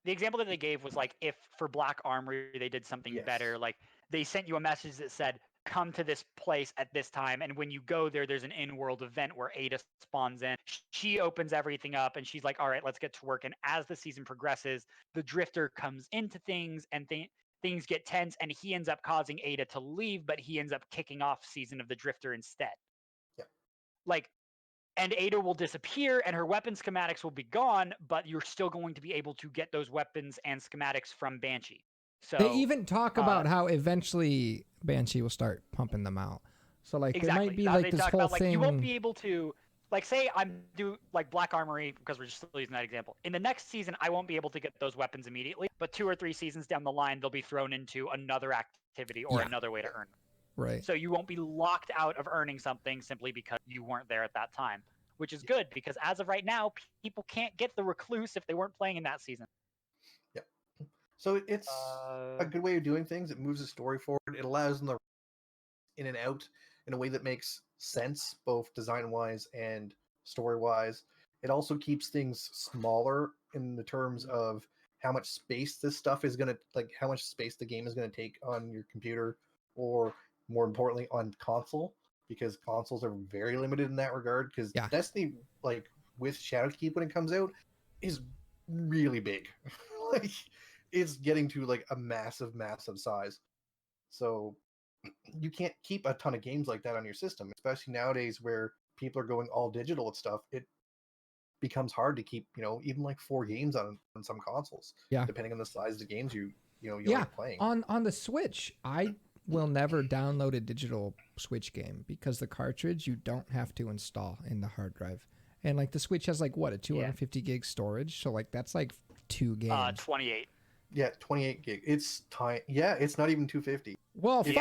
Speaker 3: The example that they gave was like if for Black Armory they did something
Speaker 4: Yes.
Speaker 3: better, like they sent you a message that said, come to this place at this time, and when you go there, there's an in-world event where Ada spawns in. She opens everything up, and she's like, all right, let's get to work. And as the season progresses, the Drifter comes into things, and things get tense, and he ends up causing Ada to leave, but he ends up kicking off Season of the Drifter instead.
Speaker 4: Yeah.
Speaker 3: Like, and Ada will disappear, and her weapon schematics will be gone, but you're still going to be able to get those weapons and schematics from Banshee. So
Speaker 2: They even talk about how eventually Banshee will start pumping them out. So like there might be
Speaker 3: Now
Speaker 2: like
Speaker 3: they
Speaker 2: this
Speaker 3: talk
Speaker 2: whole
Speaker 3: about, like,
Speaker 2: thing.
Speaker 3: you won't be able to, like, say I'm do like Black Armory, because we're just using that example. In the next season, I won't be able to get those weapons immediately, but 2 or 3 seasons down the line, they'll be thrown into another activity or another way to earn them.
Speaker 2: Right.
Speaker 3: So you won't be locked out of earning something simply because you weren't there at that time, which is good, because as of right now, people can't get the Recluse if they weren't playing in that season.
Speaker 4: Yeah. So it's a good way of doing things. It moves the story forward. It allows them to in and out in a way that makes sense, both design-wise and story-wise. It also keeps things smaller in the terms of how much space this stuff is going to, like, how much space the game is going to take on your computer, or more importantly, on console, because consoles are very limited in that regard. Because Destiny, like, with Shadowkeep when it comes out, is really big. Like, it's getting to, like, a massive size. So you can't keep a ton of games like that on your system, especially nowadays where people are going all digital with stuff. It becomes hard to keep, even like 4 games on some consoles, depending on the size of the games you like playing.
Speaker 2: On the Switch, I will never download a digital Switch game because the cartridge you don't have to install in the hard drive. And like the Switch has like what, a 250 gig storage, so like that's like 2 games.
Speaker 3: 28.
Speaker 4: Yeah, 28 gig. It's tiny. Yeah, it's not even 250.
Speaker 2: Well, So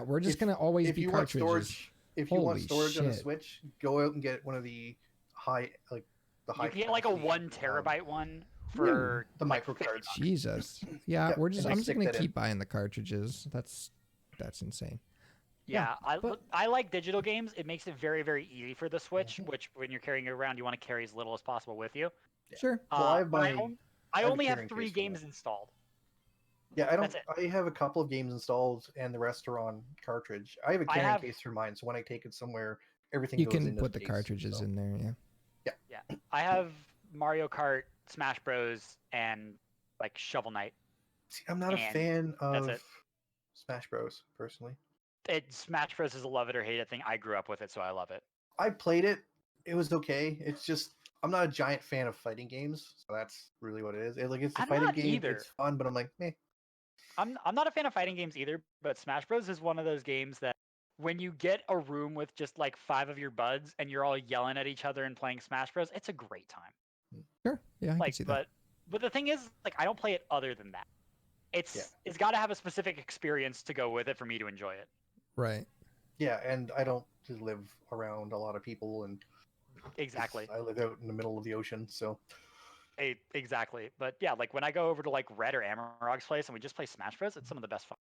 Speaker 2: we're just gonna always be cartridges.
Speaker 4: If you want storage on a Switch, go out and get one of the high. You
Speaker 3: can get like a 1 terabyte one for
Speaker 4: the micro cards.
Speaker 2: Jesus. Yeah, I'm just gonna keep buying the cartridges. That's insane.
Speaker 3: Yeah, I like digital games. It makes it very, very easy for the Switch, which when you're carrying it around, you want to carry as little as possible with you.
Speaker 2: Sure.
Speaker 3: I only have 3 games installed.
Speaker 4: Yeah, I have a couple of games installed, and the rest are on cartridge. I have a carrying case for mine, so when I take it somewhere, everything
Speaker 2: you
Speaker 4: goes
Speaker 2: can
Speaker 4: in
Speaker 2: put the cartridges in there.
Speaker 3: Yeah. I have Mario Kart, Smash Bros, and like Shovel Knight.
Speaker 4: See, I'm not a fan of Smash Bros. Personally.
Speaker 3: Smash Bros is a love it or hate it thing. I grew up with it, so I love it.
Speaker 4: I played it. It was okay. It's just I'm not a giant fan of fighting games, so that's really what it is. It's a fighting game.
Speaker 3: Either.
Speaker 4: It's fun, but I'm like, meh.
Speaker 3: I'm not a fan of fighting games either, but Smash Bros is one of those games that when you get a room with just like 5 of your buds and you're all yelling at each other and playing Smash Bros, it's a great time.
Speaker 2: Sure. Yeah, I can see that.
Speaker 3: But the thing is, like, I don't play it other than that. It's got to have a specific experience to go with it for me to enjoy it.
Speaker 2: Right.
Speaker 4: Yeah, and I don't live around a lot of people, and
Speaker 3: exactly.
Speaker 4: I live out in the middle of the ocean, so.
Speaker 3: Exactly. But yeah, like when I go over to like Red or Amarog's place and we just play Smash Bros, it's some of the best fun.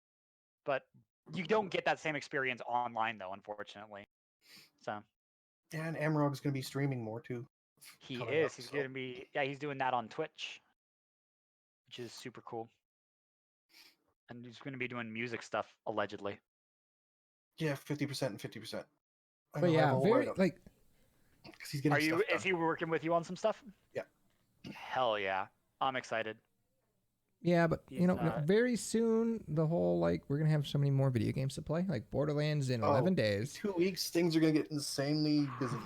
Speaker 3: But you don't get that same experience online though, unfortunately. So.
Speaker 4: Yeah, and Amarog's going to be streaming more too.
Speaker 3: He is. He's going to be. Yeah, he's doing that on Twitch, which is super cool. And he's going to be doing music stuff allegedly.
Speaker 4: Yeah, 50% and 50%.
Speaker 2: But yeah, very like.
Speaker 4: He's getting
Speaker 3: Is he working with you on some stuff?
Speaker 4: Yeah.
Speaker 3: Hell yeah, I'm excited.
Speaker 2: Yeah, but very soon the whole we're gonna have so many more video games to play. Like Borderlands in 11 days.
Speaker 4: 2 weeks, things are gonna get insanely busy.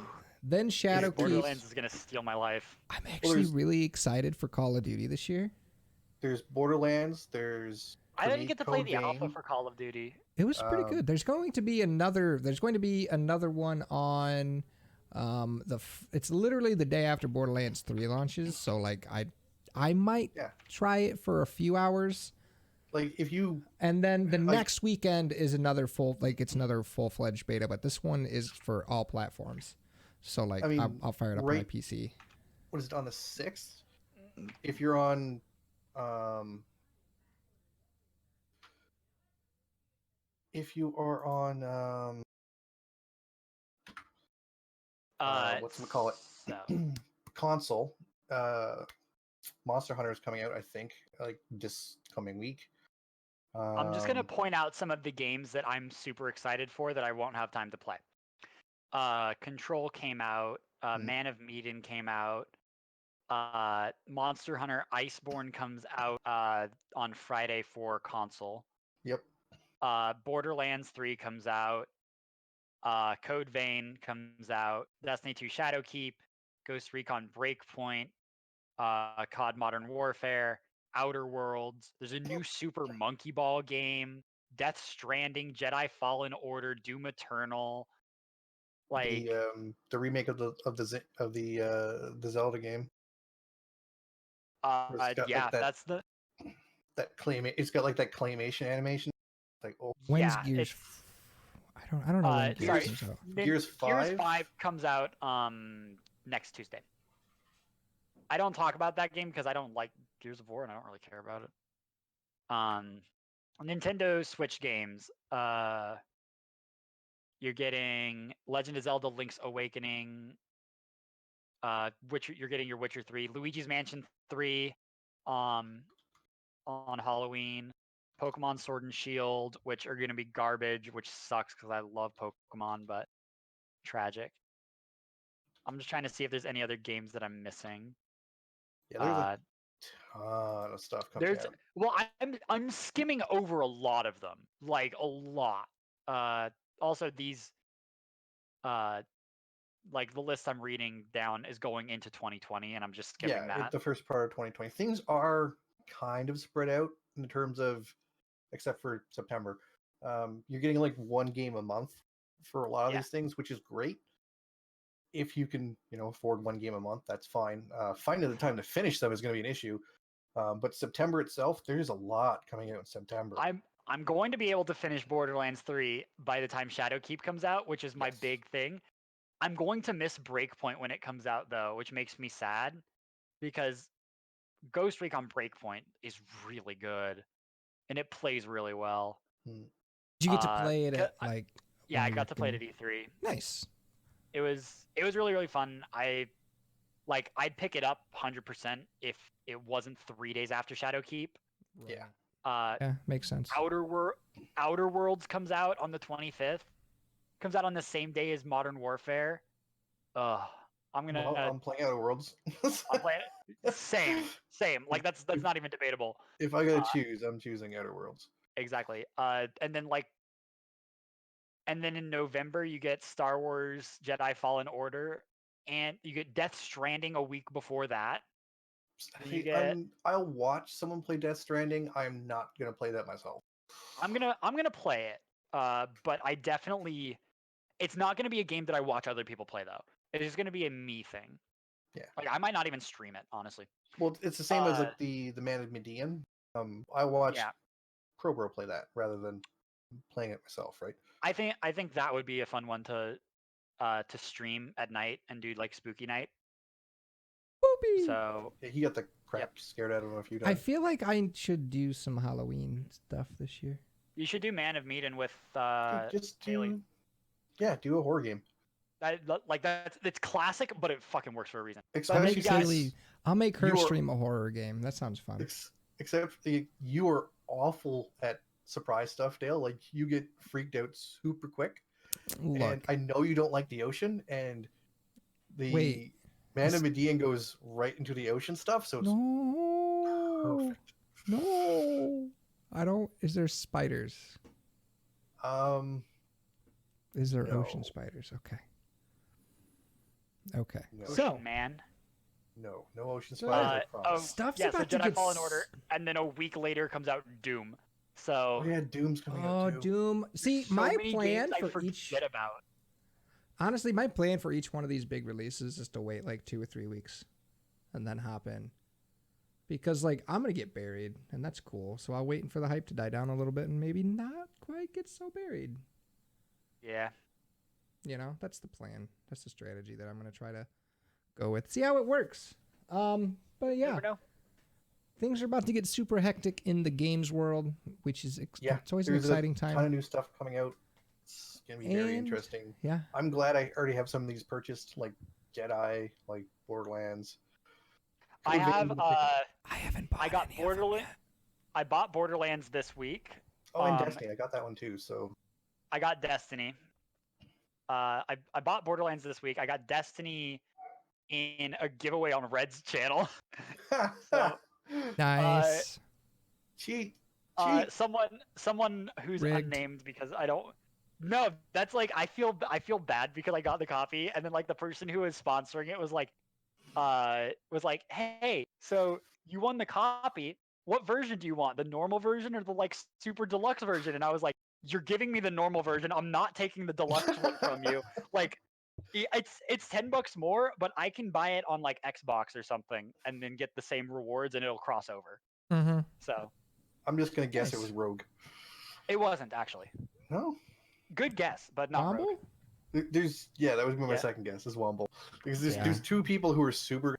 Speaker 2: Then Shadowkeep.
Speaker 3: Borderlands is gonna steal my life.
Speaker 2: I'm actually really excited for Call of Duty this year.
Speaker 4: There's Borderlands.
Speaker 3: I didn't get to play the alpha for Call of Duty.
Speaker 2: It was pretty good. There's going to be another one on it's literally the day after Borderlands 3 launches, so I might try it for a few hours.
Speaker 4: And
Speaker 2: then the next weekend is another full-fledged beta, but this one is for all platforms. So I'll fire it up on my PC.
Speaker 4: What is it, on the 6th? If you're on if you are on whatchamacallit? Console, Monster Hunter is coming out, I think, this coming week.
Speaker 3: I'm just gonna point out some of the games that I'm super excited for that I won't have time to play. Control came out. Man of Medan came out. Monster Hunter Iceborne comes out on Friday for console.
Speaker 4: Yep.
Speaker 3: Borderlands 3 comes out. Code Vein comes out. Destiny 2 Shadowkeep, Ghost Recon Breakpoint, COD Modern Warfare, Outer Worlds. There's a new Super Monkey Ball game. Death Stranding, Jedi Fallen Order, Doom Eternal. Like
Speaker 4: the remake of the Zelda game.
Speaker 3: yeah, that's the
Speaker 4: It's got like that claymation animation. Like
Speaker 2: When's
Speaker 3: yeah,
Speaker 2: Gears?
Speaker 3: it's
Speaker 2: I don't know when
Speaker 3: sorry,
Speaker 2: Gears comes out.
Speaker 4: Gears 5?
Speaker 3: Gears 5 comes out next Tuesday. I don't talk about that game because I don't like Gears of War and I don't really care about it. Nintendo Switch games. You're getting Legend of Zelda: Link's Awakening. You're getting your Witcher 3, Luigi's Mansion 3, on Halloween. Pokemon Sword and Shield, which are going to be garbage, which sucks because I love Pokemon, but tragic. I'm just trying to see if there's any other games that I'm missing.
Speaker 4: Yeah, there's a ton of stuff coming out.
Speaker 3: Well, I'm skimming over a lot of them, like a lot. Also these, like the list I'm reading down is going into 2020, and I'm just skipping that.
Speaker 4: The first part of 2020. Things are kind of spread out in terms of, except for September. You're getting like one game a month for a lot of these things, which is great. If you can, afford one game a month, that's fine. Finding the time to finish them is going to be an issue. But September itself, there's a lot coming out in September.
Speaker 3: I'm going to be able to finish Borderlands 3 by the time Shadowkeep comes out, which is my big thing. I'm going to miss Breakpoint when it comes out, though, which makes me sad because Ghost Recon Breakpoint is really good and it plays really well.
Speaker 2: Did you get to play it at like?
Speaker 3: Yeah, I got to play it at E3.
Speaker 2: Nice.
Speaker 3: It was really, really fun. I'd pick it up 100% if it wasn't 3 days after Shadowkeep.
Speaker 4: Yeah.
Speaker 2: Yeah, makes sense.
Speaker 3: Outer Worlds comes out on the 25th. Comes out on the same day as Modern Warfare. I'm
Speaker 4: playing Outer Worlds.
Speaker 3: I'm playing it. Same. Like that's not even debatable.
Speaker 4: If I gotta choose, I'm choosing Outer Worlds.
Speaker 3: Exactly. And then in November you get Star Wars Jedi Fallen Order, and you get Death Stranding a week before that.
Speaker 4: I'll watch someone play Death Stranding. I'm not gonna play that myself.
Speaker 3: I'm gonna play it. But I definitely, it's not gonna be a game that I watch other people play though. It is gonna be a me thing.
Speaker 4: Yeah.
Speaker 3: Like I might not even stream it, honestly.
Speaker 4: Well, it's the same as like the Man of Medan. I watch ProBro play that rather than playing it myself, right?
Speaker 3: I think that would be a fun one to stream at night and do like spooky night.
Speaker 2: Boopy.
Speaker 3: So
Speaker 4: he got the crap scared out of him a few times.
Speaker 2: I feel like I should do some Halloween stuff this year.
Speaker 3: You should do Man of Medan with
Speaker 4: do a horror game.
Speaker 3: It's classic, but it fucking works for a reason.
Speaker 2: I'll make her stream a horror game. That sounds fun.
Speaker 4: Except you are awful at surprise stuff, Dale. Like you get freaked out super quick.
Speaker 2: Look.
Speaker 4: And I know you don't like the ocean, and the Man of Medan goes right into the ocean stuff, so it's perfect.
Speaker 2: No, I don't. Is there spiders? Is there ocean spiders? Okay.
Speaker 4: No.
Speaker 3: So man.
Speaker 4: No ocean spiders.
Speaker 2: Stuff's
Speaker 3: so
Speaker 2: about to
Speaker 3: Jedi
Speaker 2: get
Speaker 3: Fallen Order, and then a week later comes out Doom. So
Speaker 4: Doom's coming out too.
Speaker 2: Doom. See, my plan for each. Honestly, my plan for each one of these big releases is to wait like 2 or 3 weeks, and then hop in. Because like I'm gonna get buried, and that's cool. So I'll wait for the hype to die down a little bit, and maybe not quite get so buried.
Speaker 3: Yeah.
Speaker 2: That's the plan. That's the strategy that I'm gonna try to go with. See how it works. But yeah.
Speaker 3: Never know.
Speaker 2: Things are about to get super hectic in the games world, which is it's always an exciting time.
Speaker 4: A ton of new stuff coming out. It's gonna be very interesting.
Speaker 2: Yeah,
Speaker 4: I'm glad I already have some of these purchased, like Jedi, like Borderlands.
Speaker 3: I haven't
Speaker 2: bought.
Speaker 3: I got Borderlands. I bought Borderlands this week.
Speaker 4: Oh, and Destiny. I got that one too. So
Speaker 3: I got Destiny. I bought Borderlands this week. I got Destiny in a giveaway on Red's channel. So,
Speaker 2: Nice.
Speaker 4: Cheat.
Speaker 3: someone who's
Speaker 2: Rigged.
Speaker 3: unnamed because I don't. No, that's like I feel bad because I got the copy and then like the person who was sponsoring it was like, hey, so you won the copy. What version do you want? The normal version or the like super deluxe version? And I was like, you're giving me the normal version. I'm not taking the deluxe one from you. Like, it's $10 more, but I can buy it on like Xbox or something and then get the same rewards and it'll cross over.
Speaker 2: Mm-hmm.
Speaker 3: So
Speaker 4: I'm just gonna guess
Speaker 2: Nice.
Speaker 4: it was Rogue.
Speaker 3: it wasn't actually.
Speaker 4: No.
Speaker 3: Good guess, but not
Speaker 2: Womble?
Speaker 3: Rogue.
Speaker 4: That was gonna be my
Speaker 3: Yeah.
Speaker 4: second guess is Womble, because there's,
Speaker 2: Yeah.
Speaker 4: there's two people who are super.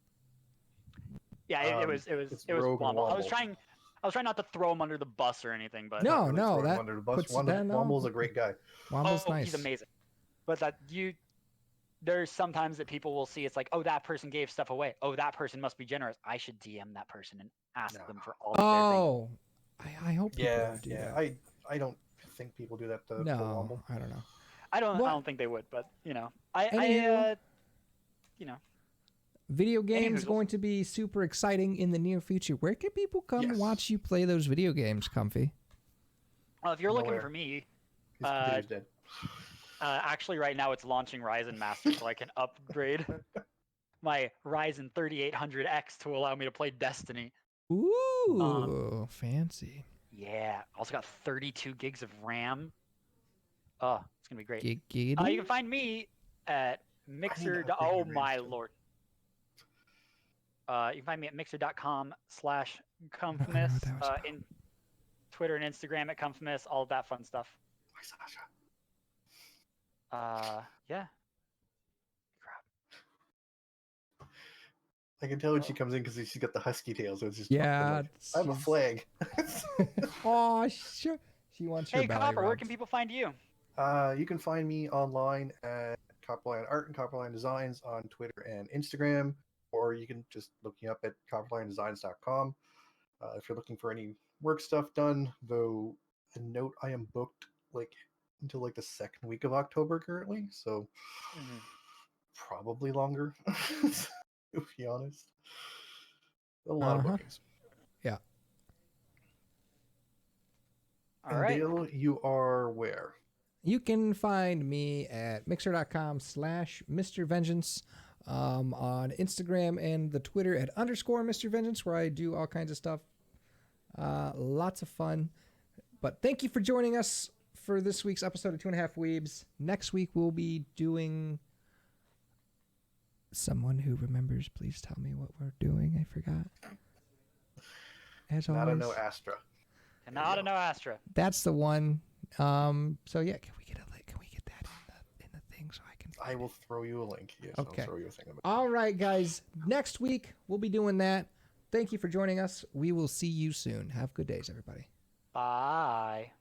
Speaker 3: Yeah, it was
Speaker 4: it's
Speaker 3: Womble.
Speaker 4: Rogue and
Speaker 3: I was
Speaker 4: Womble.
Speaker 3: trying not to throw him under the bus or anything, but
Speaker 2: No,
Speaker 4: Really
Speaker 2: no,
Speaker 4: throwing him
Speaker 2: that
Speaker 4: under the bus.
Speaker 2: puts that no.
Speaker 4: Womble's a great guy.
Speaker 2: Womble's nice.
Speaker 3: he's amazing. But there's sometimes that people will see it's like, oh, that person gave stuff away. Oh, that person must be generous. I should DM that person and ask
Speaker 4: No.
Speaker 3: them for all of their things.
Speaker 2: Oh, I hope people don't do that.
Speaker 4: I don't think people do that to
Speaker 2: No,
Speaker 4: Womble.
Speaker 2: I don't know.
Speaker 3: I
Speaker 2: What?
Speaker 3: don't think they would, but
Speaker 2: Anywho. Video games
Speaker 3: Hoozles.
Speaker 2: going to be super exciting in the near future. Where can people come
Speaker 4: Yes.
Speaker 2: watch you play those video games, Comfy?
Speaker 3: Well, if you're looking
Speaker 4: Nowhere.
Speaker 3: for me,
Speaker 4: His computer's dead.
Speaker 3: actually right now it's launching Ryzen Master, so I can upgrade my Ryzen 3800X to allow me to play Destiny.
Speaker 2: Ooh, fancy.
Speaker 3: Yeah, also got 32 gigs of RAM. Oh, it's gonna be great.
Speaker 2: Giggity.
Speaker 3: You can find me at Mixer.
Speaker 4: upgrade
Speaker 3: Oh
Speaker 4: your RAM
Speaker 3: my
Speaker 4: still.
Speaker 3: lord. You can find me at mixer.com/Comfmus,
Speaker 2: what that was
Speaker 3: in Twitter and Instagram at Comfmus, all of that fun stuff.
Speaker 4: Why, Sasha?
Speaker 3: Yeah. Crap.
Speaker 4: I can tell when she comes in because she's got the husky tail, so it's just
Speaker 2: Yeah,
Speaker 4: I have a
Speaker 2: she's-
Speaker 4: flag.
Speaker 2: Oh, sure. She wants your
Speaker 3: Hey,
Speaker 2: belly
Speaker 3: Copper, where
Speaker 2: rubbed.
Speaker 3: can people find you?
Speaker 4: You can find me online at Copperline Art and Copperline Designs on Twitter and Instagram, or you can just look me up at copperlinedesigns.com. If you're looking for any work stuff done, though, a note I am booked like until like the second week of October currently, so probably longer. To be honest, a lot of bookings.
Speaker 2: Yeah.
Speaker 3: All
Speaker 4: And
Speaker 3: right.
Speaker 4: Dale, you are where?
Speaker 2: You can find me at mixer.com/Mr. Vengeance, on Instagram and the Twitter at _Mr. Vengeance, where I do all kinds of stuff. Lots of fun. But thank you for joining us for this week's episode of 2.5 Weebs. Next week we'll be doing Someone Who Remembers, please tell me what we're doing. I forgot. As
Speaker 4: Not
Speaker 2: always.
Speaker 4: a no Astra.
Speaker 3: And not a no Astra.
Speaker 2: That's the one. So yeah, can we get that in the thing so I can
Speaker 4: I will throw you a link. Yes,
Speaker 2: Okay.
Speaker 4: I'll throw you a thing.
Speaker 2: All right, guys. Next week we'll be doing that. Thank you for joining us. We will see you soon. Have good days, everybody.
Speaker 3: Bye.